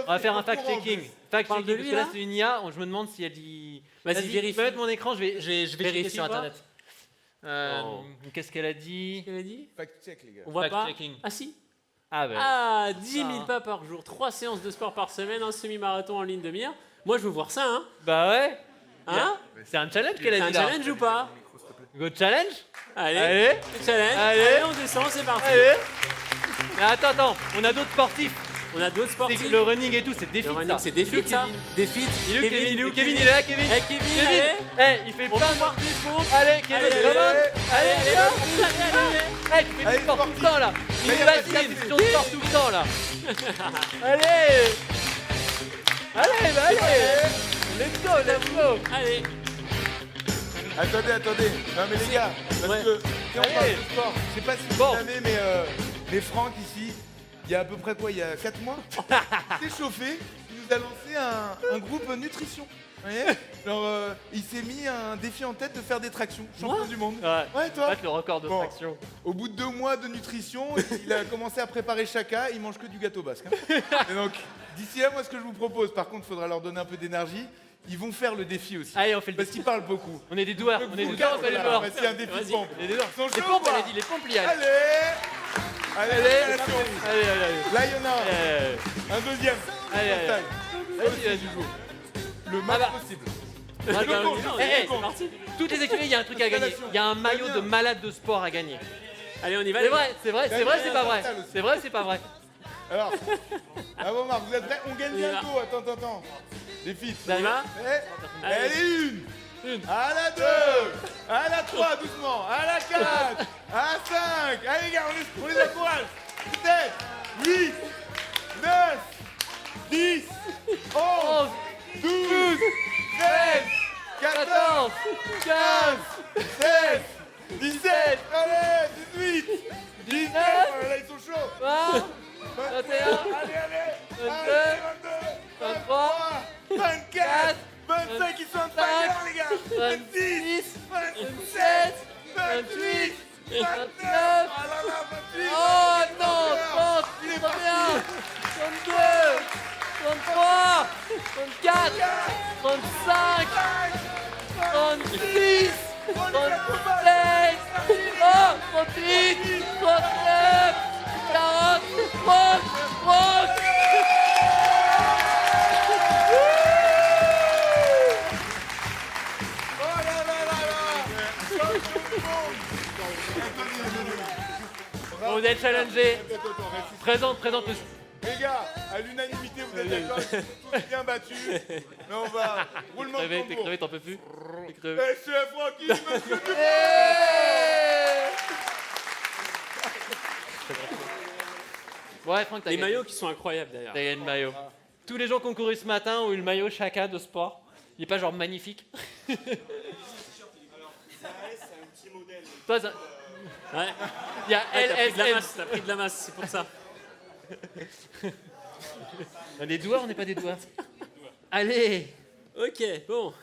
On va faire un fact-checking. Parle de Parce lui, que là, là c'est une IA. Je me demande si elle dit. Vas-y, vérifie. Je vais mettre mon écran, je vais checker sur voir. Internet. Qu'est-ce qu'elle a dit? Qu'elle a dit? Fact check, les gars. On voit pas. Fact-checking. Ah si. Ah, 10 000 pas par jour, 3 séances de sport par semaine, un semi-marathon en ligne de mire. Moi, je veux voir ça, hein. Bah ouais. Hein? C'est un challenge qu'elle a C'est dit un là. challenge ou pas? Go challenge. Allez, challenge. Allez, on descend, c'est parti. Allez. Mais attends, on a d'autres sportifs. On a d'autres sportifs. Le running et tout, c'est défi. Le running, c'est défi, ça. Défi. Kevin, il est là, Kevin. Eh, Kevin, allez. Il fait On plein peut de voir des pompes. Allez, Kevin, Allez, come on. allez, Allez, tu fais du sport tout le temps là. Il est facile, tu sport tout le temps là. Allez. Let's go. Allez. Attendez. Non mais les gars, parce que si on parle de sport, je sais pas si vous savez, mais Franck ici, il y a à peu près quoi, il y a 4 mois, il s'est chauffé, il nous a lancé un groupe nutrition. Vous voyez, genre, il s'est mis un défi en tête de faire des tractions, champion du monde. Ouais, toi. Battre le record de traction. Au bout de 2 mois de nutrition, il a commencé à préparer Chaka, il mange que du gâteau basque. Hein. Et donc, d'ici là, moi, ce que je vous propose, par contre, il faudra leur donner un peu d'énergie. Ils vont faire le défi aussi. Allez, on fait le défi. Parce qu'ils parlent beaucoup. On est des doueurs, on fait les doueurs. Voici un défi de pompe. Les doueurs. Ils sont Les chauds pompes, ou pas elle a dit, les pompes, il y a. Allez, Allez. Là, il y en a un deuxième. Vas-y. Le max possible. Toutes les écuries, il y a un truc à gagner. Il y a un maillot de malade de sport à gagner. Allez, on y va. C'est vrai, c'est pas vrai. C'est vrai, c'est pas vrai. Alors, bon, Marc, vous êtes prêts? On gagne bientôt. Attends. Les filles. Ça va? Allez, une. À la 2. À la 3, doucement. À la 4. À la 5. Allez, les gars, on les encourage. 7, 8, 9, 10, 11, 12, 13, 14, 15, 16, 17, allez, 18, 19, là ils sont chauds. 20, 21, 22, 23, 24, 25, ils sont en train les gars. 26, 27, 28, 29, oh non, 30, 31, 32, 33, 34, 35, 36, 37, 38, 39, 40, 30. Vous êtes challengé. Présente le. Les gars, à l'unanimité, vous êtes d'accord, ils sont tous bien battus. Mais on va. Roulement de tambour. T'es crevé, t'en peux plus. T'es crevé. chef Francky, monsieur Dupont. Ouais, Franck, t'as Les gagné. maillots qui sont incroyables d'ailleurs. T'as gagné le maillot. Tous les gens qui ont couru ce matin ont eu le maillot chacun de sport. Il est pas genre magnifique. Toi, ça... Ouais. Il y a T'as pris de la masse, c'est pour ça. Les doueurs, on n'est pas des doueurs. Allez. Ok, bon.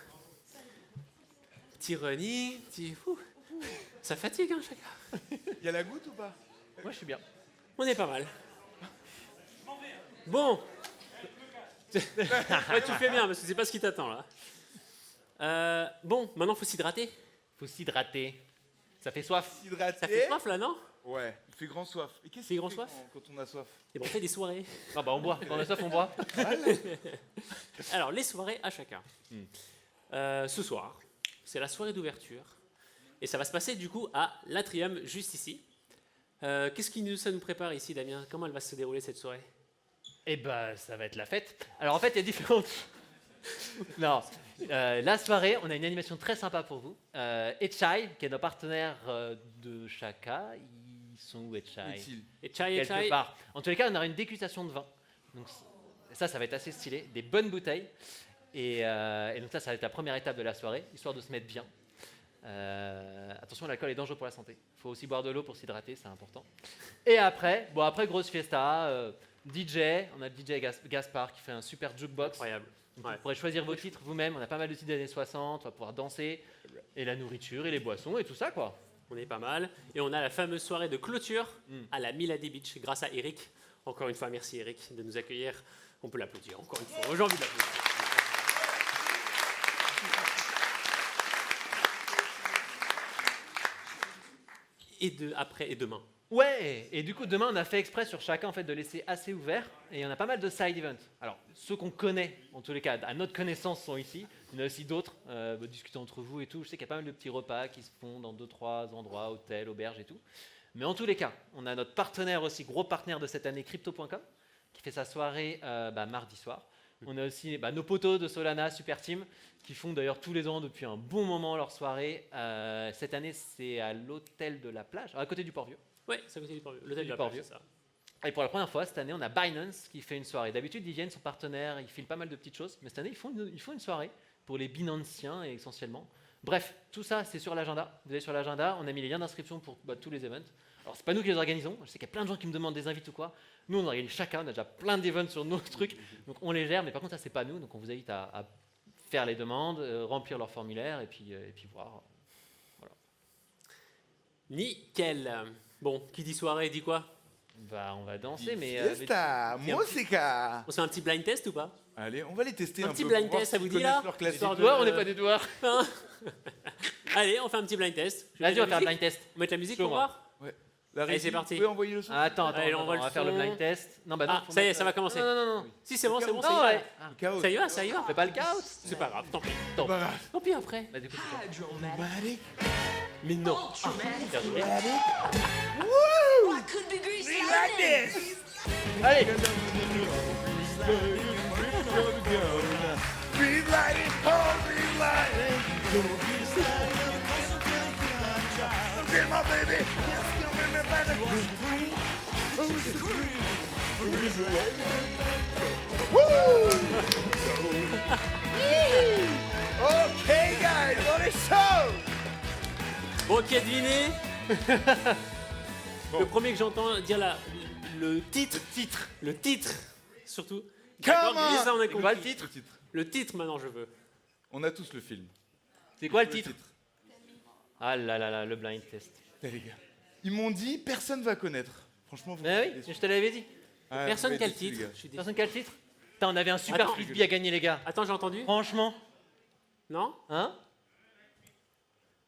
Petit running, petit... Ça fatigue, hein, chacun. Il y a la goutte ou pas? Moi, je suis bien. On est pas mal. Bon. Ouais, tu fais bien, parce que c'est pas ce qui t'attend, là. Bon, maintenant, faut s'hydrater. Faut s'hydrater. Ça fait soif. Ça fait soif, là, non? Ouais, il fait grand soif. Et qu'est-ce fait grand soif quand on a soif? Et bon, on fait des soirées. Ah bah on boit. Quand on a soif, on boit. Alors, les soirées à chacun. Ce soir, c'est la soirée d'ouverture. Et ça va se passer, du coup, à l'Atrium, juste ici. Qu'est-ce que ça nous prépare ici, Damien? Comment elle va se dérouler, cette soirée? Eh ben, ça va être la fête. Alors, en fait, il y a différentes... Non. La soirée, on a une animation très sympa pour vous. Etchai, qui est nos partenaires de Chaka. Ils sont où, Etchai? Quelque part. En tous les cas, on aura une dégustation de vin. Donc, ça va être assez stylé. Des bonnes bouteilles. Et donc ça va être la première étape de la soirée, histoire de se mettre bien. Attention, l'alcool est dangereux pour la santé. Il faut aussi boire de l'eau pour s'hydrater, c'est important. Et après, grosse fiesta, DJ. On a le DJ Gaspard qui fait un super jukebox. Incroyable. Vous pourrez choisir vos titres vous-même. On a pas mal de titres des années 60. On va pouvoir danser. Et la nourriture, et les boissons, et tout ça, quoi. On est pas mal. Et on a la fameuse soirée de clôture à la Milady Beach, grâce à Eric. Encore une fois, merci Eric de nous accueillir. On peut l'applaudir encore une fois. J'ai envie de l'applaudir. Et après et demain, Ouais, et du coup demain on a fait exprès sur chacun en fait de laisser assez ouvert et on a pas mal de side events. Alors ceux qu'on connaît en tous les cas, à notre connaissance sont ici. Il y en a aussi d'autres, discuter entre vous et tout. Je sais qu'il y a pas mal de petits repas qui se font dans 2-3 endroits, hôtels, auberges et tout. Mais en tous les cas, on a notre partenaire aussi, gros partenaire de cette année, Crypto.com, qui fait sa soirée mardi soir. On a aussi nos potos de Solana, Super Team, qui font d'ailleurs tous les ans depuis un bon moment leur soirée. Cette année c'est à l'hôtel de la plage, à côté du Port-Vieux. Ouais, c'est à côté du Port-Vieux. L'hôtel de la Port-Vieux. plage, c'est ça. Et pour la première fois, cette année, on a Binance qui fait une soirée. D'habitude, ils viennent, sont partenaires, ils filent pas mal de petites choses. Mais cette année, ils font une soirée pour les Binanciens essentiellement. Bref, tout ça, c'est sur l'agenda. Vous allez sur l'agenda, on a mis les liens d'inscription pour tous les events. Alors, c'est pas nous qui les organisons. Je sais qu'il y a plein de gens qui me demandent des invites ou quoi. Nous, on organise chacun. On a déjà plein d'events sur nos trucs. Donc, on les gère. Mais par contre, ça, c'est pas nous. Donc, on vous invite à faire les demandes, remplir leur formulaire et puis voir. Voilà. Nickel. Bon, qui dit soirée dit quoi? On va danser, mais... Fiesta, musica. On se fait un petit blind test ou pas? Allez, on va les tester un petit peu. blind pour voir test, ça s'ils vous dit là? connaissent leur classique. Des doigts, on n'est pas des doigts. Allez, on fait un petit blind test. Vas-y, on va faire un blind test. On met la musique Chaud, pour moi. voir? Ouais. Allez, c'est parti. Vous pouvez envoyer le son. Attends, Allez, on va faire le blind test. Non, bah non. Ça y est, ça va commencer. Non. Si, c'est bon, c'est bon, ça Non, y va. ouais. Chaos. Ça y va, ça y va. Fais pas le chaos. C'est pas grave, tant pis. Pas grave. Tant pis après. Bah, du coup, c'est quoi? Dramatic. Mais non. Dramatic. Woo! Like this. Allez. Breathe lighting, oh, breathe lighting. Okay, my baby. Come in by the Woo! Okay, guys, on est chaud. Bon, qui a deviné? Le premier que j'entends dire le titre. Le titre, surtout. D'accord, Come on. ça, on a C'est quoi compris. le titre? Le titre, maintenant, je veux. On a tous le film. C'est quoi le titre? Ah là là là, le blind test. Les gars. Ils m'ont dit personne va connaître. Franchement, vous. Mais oui, je te l'avais dit. Personne vous quel êtes déçus, titre? les gars. Je suis déçu. Personne quel titre? Putain, on avait un super Attends. frisbee à gagner, les gars. Attends, j'ai entendu? Franchement. Non? Hein?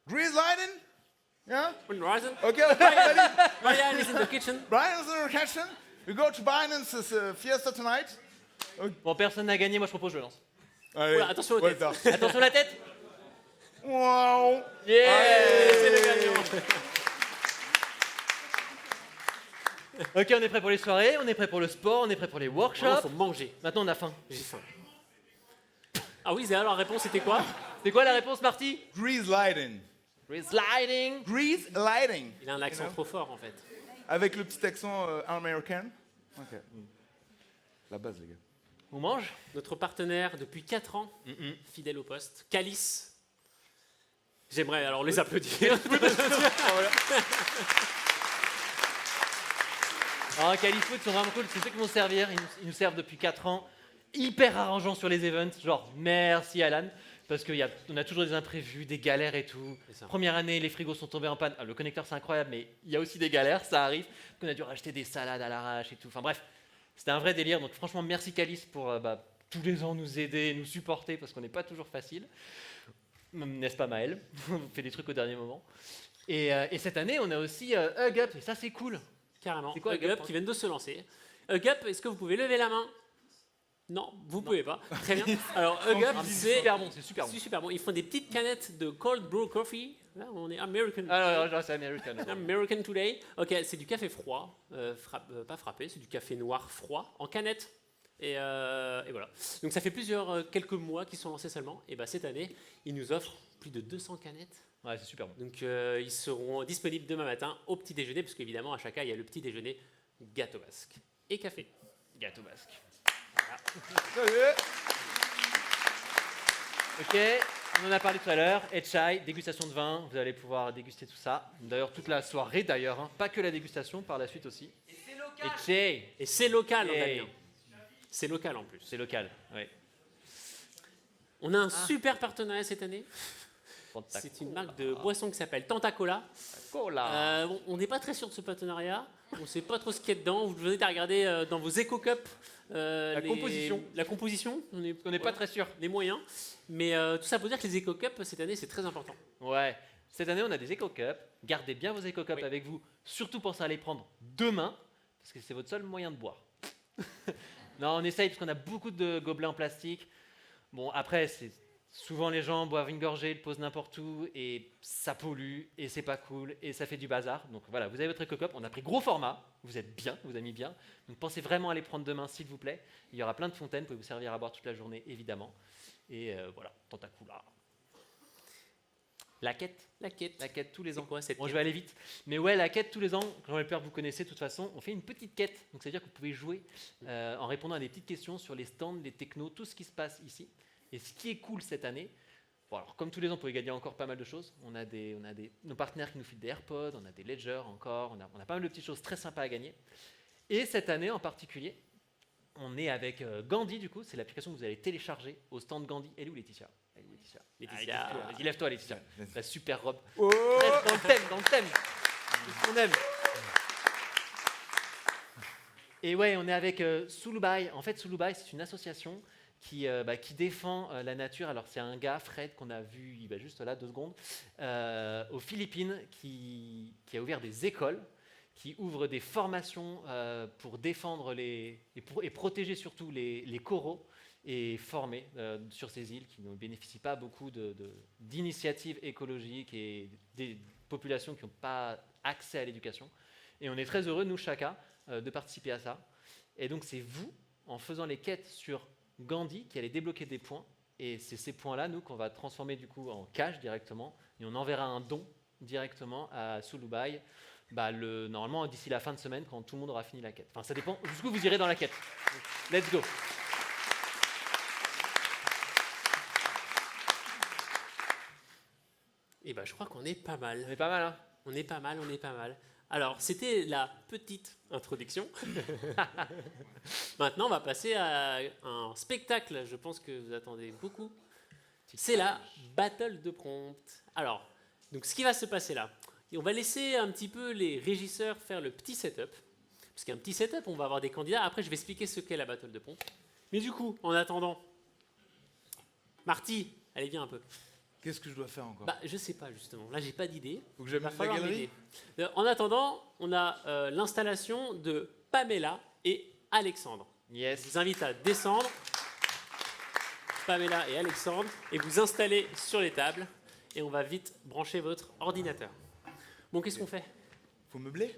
Grease lighting? Yeah? Horizon? Okay, ready? Brian is in the kitchen. Brian's in the kitchen. We go to Binance's fiesta tonight. Bon, personne n'a gagné, moi je propose, je lance. Allez, Oula, attention aux têtes. Walter. Attention la tête. Wow. Yeah. Allez, c'est le gagnant. Ok, on est prêt pour les soirées, on est prêt pour le sport, on est prêt pour les workshops. Maintenant, faut manger. Maintenant, on a faim. J'ai faim. Ah oui, Zéa, la réponse c'était quoi? C'est quoi la réponse, Marty? Grease lighting. Grease lighting. Grease lighting. Il a un accent trop fort en fait. Avec le petit accent américain. Ok. La base, les gars. On mange? Notre partenaire depuis 4 ans, fidèle au poste, Calice. J'aimerais alors les applaudir. Ah, Califoot, ils sont vraiment cool, c'est ceux qui vont servir, ils nous servent depuis 4 ans. Hyper arrangeant sur les events, genre merci Alan, parce qu'on a toujours des imprévus, des galères et tout. Première année, les frigos sont tombés en panne. Ah, le connecteur c'est incroyable, mais il y a aussi des galères, ça arrive. On a dû racheter des salades à l'arrache et tout. Enfin bref, c'était un vrai délire. Donc franchement, merci Calice pour tous les ans nous aider, nous supporter, parce qu'on n'est pas toujours facile. N'est-ce pas Maël? On fait des trucs au dernier moment. Et cette année, on a aussi Hug Up, et ça c'est cool. Carrément. C'est quoi, Hug Up qui viennent de se lancer. Hug Up, est-ce que vous pouvez lever la main? Non, vous pouvez pas. Très bien. Alors Hug Up, c'est super bon, c'est super bon. C'est super bon. Ils font des petites canettes de cold brew coffee. Là, on est American. Alors, c'est American. American Today. Ok, c'est du café froid, pas frappé, c'est du café noir froid en canette. Et voilà. Donc ça fait quelques mois qu'ils sont lancés seulement. Et cette année, ils nous offrent plus de 200 canettes. Ouais, c'est super bon. Donc ils seront disponibles demain matin au petit déjeuner, parce qu'évidemment à chacun il y a le petit déjeuner gâteau basque et café. Gâteau basque. Voilà. Ok, on en a parlé tout à l'heure. Et chai, dégustation de vin, vous allez pouvoir déguster tout ça. D'ailleurs toute la soirée d'ailleurs, hein. Pas que la dégustation, par la suite aussi. Et c'est local. Et c'est local, Hey. Damien. C'est local en plus. C'est local, oui. On a un super partenariat cette année. C'est une marque de boisson qui s'appelle Tentacola. On n'est pas très sûr de ce partenariat. On ne sait pas trop ce qu'il y a dedans. Vous devez regarder dans vos éco-cups la composition. On n'est pas très sûr. Les moyens. Mais tout ça pour dire que les éco-cups cette année c'est très important. Ouais. Cette année, on a des éco-cups. Gardez bien vos éco-cups avec vous. Surtout pensez à les prendre demain, parce que c'est votre seul moyen de boire. Non, on essaye, parce qu'on a beaucoup de gobelets en plastique. Bon, après, souvent les gens boivent une gorgée, le posent n'importe où, et ça pollue, et c'est pas cool, et ça fait du bazar. Donc voilà, vous avez votre éco-cup. On a pris gros format. Vous êtes bien, vous avez mis bien. Donc pensez vraiment à les prendre demain, s'il vous plaît. Il y aura plein de fontaines, vous pouvez vous servir à boire toute la journée, évidemment. Et voilà, tentacula. La quête tous les ans. Quoi, cette Bon, je vais aller vite. Mais ouais, la quête tous les ans, Jean Peur, vous connaissez de toute façon, on fait une petite quête. Donc, c'est-à-dire que vous pouvez jouer en répondant à des petites questions sur les stands, les technos, tout ce qui se passe ici. Et ce qui est cool cette année, bon, alors, comme tous les ans, vous pouvez gagner encore pas mal de choses. On a nos partenaires qui nous filent des AirPods, on a des Ledger encore, on a pas mal de petites choses très sympas à gagner. Et cette année en particulier, on est avec Gandhi, du coup, c'est l'application que vous allez télécharger au stand Gandhi. Elle est où, Laetitia? Laetitia. Vas-y, lève-toi, Laetitia. La super robe. Oh, reste dans le thème. C'est ce qu'on aime. Et ouais, on est avec Sulubai. En fait, Sulubai, c'est une association qui défend la nature. Alors, c'est un gars, Fred, qu'on a vu juste là, 2 secondes, aux Philippines, qui a ouvert des écoles, qui ouvre des formations pour défendre et protéger surtout les coraux et former sur ces îles qui ne bénéficient pas beaucoup d'initiatives écologiques et des populations qui n'ont pas accès à l'éducation. Et on est très heureux, nous, chacun, de participer à ça. Et donc, c'est vous, en faisant les quêtes sur Gandhi, qui allez débloquer des points. Et c'est ces points-là, nous, qu'on va transformer du coup en cash directement. Et on enverra un don directement à Sulubai. Normalement, d'ici la fin de semaine, quand tout le monde aura fini la quête. Enfin, ça dépend jusqu'où vous irez dans la quête. Let's go. Et je crois qu'on est pas mal. On est pas mal, hein? On est pas mal. Alors, c'était la petite introduction. Maintenant, on va passer à un spectacle, je pense que vous attendez beaucoup. C'est la Battle de Prompt. Alors, donc ce qui va se passer là, on va laisser un petit peu les régisseurs faire le petit setup. Parce qu'un petit setup, on va avoir des candidats. Après, je vais expliquer ce qu'est la Battle de Prompt. Mais du coup, en attendant, Marty, allez, viens un peu. Qu'est-ce que je dois faire encore? Je sais pas justement. Là, j'ai pas d'idée. Faut que j'amène la galerie. En attendant, on a l'installation de Pamela et Alexandre. Yes. Je vous invite à descendre, Pamela et Alexandre, et vous installer sur les tables. Et on va vite brancher votre ordinateur. Bon, qu'est-ce qu'on fait? Faut meubler?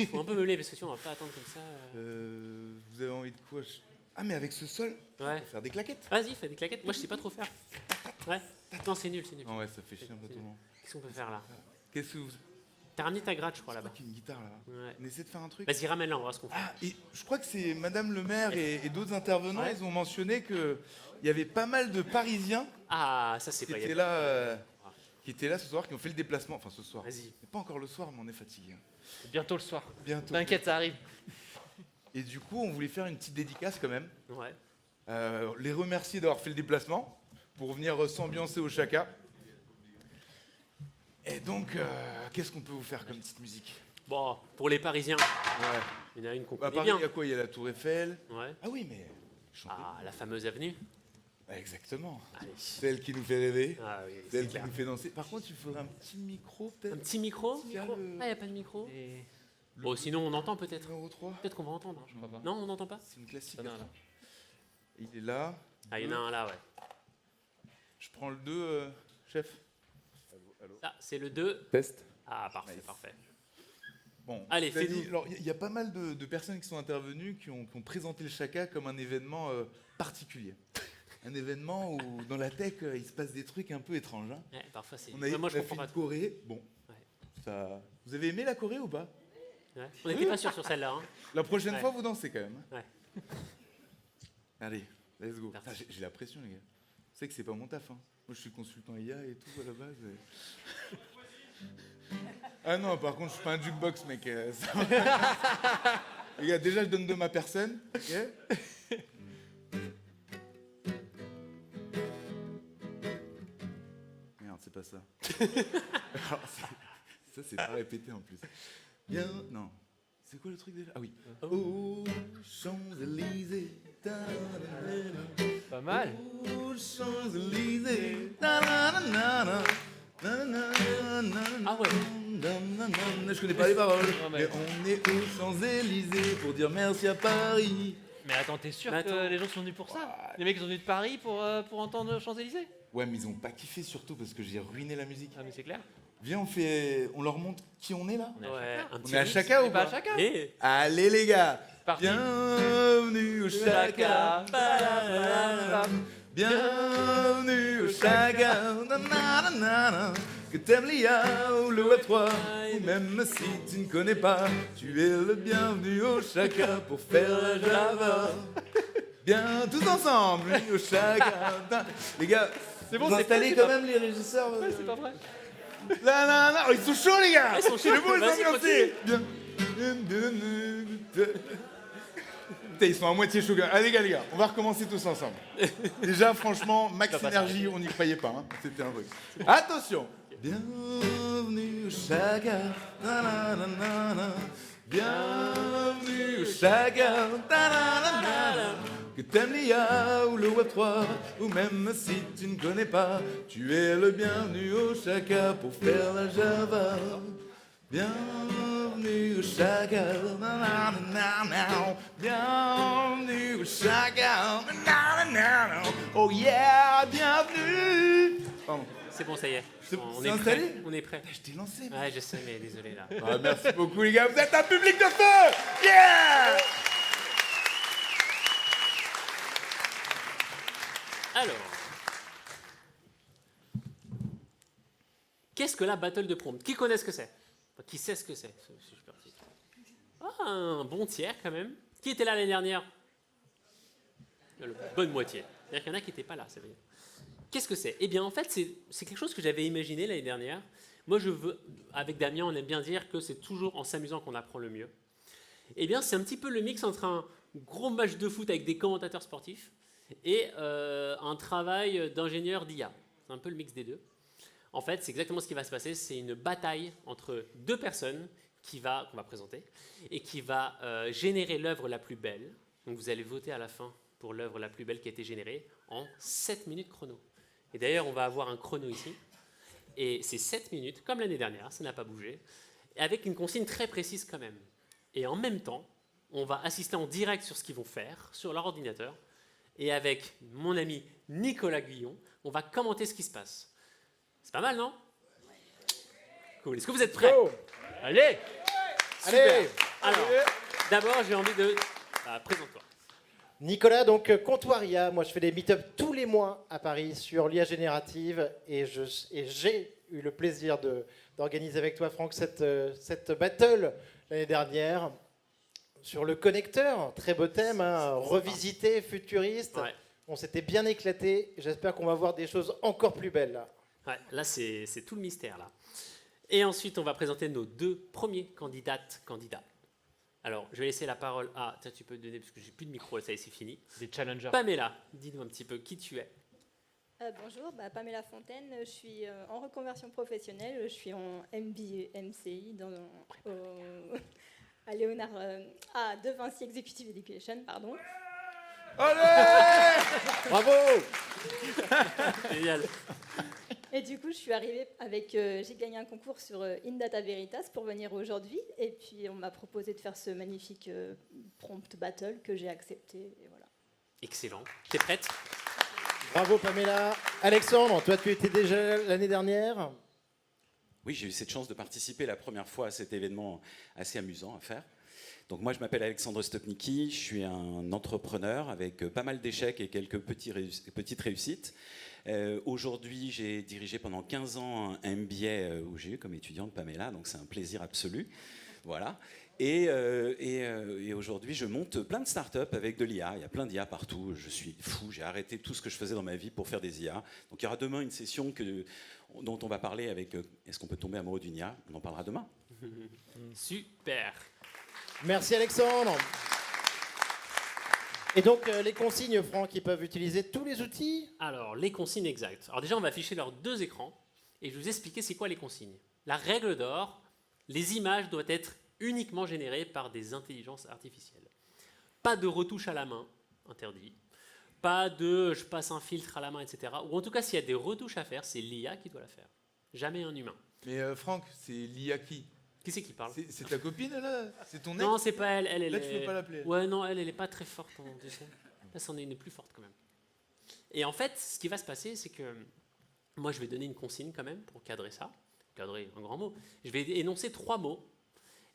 Faut un peu meubler parce que sinon on va pas attendre comme ça. Vous avez envie de quoi? Ah, mais avec ce sol, on va faire des claquettes. Vas-y, fais des claquettes. Moi, je sais pas trop faire. Ouais. Non, c'est nul. Oh ouais, ça fait chier un peu tout le monde. Qu'est-ce qu'on peut faire là? Qu'est-ce que vous... T'as ramené ta gratte, je crois, là-bas. Il y a une guitare là-bas. Ouais. On essaie de faire un truc. Vas-y, ramène-la, on va voir ce qu'on fait. Ah, et je crois que c'est Madame le maire et d'autres intervenants, ils ont mentionné qu'il y avait pas mal de Parisiens ça c'est qui pas étaient là ce soir, qui ont fait le déplacement. Enfin, ce soir. Vas-y. Mais pas encore le soir, mais on est fatigué. Bientôt le soir. Bientôt. T'inquiète, ça arrive. Et du coup, on voulait faire une petite dédicace quand même. Ouais. Les remercier d'avoir fait le déplacement pour venir s'ambiancer au Chaka. Et donc, qu'est-ce qu'on peut vous faire comme petite musique? Bon, pour les Parisiens, il y en a une qu'on connaît Paris, bien. il y a quoi? Il y a la Tour Eiffel. Ouais. Ah oui, mais... la fameuse avenue. Exactement. Allez. Celle qui nous fait rêver. Ah oui, celle qui clair. nous fait danser. Par contre, il faudrait un petit micro, peut-être. Un petit micro? Il y a Ah, il n'y a pas de micro? Bon, sinon on entend peut-être. Peut-être qu'on va entendre. Je crois pas. Non, on n'entend pas? C'est une classique. Il est là. Ah, il y en a un là, ouais. Je prends le 2, chef. Ah, c'est le 2. Test. Ah, parfait, Nice. parfait. Bon, allez, fais-nous. Alors, il y a pas mal de personnes qui sont intervenues, qui ont présenté le Chaka comme un événement particulier. Un événement où, dans la tech, il se passe des trucs un peu étranges. Hein. Ouais, parfois c'est. On a, moi, je on a comprends fait pas une trop. Corée. Bon, ça... Vous avez aimé la Corée ou pas? Ouais. On n'était pas sûr sur celle-là. Hein. La prochaine fois, vous dansez quand même. Ouais. Allez, let's go. Putain, j'ai la pression, les gars. Vous savez que c'est pas mon taf. Hein. Moi, je suis consultant IA et tout à la base. Ah non, par contre, je suis pas un jukebox, mec. Ça va. Les gars, déjà, je donne de ma personne. Ok. Merde, c'est pas ça. Alors, ça, c'est pas répété en plus. Bien, non. C'est quoi le truc déjà? Ah oui. Oh, Champs-Élysées. Pas mal. Oh, Champs-Élysées. Na, na, na, na. Ah ouais. Je connais pas les paroles. Mais on est aux Champs-Élysées pour dire merci à Paris. Mais attends, t'es sûr que les gens sont venus pour ça? Les mecs ils sont venus de Paris pour entendre Champs-Élysées? Ouais, mais ils ont pas kiffé surtout parce que j'ai ruiné la musique. Ah mais c'est clair. Viens, on leur montre qui on est là. Ouais, On est à Chaka ou pas? Allez les gars. Bienvenue au Chaka. Bienvenue au Chaka. Que t'aimes l'IA ou le Web3, ou même si tu ne connais pas, tu es le bienvenu au Chaka pour faire la Java. Bien, tous ensemble, au Chaka. Les gars, c'est bon, vous installez quand même les régisseurs. Ouais, c'est pas vrai. Là, oh, ils sont chauds les gars. Ils sont chauds. Le beau, ils Vas-y, sont ambiancés. Bien. Putain, ils sont à moitié chauds. Allez les gars, on va recommencer tous ensemble. Déjà, franchement, max énergie, on n'y croyait pas. Hein. C'était un truc. Attention. Bienvenue au Chaka. Bienvenue au Chaka. Que t'aimes l'IA ou le Web3, ou même si tu ne connais pas, tu es le bienvenu au Chaka pour faire la Java. Bienvenue au Chaka. Bienvenue au Chaka. Oh yeah, bienvenue. Pardon. C'est bon, ça y est. On c'est est installé prêt. On est prêt. Je t'ai lancé. Ouais, je sais, mais désolé là. Ah, merci beaucoup les gars, vous êtes un public de feu. Yeah. Alors, qu'est-ce que la battle de prompt? Qui connaît ce que c'est? Enfin, qui sait ce que c'est? C'est super petit. Ah, un bon tiers quand même. Qui était là l'année dernière? La bonne moitié. C'est-à-dire qu'il y en a qui n'étaient pas là, ça veut dire. Qu'est-ce que c'est? Eh bien, en fait, c'est quelque chose que j'avais imaginé l'année dernière. Moi, avec Damien, on aime bien dire que c'est toujours en s'amusant qu'on apprend le mieux. Eh bien, c'est un petit peu le mix entre un gros match de foot avec des commentateurs sportifs et un travail d'ingénieur d'IA. C'est un peu le mix des deux. En fait, c'est exactement ce qui va se passer. C'est une bataille entre deux personnes qu'on va présenter et qui va générer l'œuvre la plus belle. Donc, vous allez voter à la fin pour l'œuvre la plus belle qui a été générée en 7 minutes chrono. Et d'ailleurs, on va avoir un chrono ici. Et c'est 7 minutes, comme l'année dernière, ça n'a pas bougé, avec une consigne très précise quand même. Et en même temps, on va assister en direct sur ce qu'ils vont faire, sur leur ordinateur. Et avec mon ami Nicolas Guillon, on va commenter ce qui se passe. C'est pas mal, non? Cool. Est-ce que vous êtes prêts? Allez. Super. Allez. Alors, d'abord, j'ai envie de... présente-toi. Nicolas, donc comptoir IA, moi je fais des meet-up tous les mois à Paris sur l'IA générative et j'ai eu le plaisir d'organiser avec toi Franck cette battle l'année dernière sur le connecteur, très beau thème, hein, revisité, futuriste. Ouais. On s'était bien éclaté, j'espère qu'on va voir des choses encore plus belles là. Ouais, là c'est tout le mystère là. Et ensuite on va présenter nos deux premiers candidats. Alors, je vais laisser la parole à... Tiens, tu peux te donner, parce que j'ai plus de micro, ça y est, c'est fini. Des challengers. Pamela, dis-nous un petit peu qui tu es. Bonjour, Pamela Fontaine, je suis en reconversion professionnelle, je suis en MBA MCI à Léonard, de Vinci Executive Education, pardon. Allez. Bravo. Génial. Et du coup, je suis arrivée avec... j'ai gagné un concours sur Indata Veritas pour venir aujourd'hui. Et puis, on m'a proposé de faire ce magnifique prompt battle que j'ai accepté. Et voilà. Excellent. T'es prête? Bravo Pamela. Alexandre, toi tu étais déjà l'année dernière? Oui, j'ai eu cette chance de participer la première fois à cet événement assez amusant à faire. Donc moi, je m'appelle Alexandre Stopnicki, je suis un entrepreneur avec pas mal d'échecs et quelques petites réussites. Aujourd'hui, j'ai dirigé pendant 15 ans un MBA où j'ai eu comme étudiante Pamela, donc c'est un plaisir absolu. Voilà. Et aujourd'hui, je monte plein de startups avec de l'IA. Il y a plein d'IA partout. Je suis fou. J'ai arrêté tout ce que je faisais dans ma vie pour faire des IA. Donc il y aura demain une session dont on va parler avec est-ce qu'on peut tomber amoureux d'une IA? On en parlera demain. Super. Merci Alexandre. Et donc les consignes, Franck, ils peuvent utiliser tous les outils? Alors, les consignes exactes. Alors déjà, on va afficher leurs deux écrans et je vais vous expliquer c'est quoi les consignes. La règle d'or, les images doivent être uniquement générées par des intelligences artificielles. Pas de retouche à la main, interdit. Pas de je passe un filtre à la main, etc. Ou en tout cas, s'il y a des retouches à faire, c'est l'IA qui doit la faire. Jamais un humain. Mais Franck, c'est l'IA qui? Qui c'est qui parle? C'est ta copine là? C'est ton ex? Non, c'est pas elle. Elle là, est... tu peux pas l'appeler. Ouais, non, elle est pas très forte, tu sais. Là, c'en est une plus forte quand même. Et en fait, ce qui va se passer, c'est que moi, je vais donner une consigne quand même pour cadrer ça. Cadrer, un grand mot. Je vais énoncer 3 mots.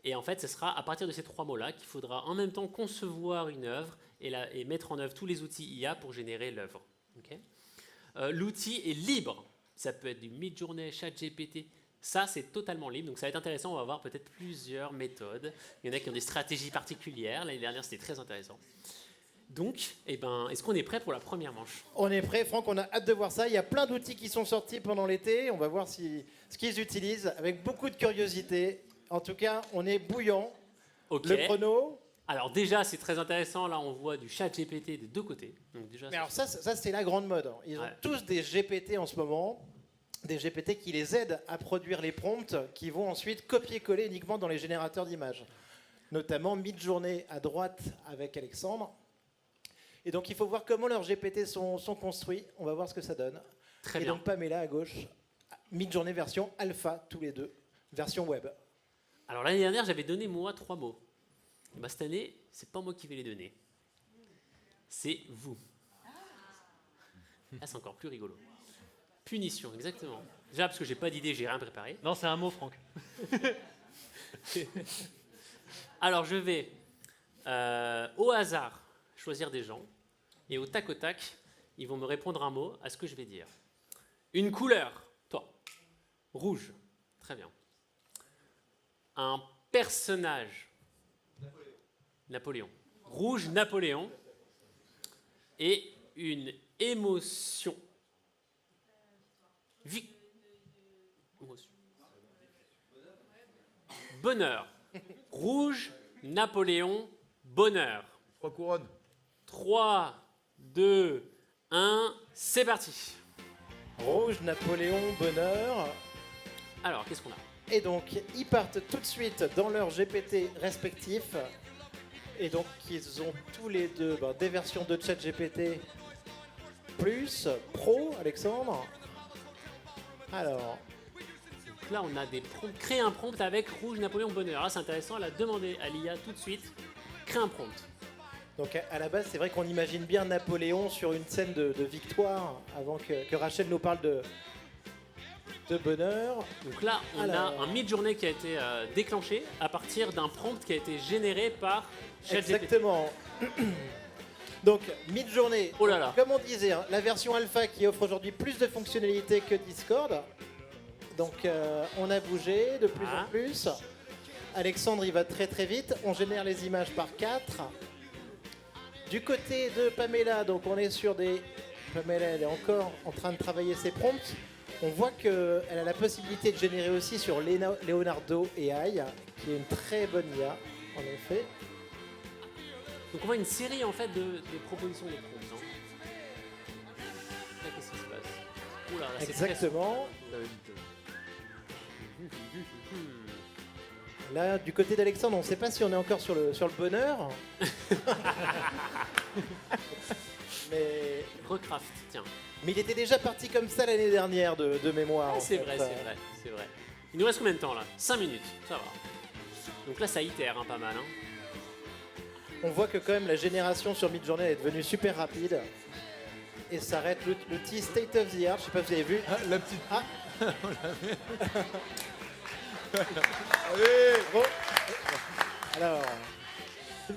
Et en fait, ce sera à partir de ces 3 mots-là qu'il faudra en même temps concevoir une œuvre et mettre en œuvre tous les outils IA pour générer l'œuvre. Okay. L'outil est libre. Ça peut être du Midjourney, ChatGPT. Ça, c'est totalement libre. Donc, ça va être intéressant. On va voir peut-être plusieurs méthodes. Il y en a qui ont des stratégies particulières. L'année dernière, c'était très intéressant. Donc, est-ce qu'on est prêt pour la première manche? On est prêt, Franck, on a hâte de voir ça. Il y a plein d'outils qui sont sortis pendant l'été. On va voir ce qu'ils utilisent avec beaucoup de curiosité. En tout cas, on est bouillant. Ok. Le chrono. Alors déjà, c'est très intéressant. Là, on voit du chat GPT des deux côtés. Donc déjà, Mais alors ça c'est la grande mode. Ils ont tous des GPT en ce moment. Des GPT qui les aident à produire les prompts qui vont ensuite copier-coller uniquement dans les générateurs d'images. Notamment Midjourney à droite avec Alexandre. Et donc, il faut voir comment leurs GPT sont construits. On va voir ce que ça donne. Très et bien. donc, Pamela à gauche, Midjourney version alpha, tous les deux, version web. Alors l'année dernière, j'avais donné moi 3 mots. Bah, cette année, c'est pas moi qui vais les donner. C'est vous. Là, c'est encore plus rigolo. Punition, exactement. Déjà parce que j'ai pas d'idée, j'ai rien préparé. Non, c'est un mot, Franck. Alors je vais au hasard choisir des gens et au tac, ils vont me répondre un mot à ce que je vais dire. Une couleur, toi. Rouge, très bien. Un personnage, Napoléon. Rouge, Napoléon. Et une émotion. Émotion. Bonheur. Rouge, Napoléon, bonheur. 3 couronnes. 3, 2, 1, c'est parti. Rouge, Napoléon, bonheur. Alors, qu'est-ce qu'on a? Et donc, ils partent tout de suite dans leurs GPT respectifs. Et donc, ils ont tous les deux des versions de ChatGPT plus Pro, Alexandre. Alors, Donc là, on a des prompts. Créer un prompt avec Rouge, Napoléon, bonheur. Là, c'est intéressant. Elle a demandé à l'IA tout de suite. Créer un prompt. donc à la base, c'est vrai qu'on imagine bien Napoléon sur une scène de victoire avant que Rachel nous parle de bonheur. Donc là, on a un Midjourney qui a été déclenché à partir d'un prompt qui a été généré par ChatGPT. Exactement. Donc, Midjourney, Oh là là. comme on disait, hein, la version alpha qui offre aujourd'hui plus de fonctionnalités que Discord. Donc, on a bougé de plus en plus. Alexandre, il va très très vite. On génère les images par 4. Du côté de Pamela, donc on est sur des... Pamela, elle est encore en train de travailler ses prompts. On voit qu'elle a la possibilité de générer aussi sur Leonardo AI, qui est une très bonne IA, en effet. Donc on voit une série en fait de propositions de prompts. Hein. Là, qu'est-ce qui se passe? Oula, là, c'est Exactement. très... Là, du côté d'Alexandre, on ne sait pas si on est encore sur le bonheur. Mais... Recraft, tiens. Mais il était déjà parti comme ça l'année dernière de mémoire. Ah, en c'est fait. vrai, c'est vrai, c'est vrai. Il nous reste combien de temps là? 5 minutes, ça va. Donc là, ça itère pas mal. Hein. On voit que quand même la génération sur Midjourney est devenue super rapide. Et ça arrête l'outil State of the Art. Je sais pas si vous avez vu. La petite... Ah. Allez, bon. Alors,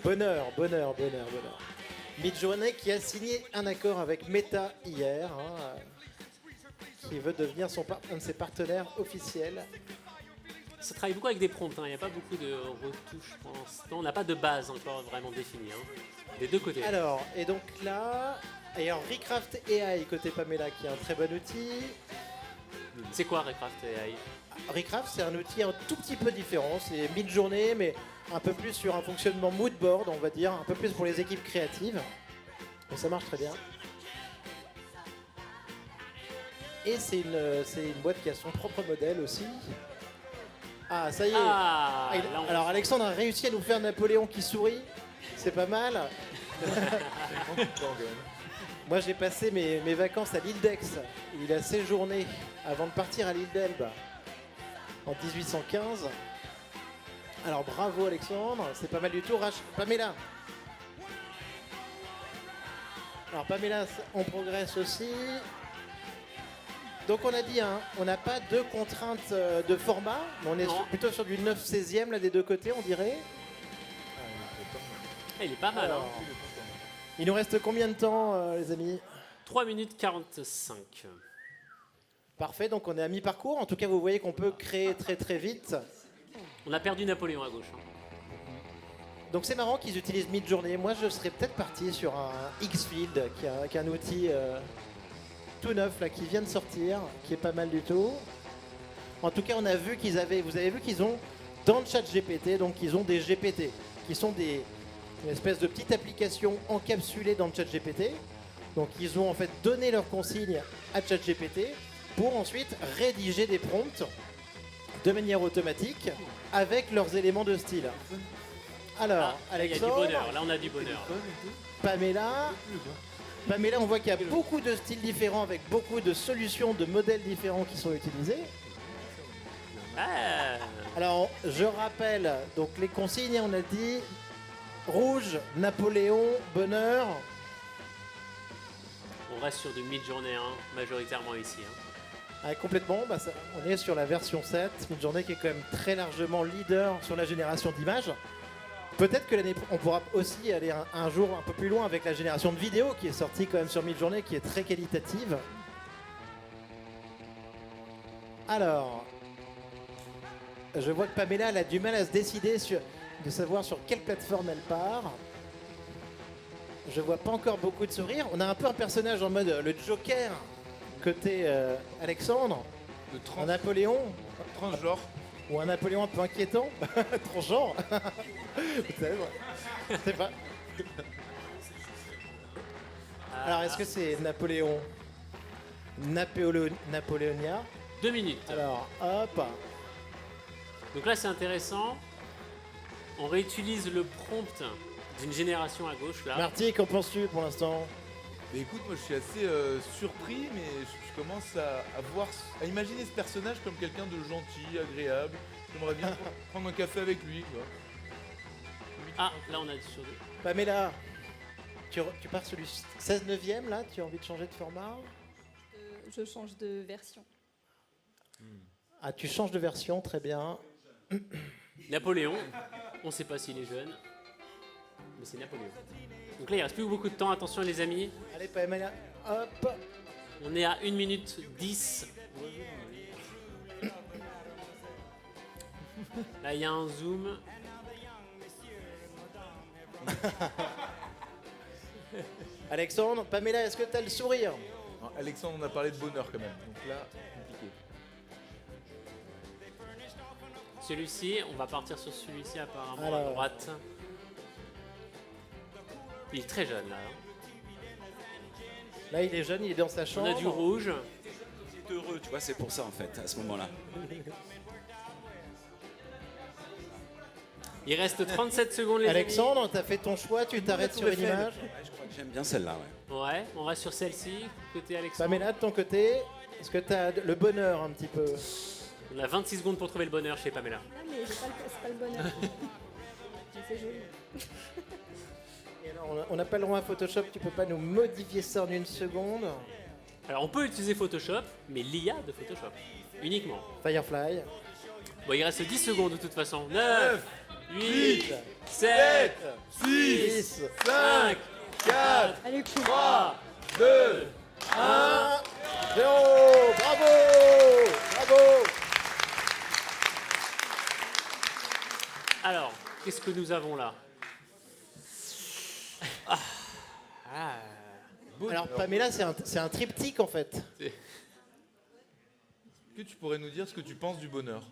bonheur. Midjourney qui a signé un accord avec Meta hier, qui veut devenir un de ses partenaires officiels. Ça travaille beaucoup avec des prompts, il n'y a pas beaucoup de retouches pour l'instant. On n'a pas de base encore vraiment définie, des deux côtés. Alors, et donc là, Recraft AI côté Pamela qui est un très bon outil. C'est quoi Recraft AI? Recraft, c'est un outil un tout petit peu différent. C'est Midjourney, mais un peu plus sur un fonctionnement mood board, on va dire, un peu plus pour les équipes créatives. Mais ça marche très bien. Et c'est une boîte qui a son propre modèle aussi. Ah, ça y est. Ah, alors Alexandre a réussi à nous faire Napoléon qui sourit. C'est pas mal. Moi, j'ai passé mes vacances à l'île d'Aix. Il a séjourné avant de partir à l'île d'Elbe en 1815. Alors, bravo Alexandre, c'est pas mal du tout. Pamela. Alors, Pamela, on progresse aussi. Donc, on a dit, hein, on n'a pas de contraintes de format, mais on est plutôt sur du 9/16e là, des deux côtés, on dirait. Il est pas mal. Alors, Hein. il nous reste combien de temps, les amis? 3 minutes 45. Parfait, donc on est à mi-parcours. En tout cas, vous voyez qu'on peut créer très très vite. On a perdu Napoléon à gauche. Hein. Donc c'est marrant qu'ils utilisent Midjourney. Moi, je serais peut-être parti sur un Xfield, qui est un outil tout neuf là, qui vient de sortir, qui est pas mal du tout. En tout cas, on a vu qu'ils avaient, vous avez vu qu'ils ont dans le chat GPT, donc ils ont des GPT, qui sont une espèce de petite application encapsulée dans le chat GPT. Donc ils ont en fait donné leurs consignes à chat GPT pour ensuite rédiger des prompts de manière automatique avec leurs éléments de style. Alors, il y a du Alexandre, bonheur. Là, on a du bonheur. Pamela, on voit qu'il y a beaucoup de styles différents avec beaucoup de solutions, de modèles différents qui sont utilisés. Ah. Alors, je rappelle, donc les consignes, on a dit rouge, Napoléon, bonheur. On reste sur du mid-journée majoritairement ici. Hein. Ah, complètement, on est sur la version 7, Midjourney qui est quand même très largement leader sur la génération d'images. Peut-être que on pourra aussi aller un jour un peu plus loin avec la génération de vidéos qui est sortie quand même sur Midjourney, qui est très qualitative. Alors, je vois que Pamela elle a du mal à se décider de savoir sur quelle plateforme elle part. Je vois pas encore beaucoup de sourires. On a un peu un personnage en mode le Joker côté Alexandre, un Napoléon transgenre ou un Napoléon un peu inquiétant, transgenre. Vous savez, je sais pas. Alors, est-ce que c'est Napoléon Napoléonien? 2 minutes. Alors, hop. Donc là, c'est intéressant. On réutilise le prompt d'une génération à gauche là. Marty, qu'en penses-tu pour l'instant? Mais écoute, moi je suis assez surpris, mais je commence à imaginer ce personnage comme quelqu'un de gentil, agréable. J'aimerais bien prendre un café avec lui. Quoi. Ah, là on a sur deux. Pamela, tu pars sur du 16/9e là? Tu as envie de changer de format? Je change de version. Ah, tu changes de version, très bien. Napoléon, on ne sait pas s'il est jeune, mais c'est Napoléon. Donc là, il ne reste plus beaucoup de temps. Attention les amis. Allez, Pamela, hop. On est à 1 minute 10. Là, il y a un zoom. Alexandre, Pamela, est-ce que tu as le sourire? Non, Alexandre, on a parlé de bonheur quand même. Donc là, compliqué. Celui-ci, on va partir sur celui-ci apparemment Alors. à droite. Il est très jeune là. Là, il est jeune, il est dans sa chambre. On a du rouge. C'est heureux, tu vois, c'est pour ça en fait, à ce moment-là. Il reste 37 secondes les Alexandre, t'as fait ton choix, tu t'arrêtes sur une image. Je crois que j'aime bien celle-là, ouais. Ouais, on reste sur celle-ci, côté Alexandre. Pamela, de ton côté, est-ce que tu as le bonheur un petit peu? On a 26 secondes pour trouver le bonheur chez Pamela. Ah, mais c'est pas le bonheur. Mais c'est joli. Et alors, on n'a pas le droit à Photoshop, tu peux pas nous modifier ça en une seconde? Alors on peut utiliser Photoshop, mais l'IA de Photoshop, uniquement. Firefly. Bon, il reste 10 secondes de toute façon. 9, 8, 7, 7, 6, 5, 4, Allez, cool. 3, 2, 1. Zéro. Bravo! Bravo! Alors, qu'est-ce que nous avons là? Alors Pamela, c'est un triptyque en fait. Est-ce que tu pourrais nous dire ce que tu penses du bonheur?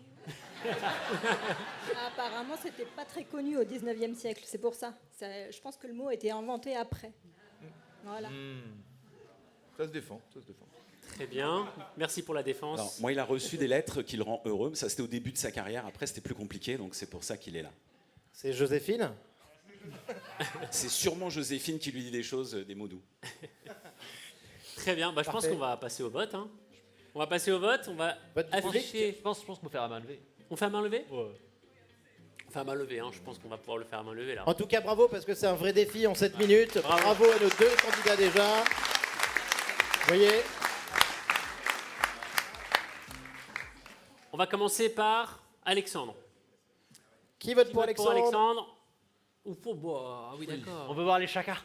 Apparemment, c'était pas très connu au 19e siècle, c'est pour ça. Je pense que le mot a été inventé après. Voilà. Ça se défend, ça se défend. Très bien, merci pour la défense. Alors, moi, il a reçu des lettres qui le rend heureux, mais ça c'était au début de sa carrière. Après, c'était plus compliqué, donc c'est pour ça qu'il est là. C'est Joséphine? C'est sûrement Joséphine qui lui dit des choses, des mots doux. Très bien. Bah, je pense Parfait. qu'on va passer au vote. Hein. On va passer au vote. On va afficher. Je pense qu'on peut faire à main levée. On fait à main levée. On fait à main levée. Hein. Je pense qu'on va pouvoir le faire à main levée là. En tout cas, bravo parce que c'est un vrai défi en 7 minutes. Bravo à nos 2 candidats déjà. Vous voyez, On va commencer par Alexandre. qui vote pour Alexandre? Ou pour bois. Ah oui, d'accord. On veut voir les chacas.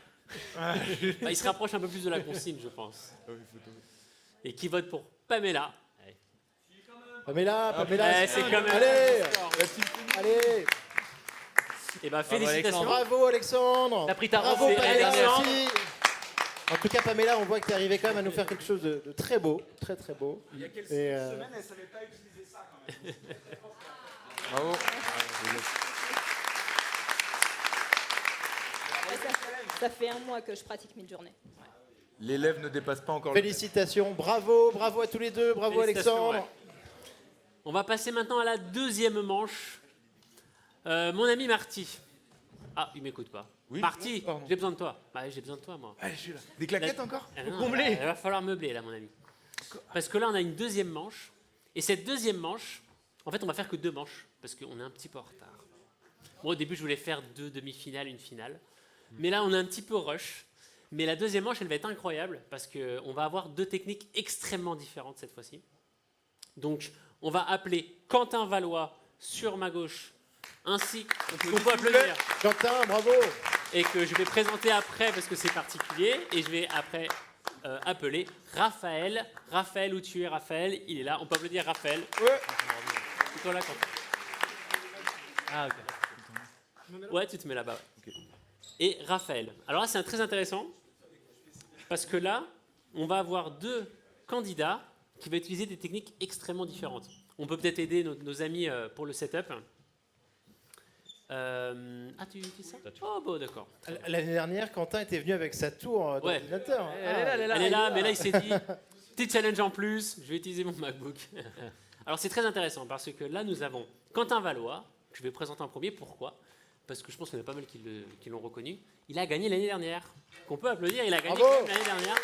Bah, il se rapproche un peu plus de la consigne, je pense. Et qui vote pour Pamela? Pamela, c'est quand même. Allez, allez. Et ben félicitations. Bravo Alexandre. T'as pris ta Bravo robe, Pamela Alexandre. aussi. En tout cas, Pamela, on voit que tu es arrivé quand même à nous faire quelque chose de très beau, très très beau. Il y a quelques Et, semaines, elle savait pas utiliser ça quand même. Bravo. Ça fait un mois que je pratique mid-journée. L'élève ne dépasse pas encore Félicitations, bravo, bravo à tous les deux, bravo Félicitations, Alexandre. ouais. On va passer maintenant à la deuxième manche. Mon ami Marty. Ah, il m'écoute pas. Oui, Marty, pardon. j'ai besoin de toi. Bah, j'ai besoin de toi, moi. Allez, je suis là. Des claquettes encore Non, Combler. il va falloir meubler, là, mon ami. Parce que là, on a une deuxième manche. Et cette deuxième manche, en fait, on va faire que 2 manches. Parce qu'on est un petit peu en retard. Moi, au début, je voulais faire 2 demi-finales, une finale. Mais là, on est un petit peu rush. Mais la deuxième manche, elle va être incroyable. Parce qu'on va avoir 2 techniques extrêmement différentes cette fois-ci. Donc, on va appeler Quentin Valois sur ma gauche. Ainsi qu'on peut applaudir. Quentin, bravo. Et que je vais présenter après parce que c'est particulier. Et je vais après appeler Raphaël. Raphaël, où tu es, Raphaël? Il est là. On peut applaudir Raphaël. Ouais. C'est toi là, Quentin. Ah, ok. Ouais, tu te mets là-bas. Ouais. Et Raphaël. Alors là, c'est très intéressant. Parce que là, on va avoir 2 candidats qui vont utiliser des techniques extrêmement différentes. On peut peut-être aider nos amis pour le setup. Ah, tu dis ça? Oh, bon, d'accord. L'année dernière, Quentin était venu avec sa tour d'ordinateur. Elle est là, mais là, il s'est dit, petit challenge en plus, je vais utiliser mon MacBook. Alors, c'est très intéressant parce que là, nous avons Quentin Valois, que je vais présenter en premier. Pourquoi? Parce que je pense qu'il y en a pas mal qui l'ont reconnu. Il a gagné l'année dernière. Qu'on peut applaudir, il a gagné quand même l'année dernière.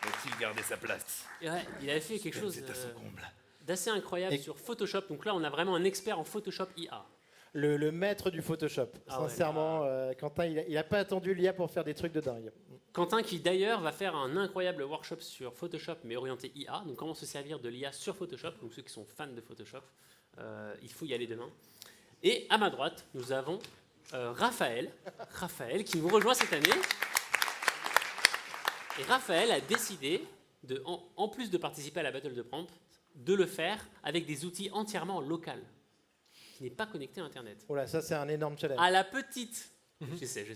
Va-t-il garder sa place? Et ouais, il avait fait quelque chose C'est à son comble. d'assez incroyable sur Photoshop. Donc là, on a vraiment un expert en Photoshop IA. Le maître du Photoshop. Ah ouais. Sincèrement, Quentin, il n'a pas attendu l'IA pour faire des trucs de dingue. Quentin qui d'ailleurs va faire un incroyable workshop sur Photoshop mais orienté IA, donc comment se servir de l'IA sur Photoshop, donc ceux qui sont fans de Photoshop, il faut y aller demain. Et à ma droite, nous avons Raphaël qui nous rejoint cette année. Et Raphaël a décidé, en plus de participer à la Battle de Prompt, de le faire avec des outils entièrement local, qui n'est pas connecté à Internet. Oh là, ça c'est un énorme challenge. À la petite, je sais.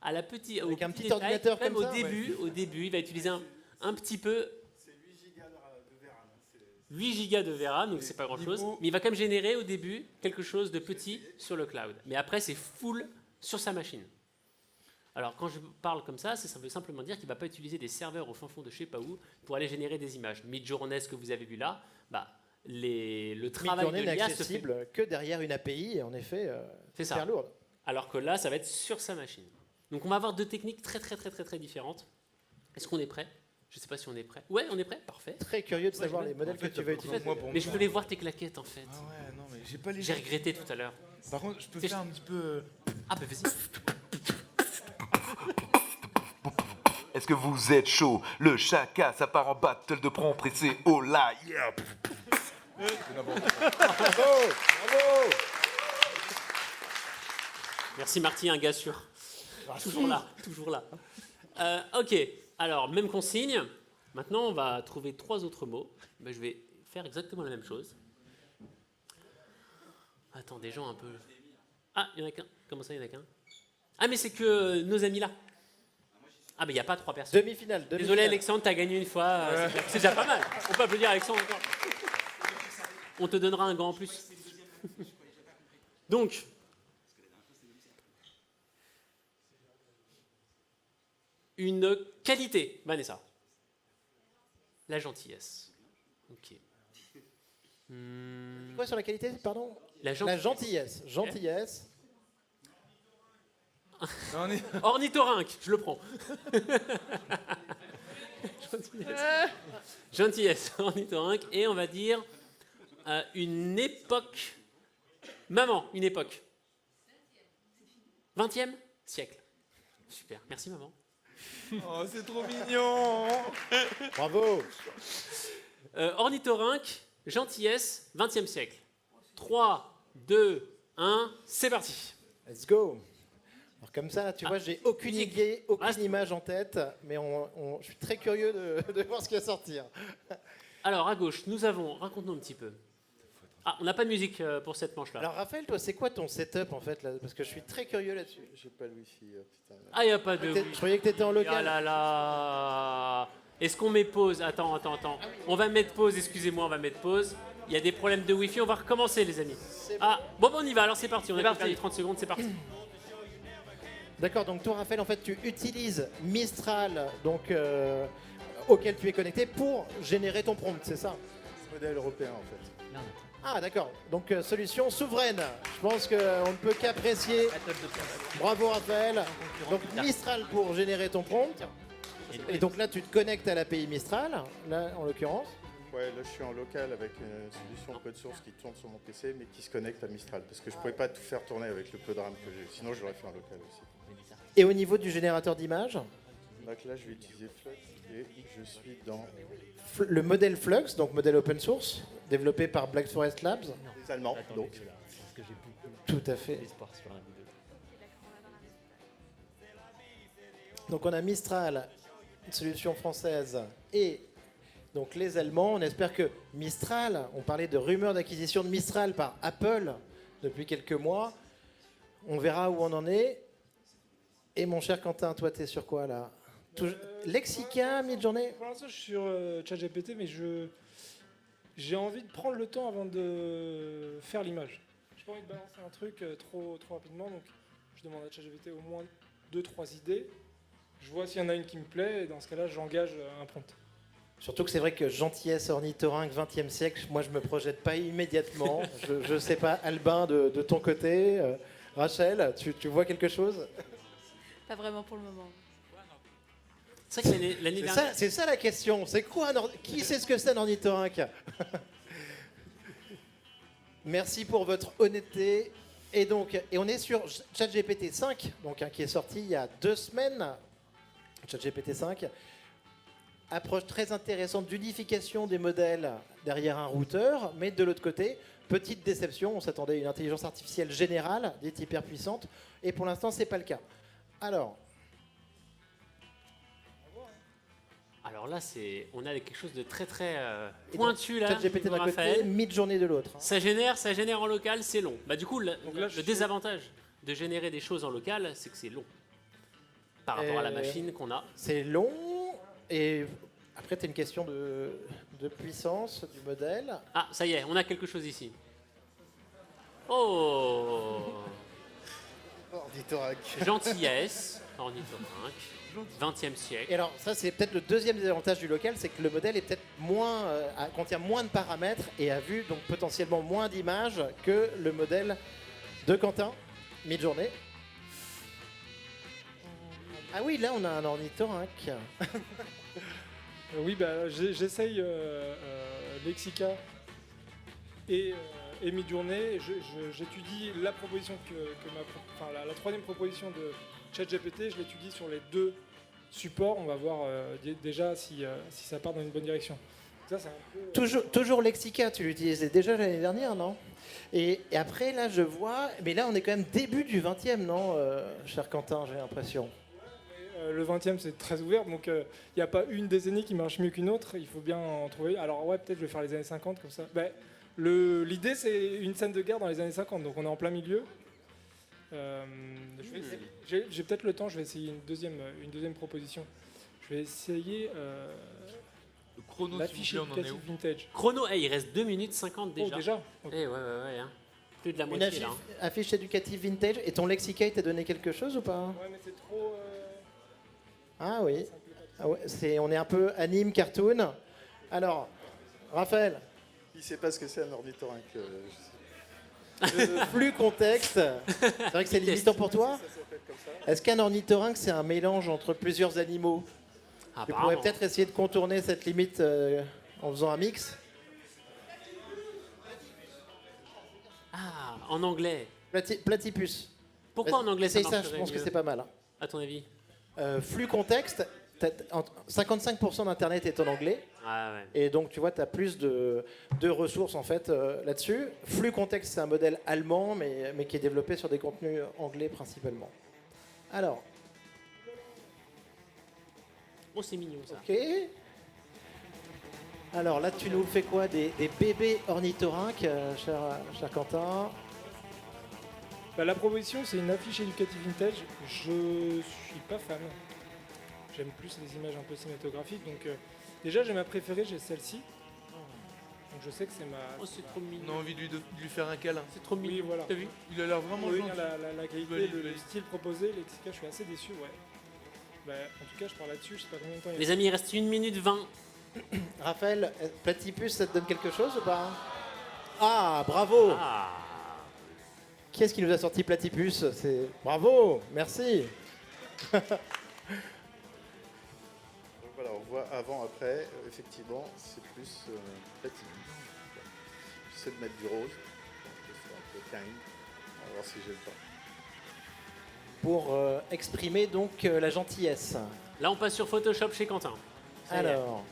À la petite, avec un petit détail, ordinateur même comme au ça, début, il va utiliser un petit peu. C'est 8 gigas de VRAM. 8 gigas de VRAM, donc c'est pas grand chose. Mais il va quand même générer au début quelque chose de petit sur le cloud. Mais après, c'est full sur sa machine. Alors, quand je parle comme ça veut simplement dire qu'il ne va pas utiliser des serveurs au fin fond de je sais pas où pour aller générer des images. Midjourney, ce que vous avez vu là, le travail de Midjourney n'est l'IA se fait. accessible que derrière une API, et en effet, C'est super ça. lourde. Alors que là, ça va être sur sa machine. Donc, on va avoir 2 techniques très différentes. Est-ce qu'on est prêt? Je ne sais pas si on est prêt. Ouais, on est prêt. Parfait. Très curieux de savoir les modèles que tu vas utiliser. Mais je voulais voir tes claquettes en fait. Ah ouais, non, mais j'ai pas les. J'ai regretté tout à l'heure. Par contre, je peux faire un petit peu. Ah, bah vas-y. Est-ce que vous êtes chaud? Le chaka, ça part en battle de prompt pressé. Oh là, yeah. Bravo. Merci Marty, un gars sûr. Toujours là. Ok, alors même consigne. Maintenant, on va trouver 3 autres mots. Je vais faire exactement la même chose. Attends, des gens un peu... Ah, il y en a qu'un. Comment ça, il y en a qu'un? Ah, mais c'est que nos amis là. Ah, mais il n'y a pas 3 personnes. Demi-finale. Désolé Alexandre, t'as gagné une fois. C'est déjà pas mal. On peut applaudir Alexandre encore. On te donnera un gant en plus. Donc... Une qualité, Vanessa. La gentillesse. Ok. Quoi sur la qualité, pardon? La gentillesse. Gentillesse. Ornithorynque, je le prends. Gentillesse, ornithorynque. Et on va dire une époque. Maman, une époque. 20e siècle. Super, merci maman. Oh, c'est trop mignon. Bravo. Ornithorynque, gentillesse, 20e siècle. 3, 2, 1, c'est parti. Let's go. Alors comme ça, tu vois, j'ai aucune idée, aucune image en tête, mais je suis très curieux de voir ce qui va sortir. Alors, à gauche, nous avons... Raconte-nous un petit peu. Ah, on n'a pas de musique pour cette manche-là. Alors Raphaël, toi, c'est quoi ton setup en fait là? Parce que je suis très curieux là-dessus. J'ai pas le wifi, putain. Ah, il n'y a pas de... Je croyais que tu étais en local. Ah là là. Est-ce qu'on met pause? Attends. On va mettre pause, excusez-moi, on va mettre pause. Il y a des problèmes de wifi, on va recommencer les amis. Ah, bon, on y va, alors c'est parti. On a perdu 30 secondes, c'est parti. D'accord, donc toi Raphaël, en fait, tu utilises Mistral, donc, auquel tu es connecté pour générer ton prompt, c'est ça? Modèle européen en fait. Ah d'accord, donc solution souveraine. Je pense qu'on ne peut qu'apprécier. Bravo Raphaël. Donc Mistral pour générer ton prompt. Et donc là tu te connectes à l'API Mistral, là en l'occurrence. Ouais, là je suis en local avec une solution code source qui tourne sur mon PC mais qui se connecte à Mistral parce que je pouvais pas tout faire tourner avec le peu de RAM que j'ai. Sinon je l'aurais fait en local aussi. Et au niveau du générateur d'image? Donc là je vais utiliser Flux et je suis dans le modèle Flux, donc modèle open source, développé par Black Forest Labs. Les Allemands, donc. Tout à fait. Donc on a Mistral, une solution française, et donc les Allemands. On espère que Mistral, on parlait de rumeurs d'acquisition de Mistral par Apple depuis quelques mois. On verra où on en est. Et mon cher Quentin, toi t'es sur quoi là? Lexica, Midjourney? Pour l'instant, je suis sur ChatGPT, mais j'ai envie de prendre le temps avant de faire l'image. J'ai pas envie de balancer un truc trop rapidement, donc je demande à ChatGPT au moins 2-3 idées. Je vois s'il y en a une qui me plaît, et dans ce cas-là, j'engage un prompt. Surtout que c'est vrai que gentillesse ornithorynque 20e siècle, moi je me projette pas immédiatement. je sais pas, Albin, de ton côté, Rachel, tu vois quelque chose? Pas vraiment pour le moment. C'est vrai que l'année dernière... C'est ça la question. C'est quoi qui sait ce que c'est un ornithorynque? Merci pour votre honnêteté. Et on est sur ChatGPT 5, donc qui est sorti il y a 2 semaines. ChatGPT 5, approche très intéressante d'unification des modèles derrière un routeur, mais de l'autre côté, petite déception. On s'attendait à une intelligence artificielle générale, dite hyper puissante, et pour l'instant, c'est pas le cas. Alors là, on a quelque chose de très pointu là. ChatGPT d'un côté, Midjourney de l'autre. Ça génère en local, c'est long. Bah du coup, le désavantage de générer des choses en local, c'est que c'est long par rapport à la machine qu'on a. C'est long et après, tu as une question de puissance du modèle. Ah, ça y est, on a quelque chose ici. Oh, ornithorynque. Gentillesse, ornithorynque, 20e siècle. Et alors, ça, c'est peut-être le deuxième désavantage du local, c'est que le modèle est peut-être contient moins de paramètres et a vu donc potentiellement moins d'images que le modèle de Quentin, Midjourney. Ah oui, là, on a un ornithorynque. Oui, bah, j'essaye Lexica et Midjourney. J'étudie la proposition la troisième proposition de ChatGPT. Je l'étudie sur les 2 supports. On va voir déjà si ça part dans une bonne direction. Ça, c'est un peu... Toujours Lexica, tu l'utilisais déjà l'année dernière, non? Et après, là, je vois... Mais là, on est quand même début du 20e, non, cher Quentin, j'ai l'impression. Le 20e, c'est très ouvert, donc il n'y a pas une décennie qui marche mieux qu'une autre. Il faut bien en trouver. Alors ouais, peut-être je vais faire les années 50 comme ça. Bah, l'idée, c'est une scène de guerre dans les années 50, donc on est en plein milieu. J'ai peut-être le temps, je vais essayer une deuxième proposition. Je vais essayer l'affiche éducative vintage. Chrono, il reste 2 minutes 50 déjà. Oh, déjà okay. Ouais. Hein. Plus de la Une moitié là. Affiche éducative vintage. Et ton Lexica, il t'a donné quelque chose ou pas? Ouais, mais c'est trop... Ah oui. On est un peu anime, cartoon. Alors, Raphaël. Il sait pas ce que c'est un ornithorynque. Le flux contexte. C'est vrai que c'est limitant pour toi. Est-ce qu'un ornithorynque, c'est un mélange entre plusieurs animaux? Tu pourrais peut-être essayer de contourner cette limite en faisant un mix. Ah, en anglais. Platypus. Pourquoi en anglais ça Essaye ça, je marcherait pense que mieux c'est pas mal. Hein. À ton avis? Flux contexte, 55% d'Internet est en anglais. Ah ouais. Et donc, tu vois, tu as plus de ressources en fait là-dessus. Flux contexte, c'est un modèle allemand, mais qui est développé sur des contenus anglais principalement. Alors. Oh, c'est mignon ça. Ok. Alors là, tu nous fais quoi? Des bébés ornithorynques, cher Quentin? La proposition, c'est une affiche éducative vintage. Je suis pas fan. J'aime plus les images un peu cinématographiques. Donc déjà, j'ai ma préférée, j'ai celle-ci. Donc je sais que c'est ma... Oh, c'est trop mignon. On a envie de lui faire un câlin. C'est trop mignon. Oui, voilà. T'as vu? Il a l'air vraiment Oui, gentil. la qualité, le style proposé, Lexica, je suis assez déçu, ouais. En tout cas, je pars là-dessus, je sais pas combien de temps il Les amis, il reste 1 minute 20. Raphaël, Platypus, ça te donne quelque chose ou pas? Ah, bravo! Qui est-ce qui nous a sorti Platypus? C'est bravo, merci. Donc voilà, on voit avant, après, effectivement, c'est plus platine. J'essaie de mettre du rose, c'est un peu kind. On va voir si j'ai le temps. Pour exprimer donc la gentillesse. Là, on passe sur Photoshop chez Quentin. Ça y est. Alors,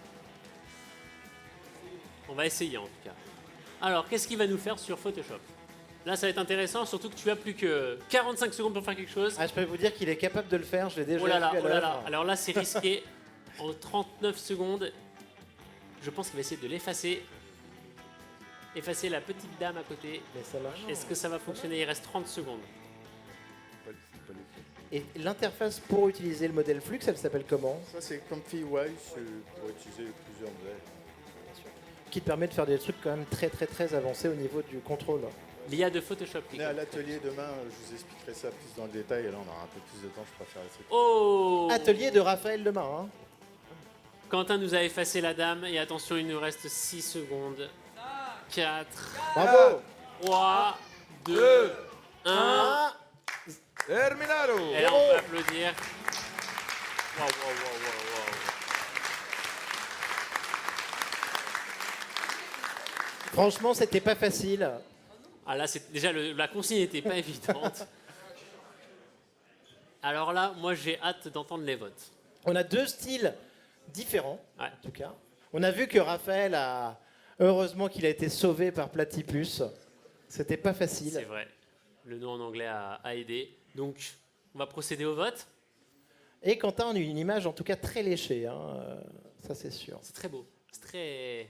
On va essayer en tout cas. Alors, qu'est-ce qu'il va nous faire sur Photoshop? Là, ça va être intéressant, surtout que tu as plus que 45 secondes pour faire quelque chose. je peux vous dire qu'il est capable de le faire, je l'ai déjà Oh là là, vu à oh là là. l'œuvre. Alors là, c'est risqué. En 39 secondes, je pense qu'il va essayer de l'effacer. Effacer la petite dame à côté. Est-ce que ça va fonctionner? Il reste 30 secondes. Et l'interface pour utiliser le modèle Flux, elle s'appelle comment? Ça, c'est Comfy UI pour utiliser plusieurs modèles. Qui te permet de faire des trucs quand même très très très avancés au niveau du contrôle. L'IA de Photoshop. On est à l'atelier demain, je vous expliquerai ça plus dans le détail. Et là, on aura un peu plus de temps, je préfère les trucs. Oh! Atelier de Raphaël demain. Hein. Quentin nous a effacé la dame. Et attention, il nous reste 6 secondes. 4, Bravo! 3, 2, 1. Terminado! Et là, on peut applaudir. Wow, wow, wow, wow, wow. Franchement, c'était pas facile. Ah là, déjà, la consigne n'était pas évidente. Alors là, moi, j'ai hâte d'entendre les votes. On a deux styles différents, en tout cas. On a vu que Raphaël a... Heureusement qu'il a été sauvé par Platypus. C'était pas facile. C'est vrai. Le nom en anglais a aidé. Donc, on va procéder au vote. Et Quentin, on a une image en tout cas très léchée. Hein. Ça, c'est sûr. C'est très beau. C'est très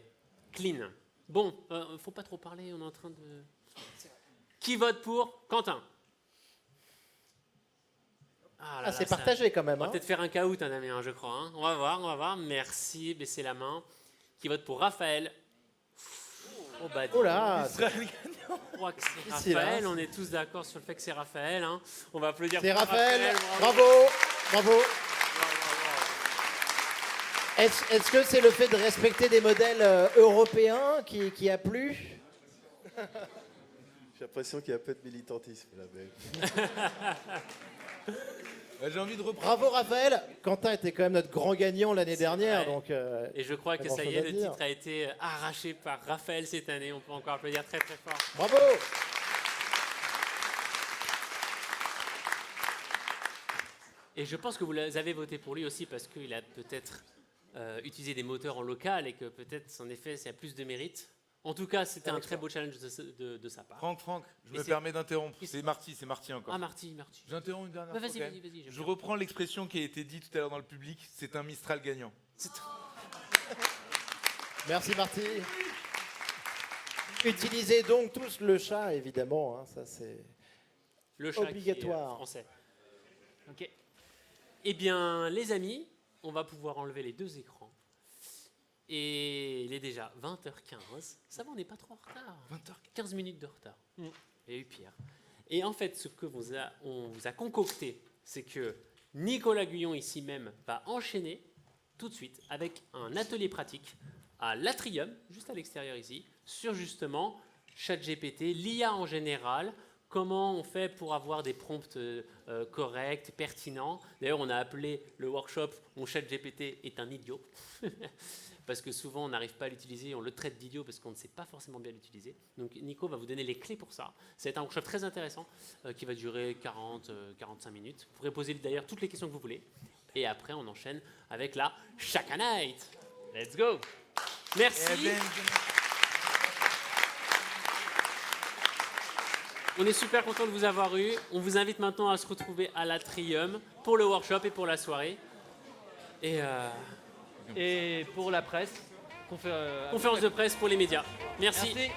clean. Bon, faut pas trop parler. On est en train de... Qui vote pour Quentin? Ah, c'est partagé quand même. On va Hein. peut-être faire un caout, un ami, je crois. Hein. On va voir. Merci, baissez la main. Qui vote pour Raphaël? Oh, bah, Oh là, je crois que c'est difficile, Raphaël. hein. On est tous d'accord sur le fait que c'est Raphaël. Hein. On va applaudir C'est pour Raphaël. Bravo. Bravo. Est-ce que c'est le fait de respecter des modèles européens qui a plu? J'ai l'impression qu'il y a peu de militantisme là. J'ai envie de reprendre. Bravo Raphaël. Quentin était quand même notre grand gagnant l'année dernière. vrai. Donc, Et je crois que pas ça y grand-chose est, à le dire. titre a été arraché par Raphaël cette année. On peut encore applaudir très très fort. Bravo. Et je pense que vous avez voté pour lui aussi parce qu'il a peut-être utilisé des moteurs en local et que peut-être, en effet, ça a plus de mérite. En tout cas, c'était un très beau challenge de sa part. Franck, je Et me c'est- permets d'interrompre. C'est Marty encore. Ah, Marty. J'interromps une dernière Bah, fois. vas-y, quand même. vas-y, j'aime Je bien. reprends l'expression qui a été dite tout à l'heure dans le public. C'est un Mistral gagnant. Merci Marty. Utilisez donc tous le chat, évidemment. Hein, ça c'est Le chat obligatoire. qui est français. Ok. Eh bien, les amis, on va pouvoir enlever les deux écrans. Et il est déjà 20h15. Ça va, on n'est pas trop en retard. 15 minutes de retard. Il y a eu pire. Et en fait, ce que on vous a concocté, c'est que Nicolas Guyon, ici même, va enchaîner tout de suite avec un atelier pratique à l'Atrium, juste à l'extérieur ici, sur justement ChatGPT, l'IA en général, comment on fait pour avoir des prompts corrects, pertinents. D'ailleurs, on a appelé le workshop « Mon ChatGPT est un idiot ». Parce que souvent, on n'arrive pas à l'utiliser, on le traite d'idiot parce qu'on ne sait pas forcément bien l'utiliser. Donc Nico va vous donner les clés pour ça. C'est un workshop très intéressant qui va durer 40-45 minutes. Vous pourrez poser d'ailleurs toutes les questions que vous voulez. Et après, on enchaîne avec la Chaka Night. Let's go. Merci. On est super content de vous avoir eu. On vous invite maintenant à se retrouver à l'Atrium pour le workshop et pour la soirée. Et pour la presse, conférence de presse pour les médias. Merci. Merci.